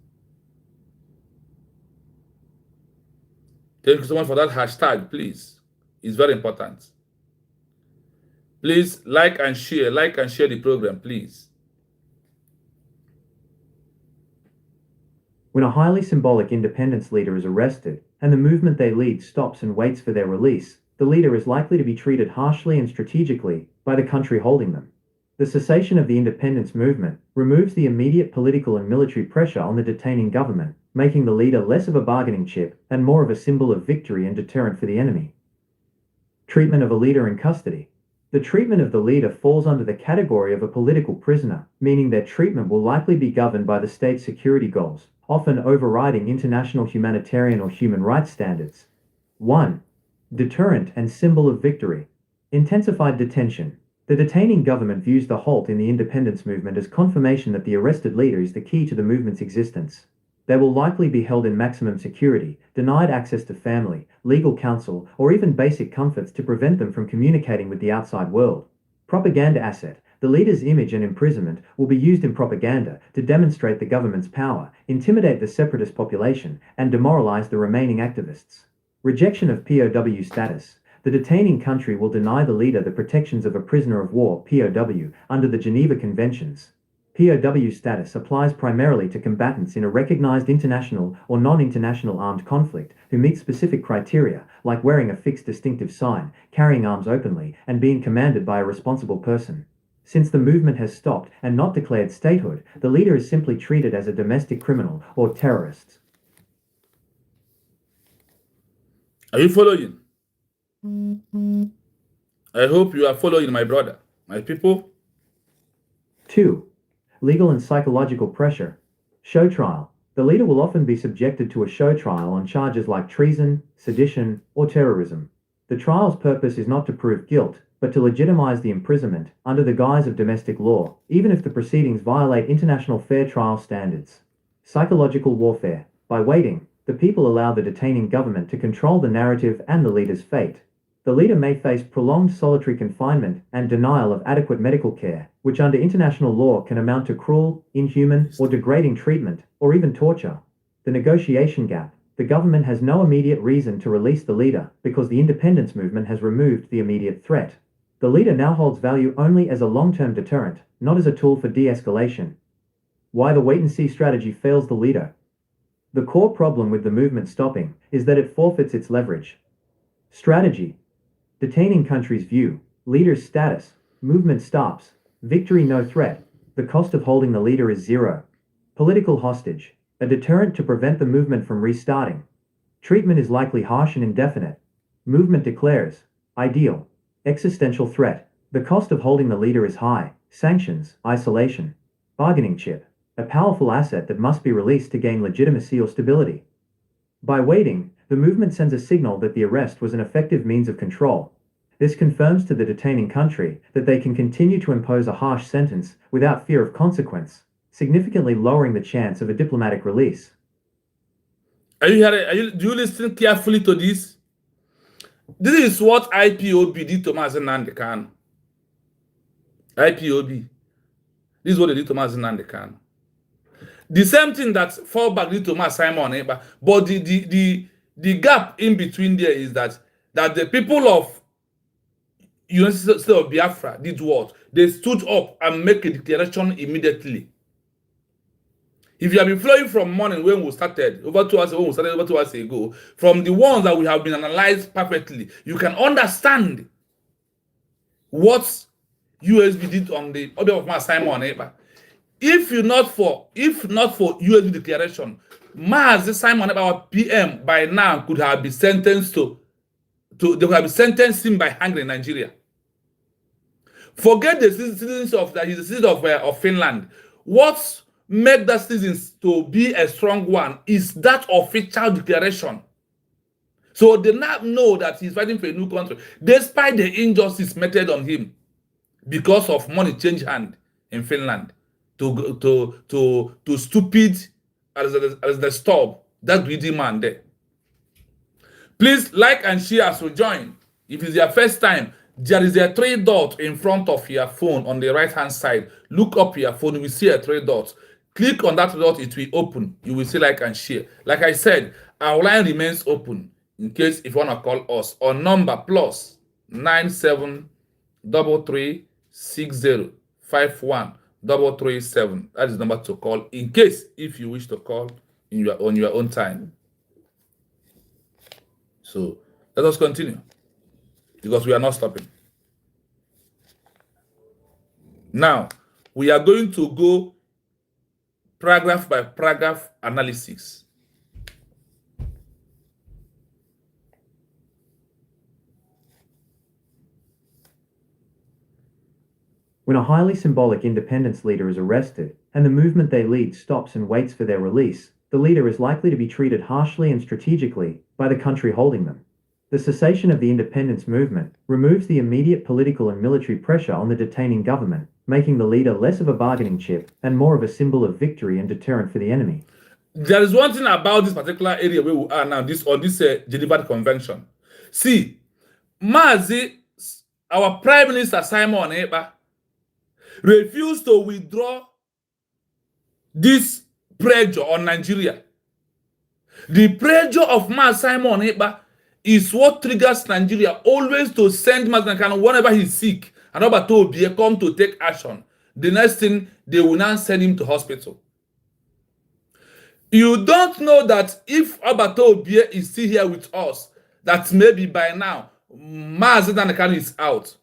Thank you so much for that hashtag, please. It's very important. Please like and share the program, please. When a highly symbolic independence leader is arrested, and the movement they lead stops and waits for their release, the leader is likely to be treated harshly and strategically by the country holding them. The cessation of the independence movement removes the immediate political and military pressure on the detaining government, making the leader less of a bargaining chip and more of a symbol of victory and deterrent for the enemy. Treatment of a leader in custody. The treatment of the leader falls under the category of a political prisoner, meaning their treatment will likely be governed by the state's security goals, often overriding international humanitarian or human rights standards. 1. Deterrent and symbol of victory. Intensified detention. The detaining government views the halt in the independence movement as confirmation that the arrested leader is the key to the movement's existence. They will likely be held in maximum security, denied access to family, legal counsel, or even basic comforts to prevent them from communicating with the outside world. Propaganda asset. The leader's image and imprisonment will be used in propaganda to demonstrate the government's power, intimidate the separatist population, and demoralize the remaining activists. Rejection of POW status. The detaining country will deny the leader the protections of a prisoner of war (POW) under the Geneva Conventions. POW status applies primarily to combatants in a recognized international or non-international armed conflict who meet specific criteria, like wearing a fixed distinctive sign, carrying arms openly, and being commanded by a responsible person. Since the movement has stopped and not declared statehood, the leader is simply treated as a domestic criminal or terrorist. Are you following? I hope you are following, my brother, my people. 2. Legal and psychological pressure. Show trial. The leader will often be subjected to a show trial on charges like treason, sedition, or terrorism. The trial's purpose is not to prove guilt, but to legitimize the imprisonment under the guise of domestic law, even if the proceedings violate international fair trial standards. Psychological warfare. By waiting, the people allow the detaining government to control the narrative and the leader's fate. The leader may face prolonged solitary confinement and denial of adequate medical care, which under international law can amount to cruel, inhuman, or degrading treatment, or even torture. The negotiation gap. The government has no immediate reason to release the leader because the independence movement has removed the immediate threat. The leader now holds value only as a long-term deterrent, not as a tool for de-escalation. Why the wait-and-see strategy fails the leader. The core problem with the movement stopping is that it forfeits its leverage. Strategy. Detaining countries view, leader's status, movement stops, victory no threat, the cost of holding the leader is zero. Political hostage, a deterrent to prevent the movement from restarting. Treatment is likely harsh and indefinite. Movement declares, ideal, existential threat, the cost of holding the leader is high, sanctions, isolation, bargaining chip, a powerful asset that must be released to gain legitimacy or stability. By waiting, the movement sends a signal that the arrest was an effective means of control. This confirms to the detaining country that they can continue to impose a harsh sentence without fear of consequence, significantly lowering the chance of a diplomatic release. Are you hearing? Do you listen carefully to this? This is what IPOB did to Mazen Nnamdi Kanu. IPOB. This is what they did to Mazen Nnamdi Kanu. The same thing that Fallback did to Simon Ekpa, but the gap in between there is that the people of United States of Biafra did what? They stood up and make a declaration immediately. If you have been flowing from morning when we started, over 2 hours ago, over 2 hours ago, from the ones that we have been analyzed perfectly, you can understand what USB did on the order of Simon Ekpa. If not for USB declaration, Simon Ekpa, our PM, by now could have been sentenced they could have been sentenced him by hanging in Nigeria. Forget the citizens of that. He's a citizen of Finland. What made that citizen to be a strong one is that official declaration. So they now know that he's fighting for a new country, despite the injustice meted on him because of money change hand in Finland to stupid as the stop, that greedy man there. Please like and share as we join. If it's your first time, there is a three dot in front of your phone on the right hand side. Look up your phone, you will see a three dots. Click on that dot, it will open. You will see like and share. Like I said, our line remains open in case if you want to call us on number plus 9733605137. That is the number to call in case if you wish to call on your own time. So let us continue because we are not stopping. Now we are going to go paragraph by paragraph analysis. When a highly symbolic independence leader is arrested, and the movement they lead stops and waits for their release, the leader is likely to be treated harshly and strategically by the country holding them. The cessation of the independence movement removes the immediate political and military pressure on the detaining government, making the leader less of a bargaining chip and more of a symbol of victory and deterrent for the enemy. There is one thing about this particular area where we are now, this Geneva Convention. See, Mazi, our Prime Minister Simon Ekpa, refused to withdraw this pressure on Nigeria. The pressure of Mazi Simon Ekpa is what triggers Nigeria always to send Mazi Simon whenever he's sick and Obato Obie come to take action. The next thing, they will now send him to hospital. You don't know that if Obato Obie is still here with us, that maybe by now, Mazi Simon is out.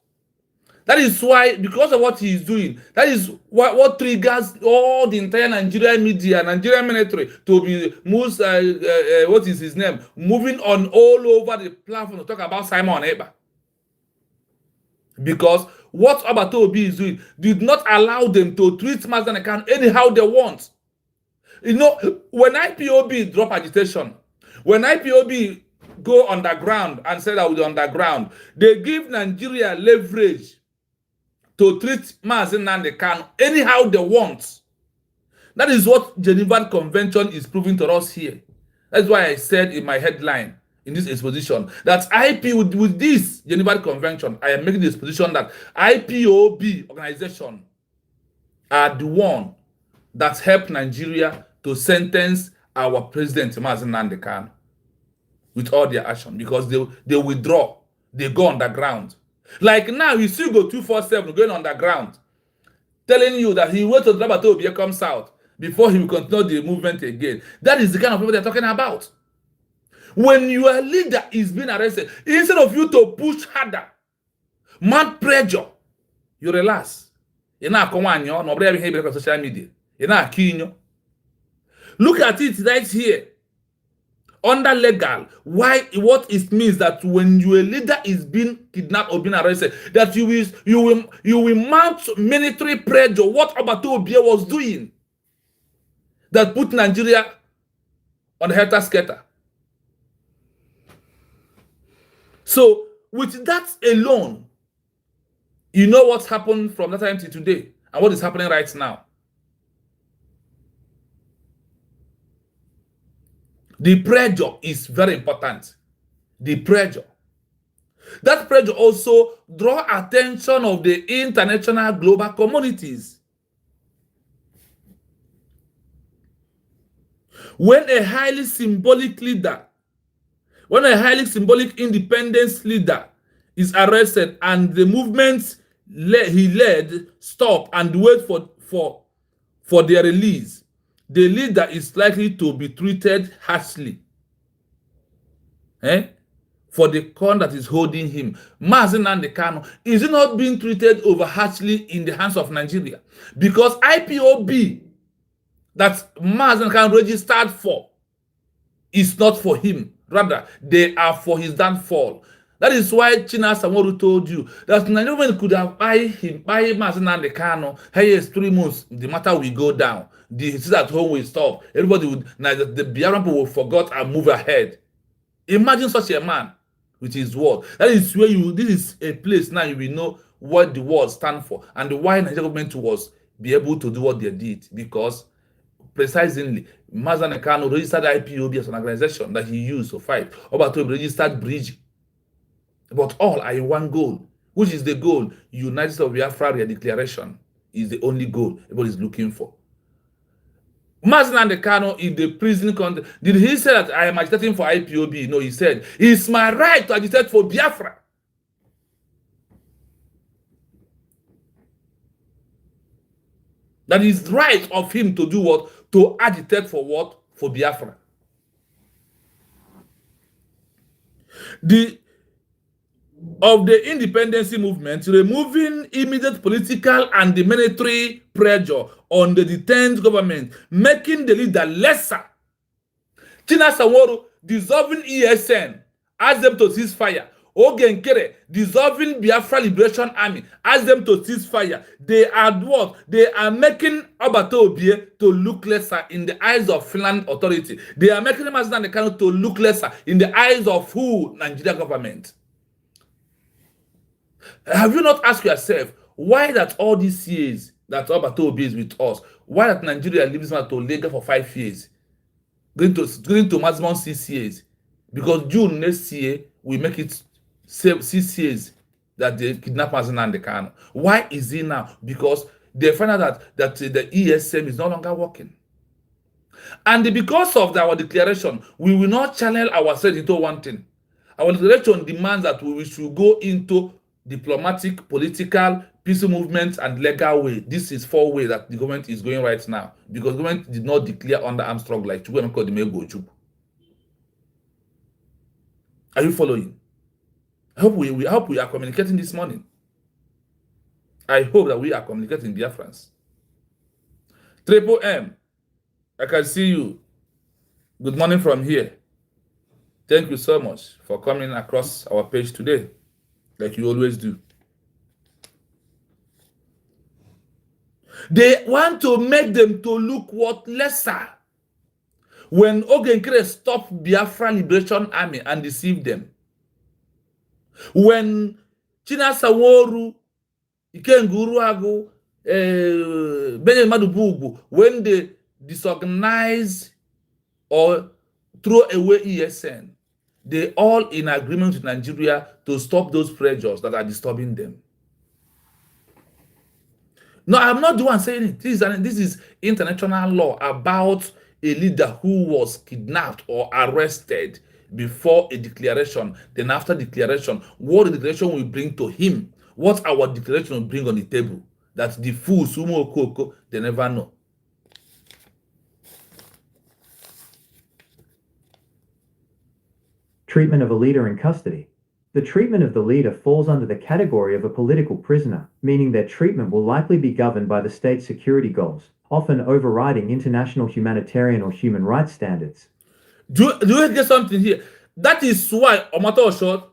That is why, because of what he is doing, that is what triggers all the entire Nigerian media, Nigerian military to be what is his name, moving on all over the platform to talk about Simon Ekpa. Because what Obato Obie is doing did not allow them to treat Mazi Simon anyhow they want. You know, when IPOB drop agitation, when IPOB go underground and say that with the underground, they give Nigeria leverage to treat Mazi Simon anyhow they want. That is what Geneva Convention is proving to us here. That's why I said in my headline in this exposition that with this Geneva Convention, I am making this position that IPOB organization are the one that helped Nigeria to sentence our president Mazi Simon with all their action because they withdraw, they go underground. Like now, you still go 247 going underground, telling you that he wait until Obato Obie comes out before he will continue the movement again. That is the kind of people they're talking about. When your leader is being arrested, instead of you to push harder, mad pressure, you relax. You're not on social media. You're not keen. Look at it right here. Under legal, what it means that when your leader is being kidnapped or being arrested, that you will mount military pressure. What Obato Obie was doing that put Nigeria on the helter skelter. So with that alone, you know what's happened from that time to today and what is happening right now. The pressure is very important. The pressure. That pressure also draw attention of the international global communities. When a highly symbolic leader, when a highly symbolic independence leader is arrested and the movements he led stop and wait for their release, the leader is likely to be treated harshly for the con that is holding him. Mazi Simon is not being treated over harshly in the hands of Nigeria because IPOB that Mazi Simon registered for is not for him. Rather, they are for his downfall. That is why China Samoru told you that Nigerian could have buy Mazi Simon. Hey, yes, 3 months, the matter will go down. The cities at home will stop. Everybody would, the Biafran people will forget and move ahead. Imagine such a man with his word. That is where this is a place now you will know what the word stands for and why Nigerian government was be able to do what they did because precisely Mazi Kanu registered IPOB as an organization that he used to fight. Obato registered Bridge. But all are in one goal. Which is the goal? United States of Biafra declaration is the only goal everybody is looking for. Mazi Kanu in the prison context, did he say that I am agitating for IPOB? No, he said, it's my right to agitate for Biafra. That is right of him to do what? To agitate for what? For Biafra. Of the independence movement, removing immediate political and the military pressure on the detained government, making the leader lesser. China Sanwo-Olu dissolving ESN, ask them to cease fire. Oge Nkere dissolving Biafra Liberation Army, ask them to cease fire. They are what? They are making Obato Obie to look lesser in the eyes of Finland authority. They are making Mazi Kanu to look lesser in the eyes of who? Nigeria government. Have you not asked yourself why that all these years that Obato Obie is with us, why that Nigeria leaves him to Lagos for 5 years, going to maximum 6 years? Because June next year we make it 6 years that they kidnap Mazi Kanu. Why is it now? Because they find out that the ESM is no longer working. And because of our declaration, we will not channel ourselves into one thing. Our declaration demands that we should go into diplomatic, political, peaceful movements, and legal way. This is 4 ways that the government is going right now, because the government did not declare under armed struggle like Chukwu. Are you following? I hope we are communicating this morning. I hope that we are communicating, dear friends. Triple M, I can see you. Good morning from here. Thank you so much for coming across our page today, like you always do. They want to make them to look what? Lesser. When Oge Nkere stopped Biafra Liberation Army and deceived them. When China Sanwo-Olu, Ikenguru Agu, Benjamin Madubugu, when they disorganize or throw away ESN, they all in agreement with Nigeria to stop those pressures that are disturbing them. No, I'm not the one saying it. This is international law about a leader who was kidnapped or arrested before a declaration. Then after declaration, what the declaration will bring to him, what our declaration will bring on the table. That the fools, Sumo Koko, they never know. Treatment of a leader in custody. The treatment of the leader falls under the category of a political prisoner, meaning their treatment will likely be governed by the state's security goals, often overriding international humanitarian or human rights standards. Do you get something here? That is why Omoto Oshot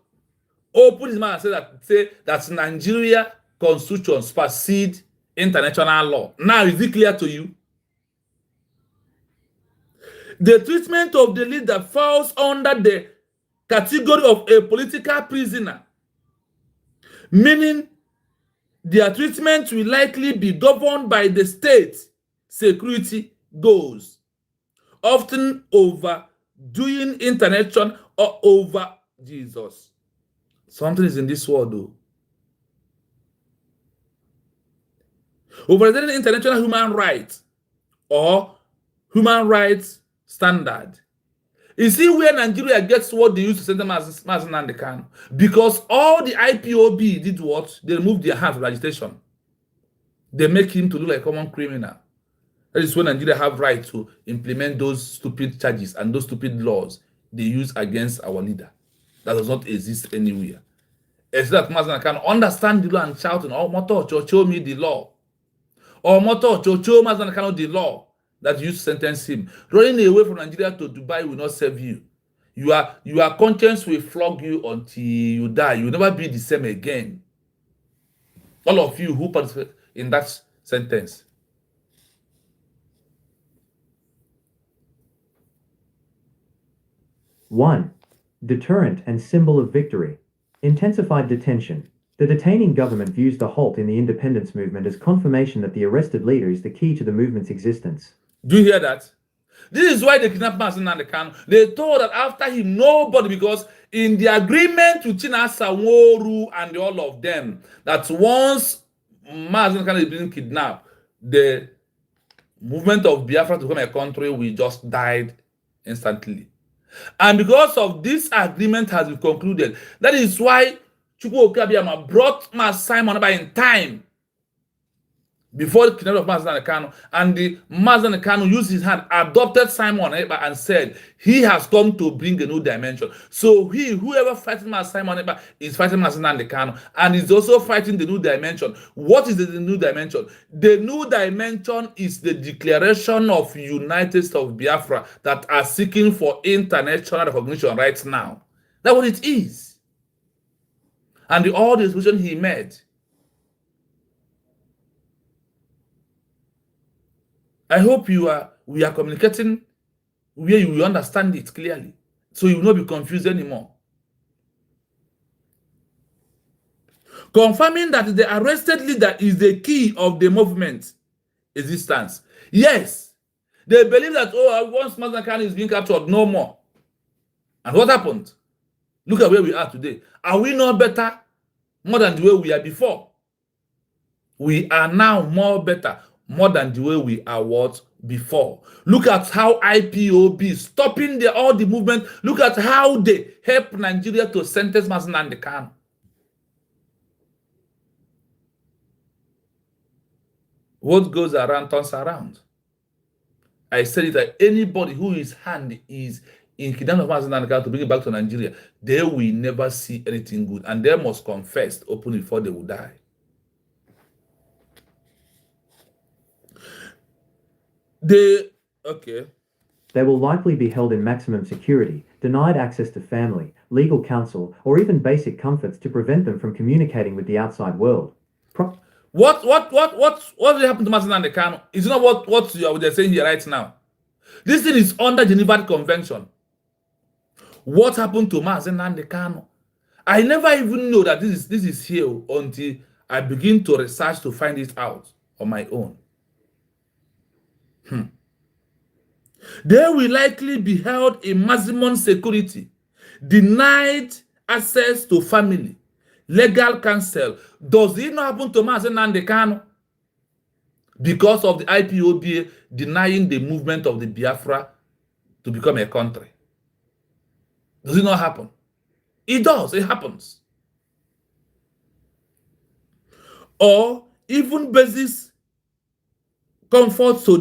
opened his mouth and say that Nigeria constitution supersedes international law. Now is it clear to you? The treatment of the leader falls under the category of a political prisoner, meaning their treatment will likely be governed by the state security goals, often overdoing international or over Jesus. Something is in this world, though. Overriding international human rights or human rights standard. You see where Nigeria gets what they used to send them as Mazi Kanu? Because all the IPOB did what? They removed their hands from agitation. They make him to look like a common criminal. That is when Nigeria have right to implement those stupid charges and those stupid laws they use against our leader. That does not exist anywhere. It's that Mazi Kanu understand the law and shouting, "Oh, Moto, show me the law." Or Moto, show Mazi Kanu the law that you sentence him. Running away from Nigeria to Dubai will not serve you. Your conscience will flog you until you die. You will never be the same again. All of you who participate in that sentence. One, deterrent and symbol of victory. Intensified detention. The detaining government views the halt in the independence movement as confirmation that the arrested leader is the key to the movement's existence. Do you hear that? This is why they kidnapped Mazen Kanu. They told that after him, nobody, because in the agreement with Chinasa Nworu and all of them, that once Mazen Kanu is being kidnapped, the movement of Biafra to become a country will just died instantly. And because of this agreement has been concluded, that is why Chukwu Okabiyama brought Mas Simon Ekpa in time before the kidnapping of Mazen Kanu, and the Mazen Kanu used his hand, adopted Simon Ekpa, and said he has come to bring a new dimension. So whoever fighting Simon Ekpa is fighting Mazen Kanu, and is also fighting the new dimension. What is the new dimension? The new dimension is the declaration of United States of Biafra that are seeking for international recognition right now. That's what it is. And all the decisions he made. I hope we are communicating where you will understand it clearly, so you will not be confused anymore. Confirming that the arrested leader is the key of the movement existence. Yes, they believe that, once Mazen Kanu is being captured, no more. And what happened? Look at where we are today. Are we not better? More than the way we are before. We are now better. More than the way we are before. Look at how IPOB is stopping all the movement. Look at how they help Nigeria to sentence Mazen Kanu. What goes around turns around. I said it, that anybody who his hand is in kidnapping of Mazen Kanu to bring it back to Nigeria, they will never see anything good, and they must confess openly before they will die. They will likely be held in maximum security, denied access to family, legal counsel, or even basic comforts to prevent them from communicating with the outside world. What will happen to Mazen Kanu? Is not what they're saying here right now. This thing is under Geneva Convention. What happened to Mazen Kanu? I never even know that this is here until I begin to research to find it out on my own. They will likely be held in maximum security, denied access to family, legal counsel. Does it not happen to Mazen Kanu? Because of the IPOB denying the movement of the Biafra to become a country. Does it not happen? It does. It happens. Or even basis comfort to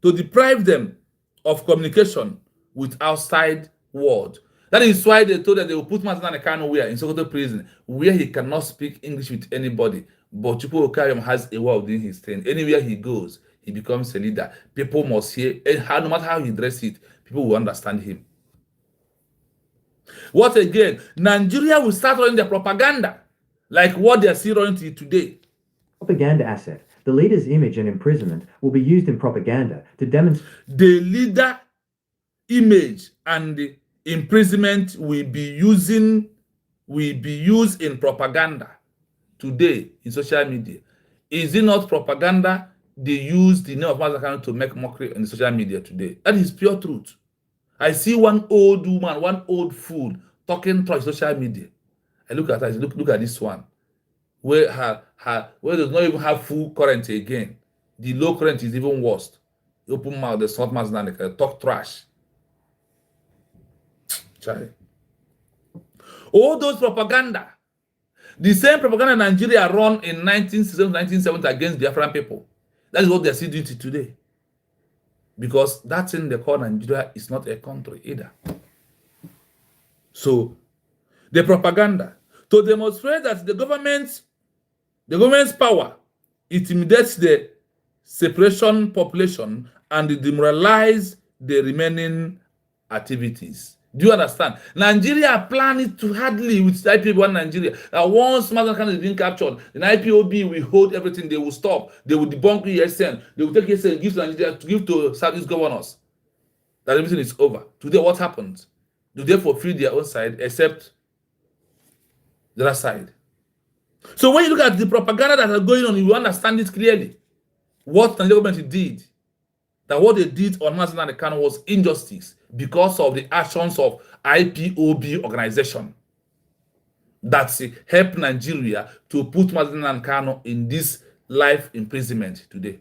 deprive them of communication with outside world. That is why they told that they will put Mazen Kanu in Sokoto prison, where he cannot speak English with anybody. But Chukwu Okabiyama has a way of doing his thing. Anywhere he goes, he becomes a leader. People must hear, and no matter how he dresses it, people will understand him. What again? Nigeria will start running their propaganda, like what they are still running today. Propaganda asset. The leader's image and imprisonment will be used in propaganda to demonstrate. The leader image and the imprisonment will be used in propaganda today in social media. Is it not propaganda? They use the name of Mazen Kanu to make mockery on the social media today. That is pure truth. I see one old woman, one old fool talking through social media. I look at her, look at this one, where where does not even have full current again. The low current is even worse. Open mouth, the smart man's talk trash. Sorry. All those propaganda, the same propaganda Nigeria run in 1960s, 1970s against Biafran people. That is what they are still doing today. Because that thing they call Nigeria is not a country either. So, the propaganda to demonstrate that the government's power intimidates the separation population and demoralize the remaining activities. Do you understand? Nigeria planning to hardly with IPOB Nigeria. That once Mazen Kanu is being captured, then IPOB will hold everything. They will stop. They will debunk ESN. They will take ESN, give to Nigeria, give to service governors. That everything is over. Today, what happens? Do they fulfill their own side except the other side? So when you look at the propaganda that are going on, you understand it clearly. what the government did, that what they did on Mazi Nnamdi Kanu was injustice because of the actions of IPOB organization that helped Nigeria to put Mazi Nnamdi Kanu in this life imprisonment today.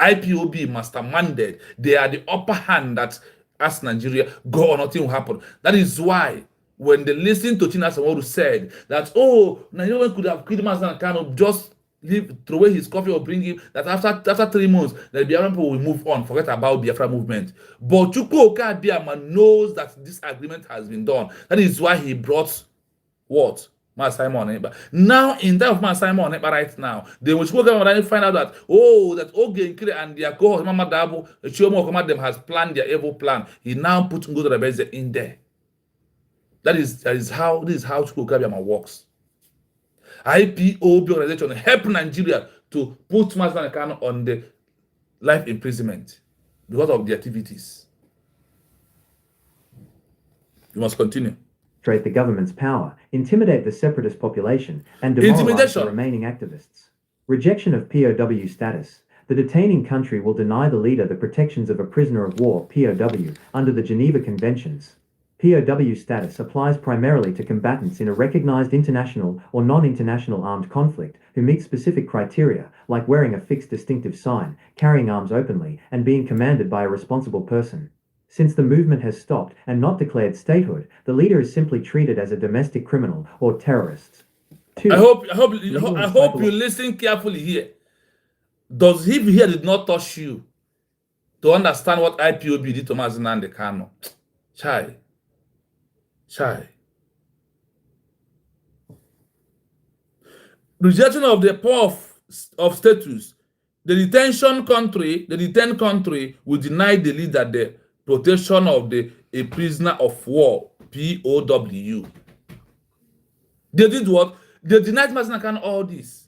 IPOB masterminded. They are the upper hand that asked Nigeria, go or nothing will happen. That is why when they listened to Chinasa Nworu said that, oh, Nigeria could have killed Mazi Nnamdi Kanu, just leave, throw away his coffee or bring him, that after 3 months, the Biafran people will move on, forget about Biafra movement. But Chukwu Okabiama knows that this agreement has been done. That is why he brought what? Master Simon Onekpa. Now, in that of Master Simon Onekpa right now, they will find out that, oh, that Oge Nkiri and their cohort, Mama Dabo, Chioma Okoma, them has planned their evil plan. He now put Ngozi Rebeze in there. This is how Chukwu Okabiama works. IPOB organization help Nigeria to put Mazi Nnamdi Kanu on the life imprisonment because of the activities. You must continue. The government's power, intimidate the separatist population, and demoralize the remaining activists. Rejection of POW status. The detaining country will deny the leader the protections of a prisoner of war (POW) under the Geneva Conventions. POW status applies primarily to combatants in a recognized international or non-international armed conflict who meet specific criteria, like wearing a fixed distinctive sign, carrying arms openly, and being commanded by a responsible person. Since the movement has stopped and not declared statehood, the leader is simply treated as a domestic criminal or terrorist. 2. I hope you listen carefully here. Does he here did not touch you to understand what IPOB did to Mazi Nnamdi Kanu? Chai. Rejection of the power of status. The detained country will deny the leader the protection of a prisoner of war, POW. They did what? They denied Mazi Nnamdi Kanu all this.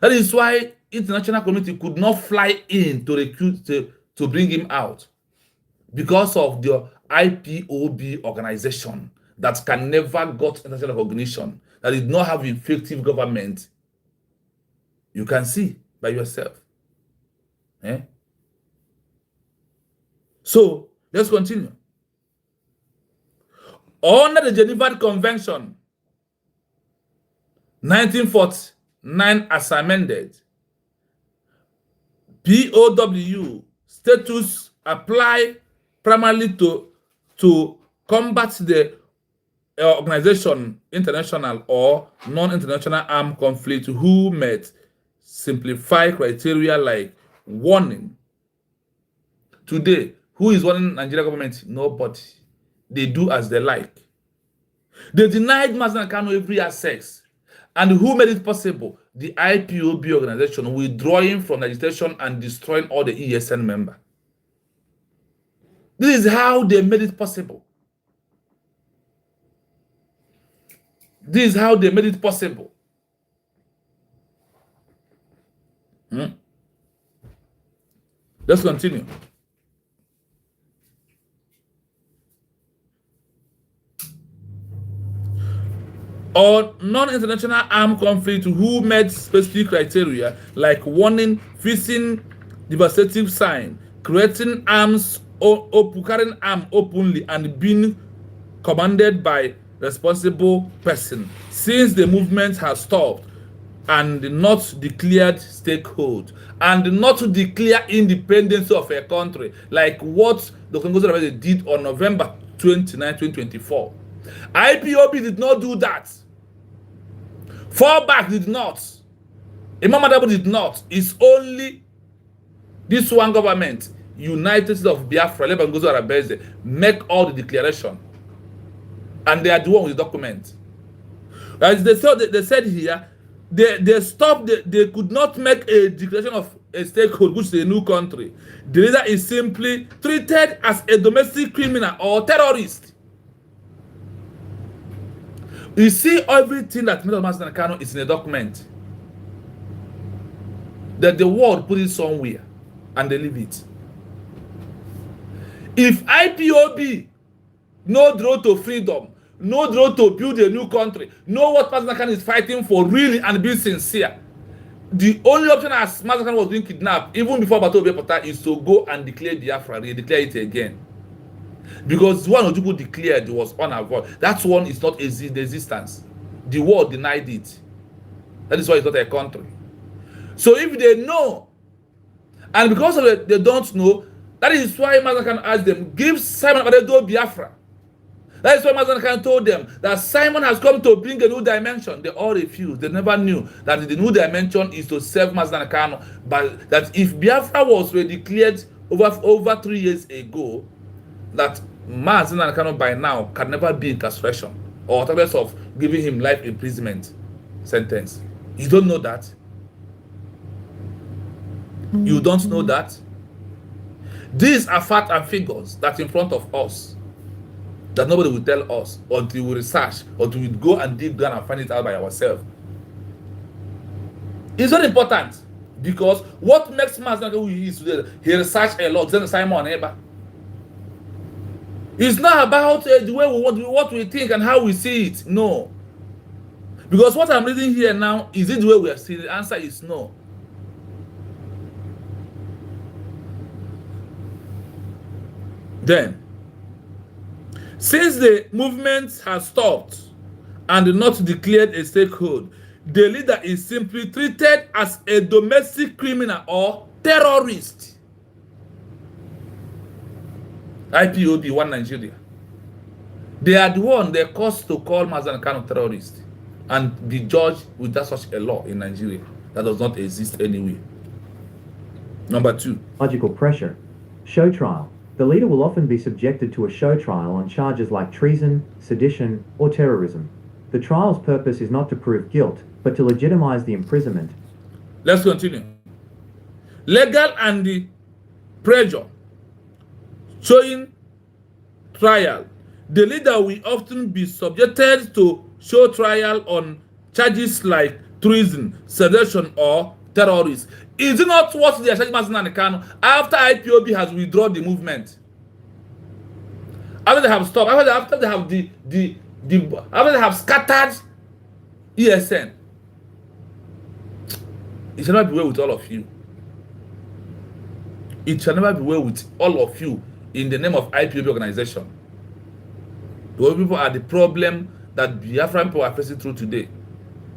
That is why international community could not fly in to recruit to bring him out, because of the IPOB organization that can never got international recognition, that did not have effective government. You can see by yourself. So let's continue. Under the Geneva Convention, 1949 as amended, POW status apply primarily to combat the organization, international or non-international armed conflict, who met simplify criteria like warning. Today, who is warning Nigerian government? Nobody. They do as they like. They denied Mazi Nnamdi Kanu every access. And who made it possible? The IPOB organization withdrawing from the agitation and destroying all the ESN members. This is how they made it possible. This is how they made it possible. Let's continue. Or non-international armed conflict who met specific criteria like warning, fixing devastative sign, creating arms or carrying arm openly, and being commanded by responsible person, since the movement has stopped and not declared statehood and not to declare independence of a country, like what the Congo did on November 29, 2024. IPOB did not do that. Fallback did not. Imam Adabo did not. It's only this one government, United States of Biafra, Ngozi Arabeze, make all the declaration. And they are the one with the document. As they said here, they stopped, they could not make a declaration of a statehood, which is a new country. The leader is simply treated as a domestic criminal or terrorist. You see, everything that Mr. Mazi Nnamdi Kanu is in a document. That the world put it somewhere and they leave it. If IPOB no draw to freedom, no draw to build a new country, know what Mazi Nnamdi Kanu is fighting for really and be sincere, the only option as Mazakan was being kidnapped, even before Bato Bepota, is to go and declare Biafra, declare it again. Because one Ojukwu declared was unavoidable. That one is not the existence. The world denied it. That is why it's not a country. So if they know, and because of it, they don't know, that is why Mazakan asked them, give Simon Adedo Biafra. That is why Mazakan told them that Simon has come to bring a new dimension. They all refused. They never knew that the new dimension is to serve Mazakan. But that if Biafra was declared over 3 years ago, that Mazakan by now can never be incarceration or talk of giving him life imprisonment sentence. You don't know that. You don't know that. These are facts and figures that in front of us, that nobody will tell us until we research, until we go and dig down and find it out by ourselves. It's very important because what makes Master who he is today, he researched a lot, then Simon Eber. It's not about the way we want, what we think and how we see it. No. Because what I'm reading here now, is it the way we are seeing it? The answer is no. Then, since the movement has stopped and not declared a stakehold, the leader is simply treated as a domestic criminal or terrorist. IPOB, one Nigeria. They are the one they caused to call Mazen Kano terrorist and be judged with that such a law in Nigeria that does not exist anywhere. Number 2. Logical pressure. Show trial. The leader will often be subjected to a show trial on charges like treason, sedition, or terrorism. The trial's purpose is not to prove guilt, but to legitimize the imprisonment. Let's continue. Legal and the pressure. Showing trial. The leader will often be subjected to show trial on charges like treason, sedition, or terrorists. Is it not what they are charging Mazen Kano after IPOB has withdrawn the movement? After they have stopped, after they have after they have scattered ESN. It shall not be well with all of you. It shall never be well with all of you in the name of IPOB organization. The people are the problem that Biafran people are facing through today.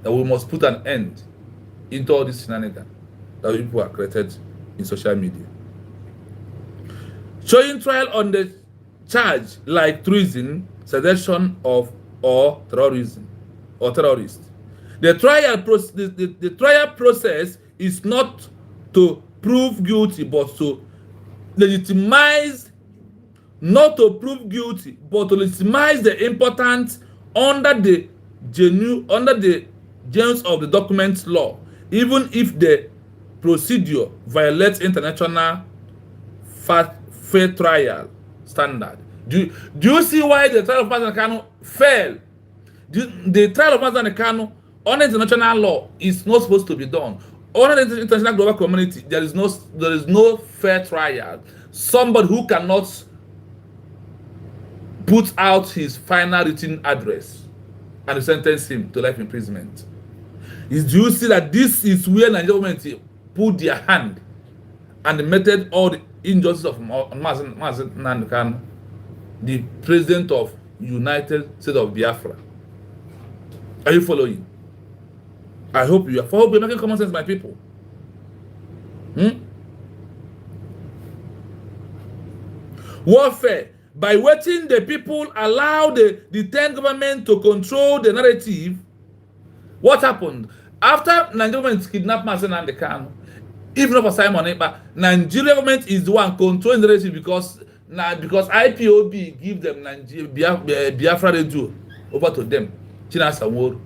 That we must put an end into all this shenanigans that people are created in social media. Showing trial on the charge like treason, sedition of or terrorism or terrorist. The trial process is not to prove guilty, but to legitimize, not to prove guilty, but to legitimize the importance under the genes of the document law, even if the procedure violates international fair trial standard. Do you see why the trial of Mazen Kano failed? The trial of Mazen Kano under international law is not supposed to be done. Under the international global community, there is no fair trial. Somebody who cannot put out his final written address and sentence him to life imprisonment. Do you see that this is where Nigerian government put their hand and meted all the injustice of Mazen Kano, the president of United States of Biafra? Are you following? I hope you are. I hope you're making common sense, my people. Warfare. By waiting, the people allow the 10 government to control the narrative. What happened? After Nigerian government kidnapped Mazen Kano, even not for Simon Ekpa, Nigerian government is the one controlling the narrative because IPOB give them Biafra radio over to them. China Samoro.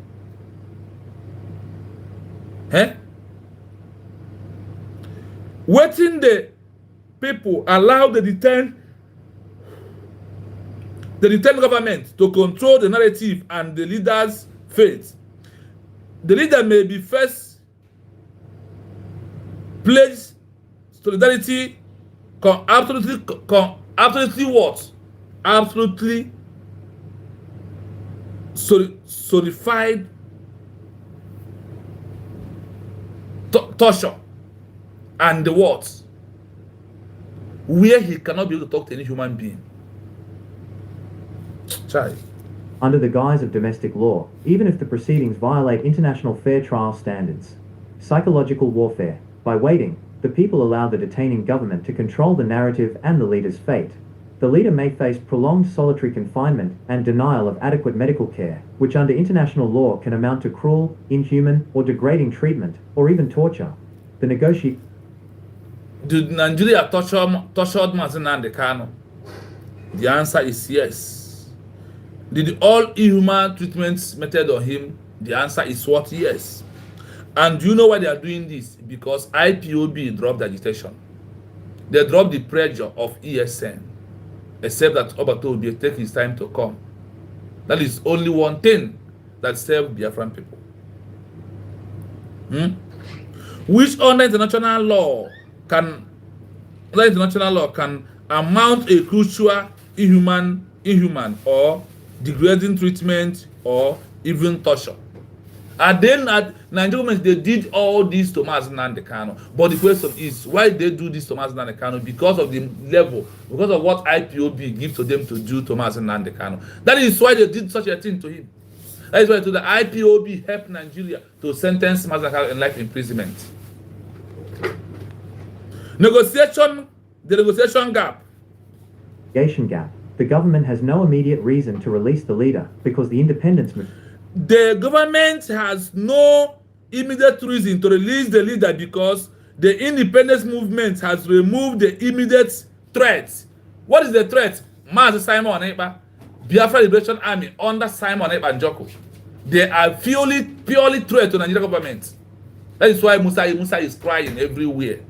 Waiting, the people allow the detained government to control the narrative and the leader's fate. The leader may be first pledge solidarity, absolutely what? Absolutely solidified torture, and the what? Where he cannot be able to talk to any human being. Child. Under the guise of domestic law, even if the proceedings violate international fair trial standards. Psychological warfare. By waiting, the people allow the detaining government to control the narrative and the leader's fate. The leader may face prolonged solitary confinement and denial of adequate medical care, which under international law can amount to cruel, inhuman, or degrading treatment, or even torture. The negotiation. Did Nigeria tortured Mazen and the Kano? The answer is yes. Did all inhuman treatments meted on him? The answer is what? Yes. And do you know why they are doing this? Because IPOB dropped agitation. They dropped the pressure of ESN. Except that Obato will take his time to come. That is only one thing that serves Biafran people. Which under international law can amount a crucial inhuman or degrading treatment or even torture. And then at Nigerian they did all this to Mazen Nnamdi Kanu. But the question is, why they do this to Mazen Nnamdi Kanu? Because of the level, because of what IPOB gives to them to do to Mazen Nnamdi Kanu. That is why they did such a thing to him. That is why the IPOB helped Nigeria to sentence Mazen Nnamdi Kanu in life imprisonment. The negotiation gap. The government has no immediate reason to release the leader because the independence movement. The government has no immediate reason to release the leader because the independence movement has removed the immediate threat. What is the threat? Mazi Simon Ekpa, Biafra Liberation Army under Simon Ekpa Njoko. They are purely threat to Nigerian government. That is why Musa is crying everywhere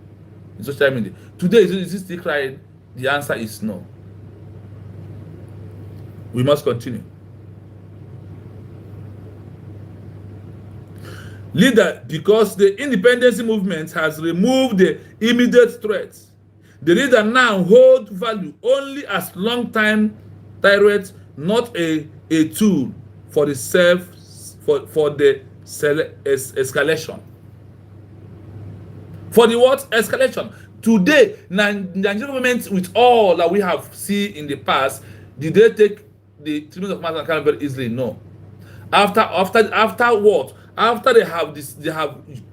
in social media. Today, is he still crying? The answer is no. We must continue. Leader, because the independence movement has removed the immediate threats. The leader now holds value only as long-time tyrant, not a tool for the escalation. For the what? Escalation. Today, Nigerian government, with all that we have seen in the past, did they take the treatment of Mazen Kanu very easily? No. After what? After they have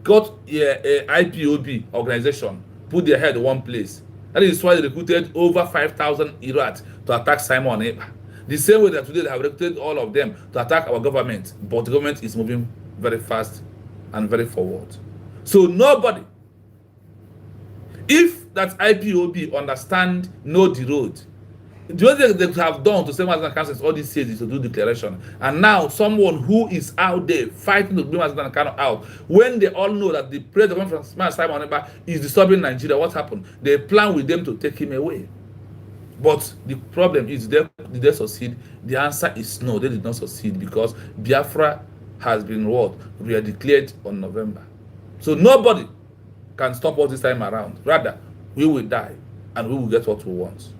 got a IPOB organization, put their head in one place. That is why they recruited over 5,000 Irats to attack Simon Ekpa. The same way that today they have recruited all of them to attack our government, but the government is moving very fast and very forward. So nobody, if that IPOB know the road, the only thing they have done to save Mazen Kanu since all these years is to do declaration. And now someone who is out there fighting to bring Mazen Kanu out, when they all know that the president from Simon Ekpa is disturbing Nigeria, what happened? They plan with them to take him away. But the problem is, did they succeed? The answer is no, they did not succeed because Biafra has been what? We are declared on November. So nobody can stop us this time around. Rather, we will die and we will get what we want.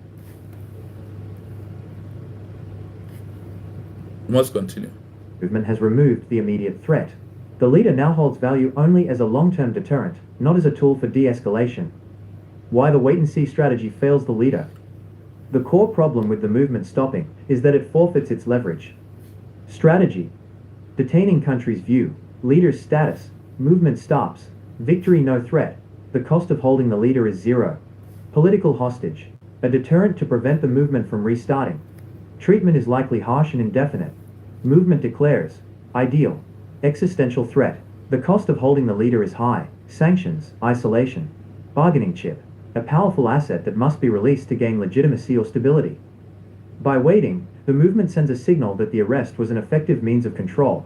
We must continue. Movement has removed the immediate threat. The leader now holds value only as a long-term deterrent, not as a tool for de-escalation. Why the wait-and-see strategy fails the leader? The core problem with the movement stopping is that it forfeits its leverage. Strategy. Detaining country's view, leader's status, movement stops, victory no threat, the cost of holding the leader is zero. Political hostage. A deterrent to prevent the movement from restarting. Treatment is likely harsh and indefinite. Movement declares, ideal, existential threat. The cost of holding the leader is high. Sanctions, isolation, bargaining chip, a powerful asset that must be released to gain legitimacy or stability. By waiting, the movement sends a signal that the arrest was an effective means of control.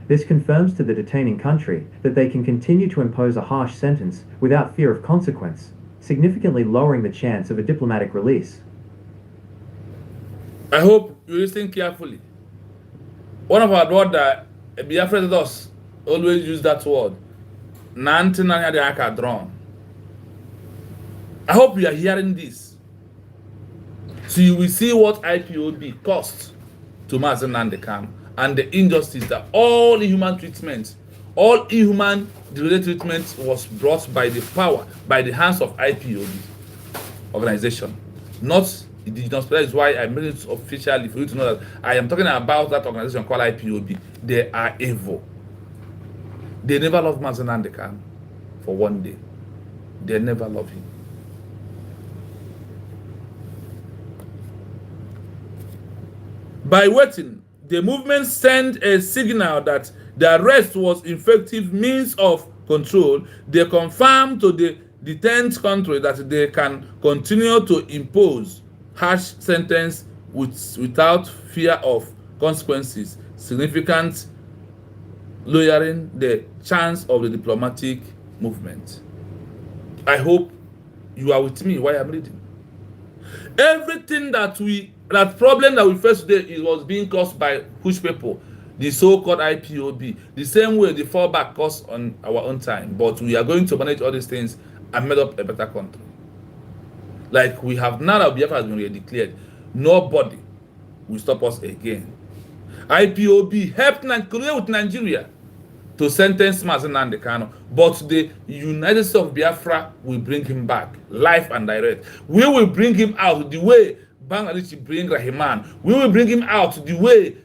This confirms to the detaining country that they can continue to impose a harsh sentence without fear of consequence, significantly lowering the chance of a diplomatic release. I hope you listen carefully. One of our brother, Biafra us, always use that word. I hope you are hearing this. So you will see what IPOB cost to Mazen Nnamdi Kanu and the injustice that all the human treatment, All inhuman degraded treatment was brought by the power, by the hands of IPOB organization, not indigenous people. That is why I made it officially for you to know that I am talking about that organization called IPOB. They are evil. They never loved Mazi Nnamdi Kanu for one day. They never loved him. By waiting, the movement sent a signal that the arrest was effective means of control. They confirmed to the detained country that they can continue to impose harsh sentence without fear of consequences, significant lowering the chance of the diplomatic movement. I hope you are with me while I'm reading. Everything that problem that we face today was being caused by which people? The so-called IPOB. The same way the fallback caused on our own time. But we are going to manage all these things and make up a better country. Like we have now that Biafra has been declared. Nobody will stop us again. IPOB helped with Nigeria to sentence Mazi Nnamdi Kanu, but the United States of Biafra will bring him back, live and direct. We will bring him out the way Bangladesh bring Rahiman. We will bring him out the way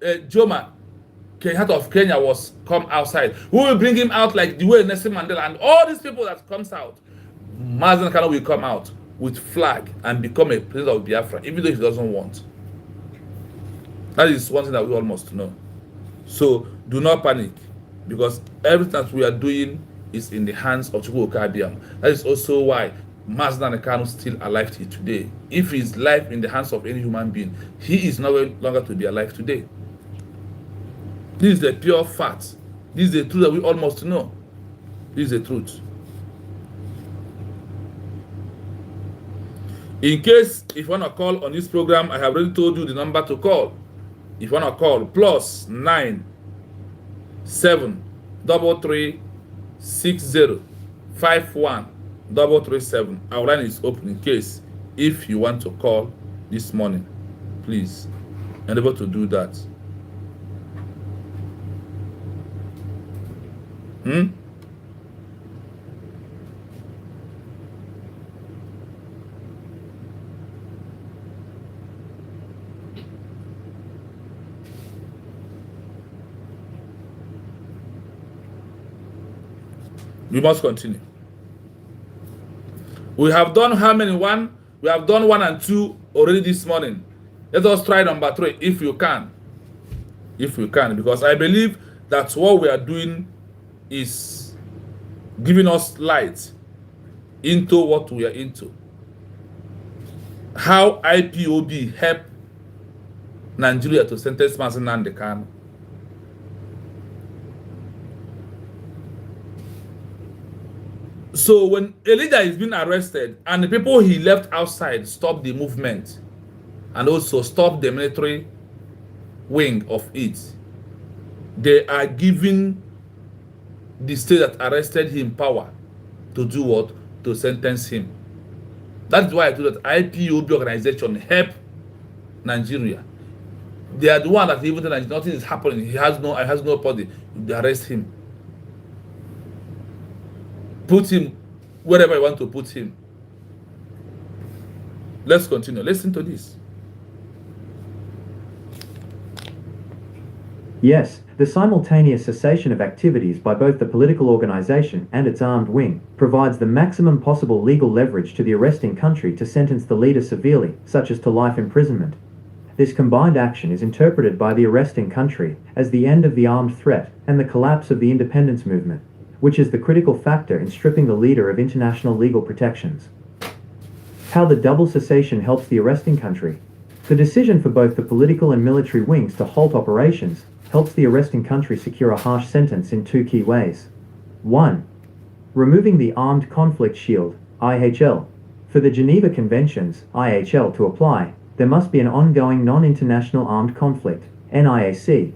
Jomo Kenyatta of Kenya was come outside. We will bring him out like the way Nelson Mandela and all these people that comes out. Mazi Nnamdi Kanu will come out with flag and become a president of Biafra, even though he doesn't want. That is one thing that we all must know. So do not panic, because everything that we are doing is in the hands of Chukwu Okabiam. That is also why Mazi Nnamdi Kanu is still alive till today. If he is alive in the hands of any human being, he is no longer to be alive today. This is the pure fact. This is the truth that we all must know. This is the truth. In case if you want to call on this program, I have already told you the number to call. If you want to call, +9 7 33 60 51 337. Our line is open in case if you want to call this morning. Please endeavor to do that. We must continue. We have done how many? One? We have done 1 and 2 already this morning. Let us try number 3 if you can. If you can, because I believe that what we are doing is giving us light into what we are into. How IPOB helped Nigeria to sentence Mazi Nnamdi Kanu. So when a leader is being arrested and the people he left outside stop the movement and also stop the military wing of it, they are giving the state that arrested him power to do what? To sentence him. That's why I told that IPOB organization help Nigeria. They are the one that even though nothing is happening, he has no body, they arrest him. Put him wherever you want to put him. Let's continue. Listen to this. Yes, the simultaneous cessation of activities by both the political organization and its armed wing provides the maximum possible legal leverage to the arresting country to sentence the leader severely, such as to life imprisonment. This combined action is interpreted by the arresting country as the end of the armed threat and the collapse of the independence movement, which is the critical factor in stripping the leader of international legal protections. How the double cessation helps the arresting country. The decision for both the political and military wings to halt operations helps the arresting country secure a harsh sentence in 2 key ways. 1. Removing the Armed Conflict Shield, IHL. For the Geneva Conventions, IHL, to apply, there must be an ongoing non-international armed conflict, NIAC.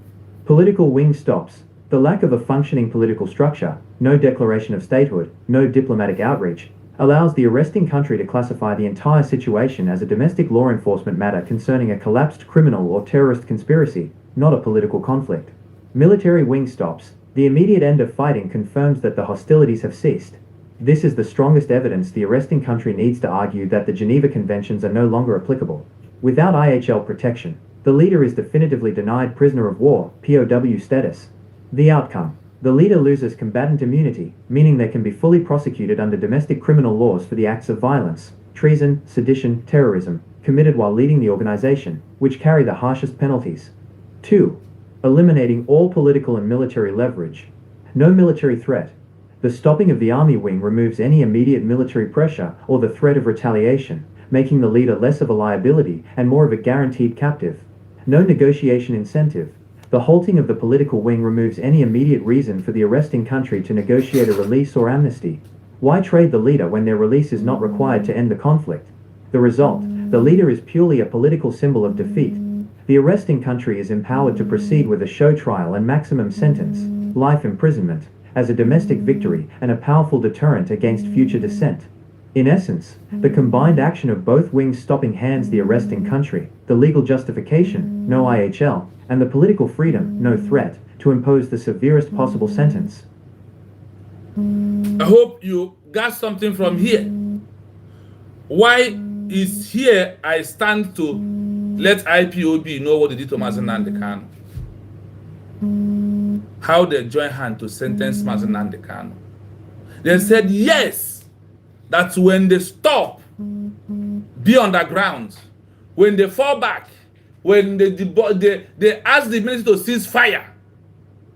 Political wing stops. The lack of a functioning political structure, no declaration of statehood, no diplomatic outreach, allows the arresting country to classify the entire situation as a domestic law enforcement matter concerning a collapsed criminal or terrorist conspiracy, not a political conflict. Military wing stops. The immediate end of fighting confirms that the hostilities have ceased. This is the strongest evidence the arresting country needs to argue that the Geneva Conventions are no longer applicable. Without IHL protection, the leader is definitively denied prisoner of war, POW status. The outcome: the leader loses combatant immunity, meaning they can be fully prosecuted under domestic criminal laws for the acts of violence, treason, sedition, terrorism, committed while leading the organization, which carry the harshest penalties. 2. Eliminating all political and military leverage. No military threat. The stopping of the army wing removes any immediate military pressure or the threat of retaliation, making the leader less of a liability and more of a guaranteed captive. No negotiation incentive. The halting of the political wing removes any immediate reason for the arresting country to negotiate a release or amnesty. Why trade the leader when their release is not required to end the conflict? The result: the leader is purely a political symbol of defeat. The arresting country is empowered to proceed with a show trial and maximum sentence, life imprisonment, as a domestic victory and a powerful deterrent against future dissent. In essence, the combined action of both wings stopping hands the arresting country, the legal justification, no IHL, and the political freedom, no threat, to impose the severest possible sentence. I hope you got something from here. Why is here I stand to let IPOB know what they did to Mazi Nnamdi Kanu? How they join hand to sentence Mazi Nnamdi Kanu. They said yes, that when they stop, be underground, when they fall back, when they ask the military to cease fire,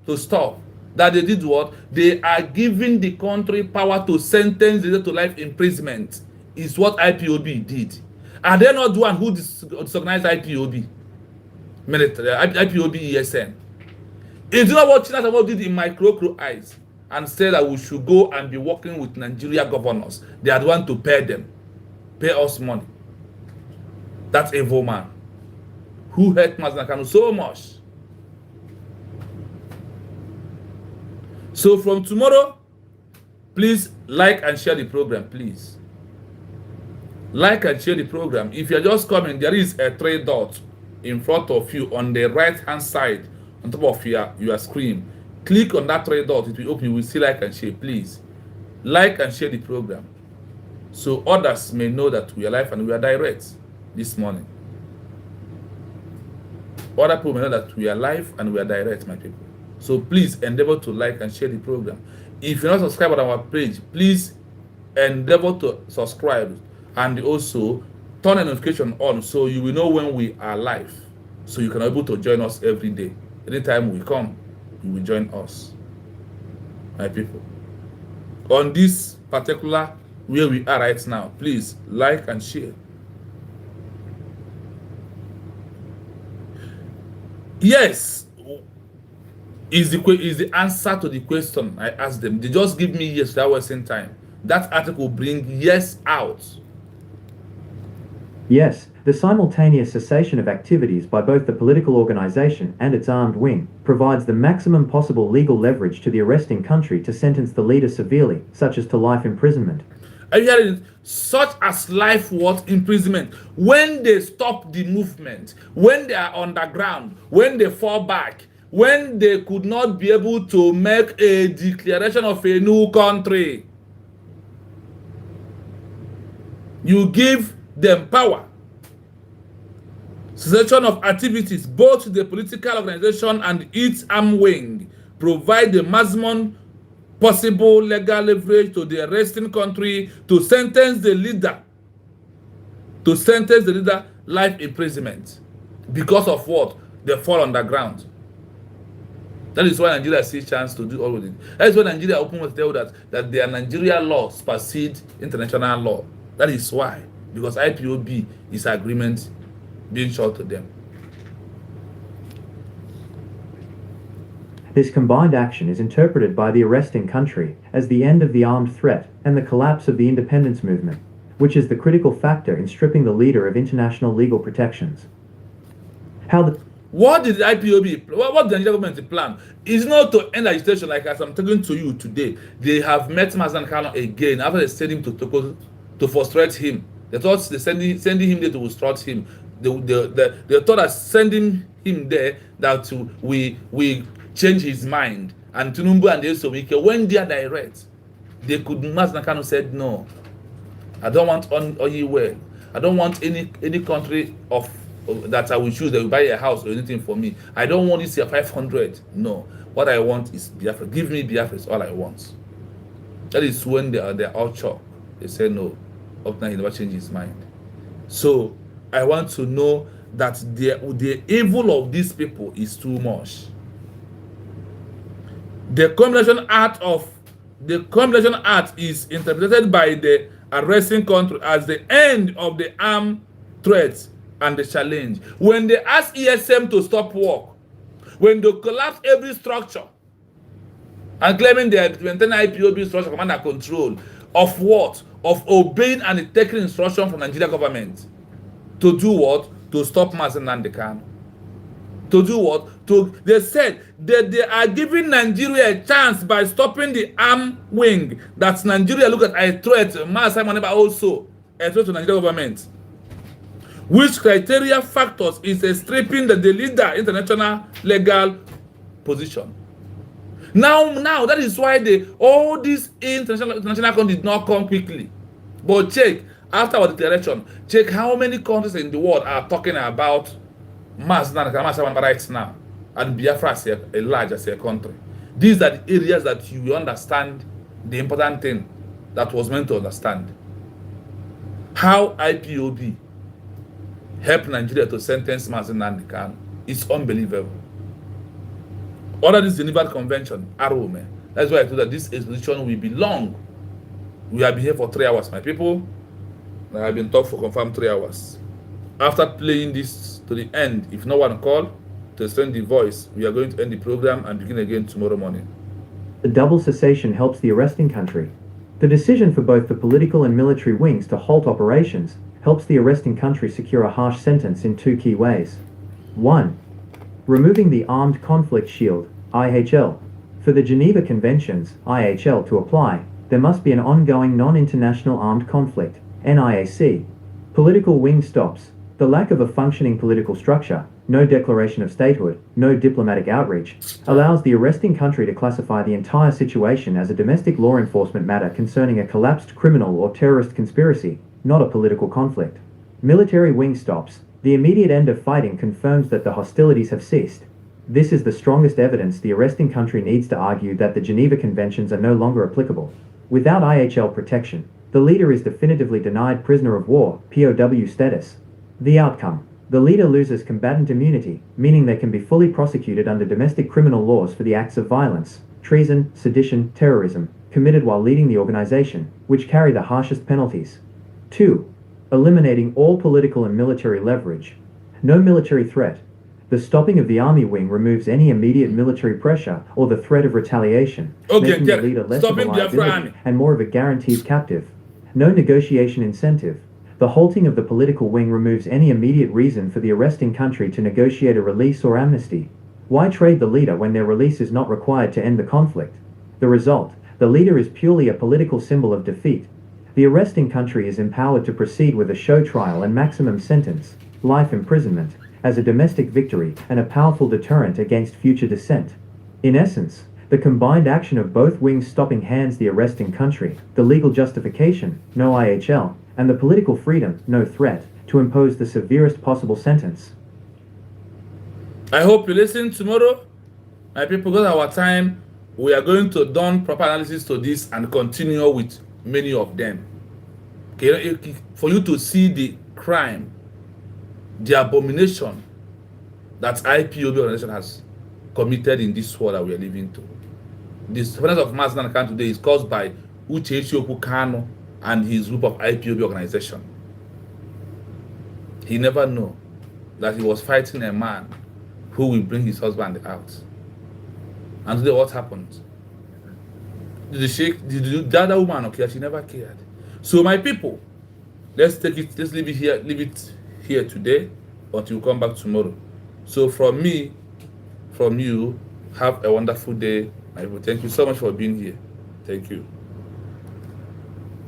to stop, that they did what? They are giving the country power to sentence the leader to life imprisonment. Is what IPOB did. Are they not the one who disorganized IPOB? Military, IPOB ESN. Is not what China did in my crow eyes and said that we should go and be working with Nigeria governors. They are the one to pay them, pay us money. That evil man who hurt Mazi Nnamdi Kanu so much. So from tomorrow, please like and share the program, please. Like and share the program. If you're just coming, there is a 3 dots in front of you on the right hand side on top of your screen. Click on that 3 dots, it will open. You will see like and share, please. Like and share the program so others may know that we are live and we are direct this morning. Other people may know that we are live and we are direct, my people. So please endeavor to like and share the program. If you're not subscribed on our page, please endeavor to subscribe and also turn the notification on so you will know when we are live, so you can be able to join us every day. Anytime we come, you will join us, my people. On this particular where we are right now, please like and share. Yes is the answer to the question I asked them. They just give me yes without wasting time. That article bring yes out. Yes, the simultaneous cessation of activities by both the political organization and its armed wing provides the maximum possible legal leverage to the arresting country to sentence the leader severely, such as to life imprisonment. Are you hearing it? Such as life what imprisonment. When they stop the movement, when they are underground, when they fall back, when they could not be able to make a declaration of a new country, you give them power. Cessation of activities, both the political organization and its arm wing, provide the maximum possible legal leverage to the arresting country to sentence the leader life imprisonment. Because of what? They fall underground. That is why Nigeria sees chance to do all of it. That is why Nigeria openly tell that their Nigeria law supersede international law. That is why. Because IPOB is agreement being shot to them. This combined action is interpreted by the arresting country as the end of the armed threat and the collapse of the independence movement, which is the critical factor in stripping the leader of international legal protections. What did the IPOB, what did the Nigerian government plan? Is not to end agitation like as I'm talking to you today. They have met Mazi Nnamdi Kanu again after they sent him to Togo to frustrate him. They thought they sending him there to frustrate him. They thought that sending him there that we change his mind, and Tinubu and Esomike, when they are direct, they could. Mazen Kanu said no. I don't want oil. I don't want any country of that I will choose that will buy a house or anything for me. I don't want this year 500. No. What I want is Biafra. Give me Biafra is all I want. That is when they're all shocked. They say no. Up now he never changed his mind. So I want to know that the evil of these people is too much. The combination act is interpreted by the arresting country as the end of the armed threats and the challenge. When they ask ESM to stop work, when they collapse every structure and claiming they maintain IPOB structure command and control of what? Of obeying and taking instruction from Nigeria government to do what? To stop Mazen Nnamdi Kanu. To do what? They said that they are giving Nigeria a chance by stopping the armed wing. That Nigeria look at a threat, but also a threat to Nigeria government. Which criteria factors is stripping the leader international legal position. Now that is why all these international countries did not come quickly. But check after our declaration, check how many countries in the world are talking about Mazen Nnamdi Kanu right now, and Biafra as a large as a country. These are the areas that you understand the important thing that was meant to understand. How IPOB helped Nigeria to sentence Mazen Nnamdi Kanu is unbelievable. Under this Geneva Convention, man. That's why I told that this exposition will be long. We have been here for 3 hours, my people. I have been talking for confirmed 3 hours. After playing this to the end, if no one call to extend the voice, we are going to end the program and begin again tomorrow morning. The double cessation helps the arresting country. The decision for both the political and military wings to halt operations helps the arresting country secure a harsh sentence in 2 key ways. 1. Removing the Armed Conflict Shield, IHL. For the Geneva Conventions, IHL, to apply, there must be an ongoing non-international armed conflict, NIAC. Political wing stops. The lack of a functioning political structure, no declaration of statehood, no diplomatic outreach, allows the arresting country to classify the entire situation as a domestic law enforcement matter concerning a collapsed criminal or terrorist conspiracy, not a political conflict. Military wing stops. The immediate end of fighting confirms that the hostilities have ceased. This is the strongest evidence the arresting country needs to argue that the Geneva Conventions are no longer applicable. Without IHL protection, the leader is definitively denied prisoner of war, POW status. The outcome: the leader loses combatant immunity, meaning they can be fully prosecuted under domestic criminal laws for the acts of violence, treason, sedition, terrorism, committed while leading the organization, which carry the harshest penalties. 2. Eliminating all political and military leverage. No military threat. The stopping of the army wing removes any immediate military pressure or the threat of retaliation, making the leader less of a liability and more of a guaranteed captive. No negotiation incentive. The halting of the political wing removes any immediate reason for the arresting country to negotiate a release or amnesty. Why trade the leader when their release is not required to end the conflict? The result: the leader is purely a political symbol of defeat. The arresting country is empowered to proceed with a show trial and maximum sentence, life imprisonment, as a domestic victory and a powerful deterrent against future dissent. In essence, the combined action of both wings stopping hands the arresting country, the legal justification, no IHL, and the political freedom, no threat, to impose the severest possible sentence. I hope you listen tomorrow. My people, because our time, we are going to do proper analysis to this and continue with many of them. Okay, for you to see the crime, the abomination that IPOB organization has committed in this world that we are living to. The suffering of Mazen Nnamdi Kanu today is caused by Uche Isiokwu Kanu and his group of IPOB organization. He never knew that he was fighting a man who will bring his husband out. And today what happened? The other woman, okay, she never cared. So my people, let's leave it here today until we come back tomorrow. So from me, from you, have a wonderful day. My people, thank you so much for being here. Thank you.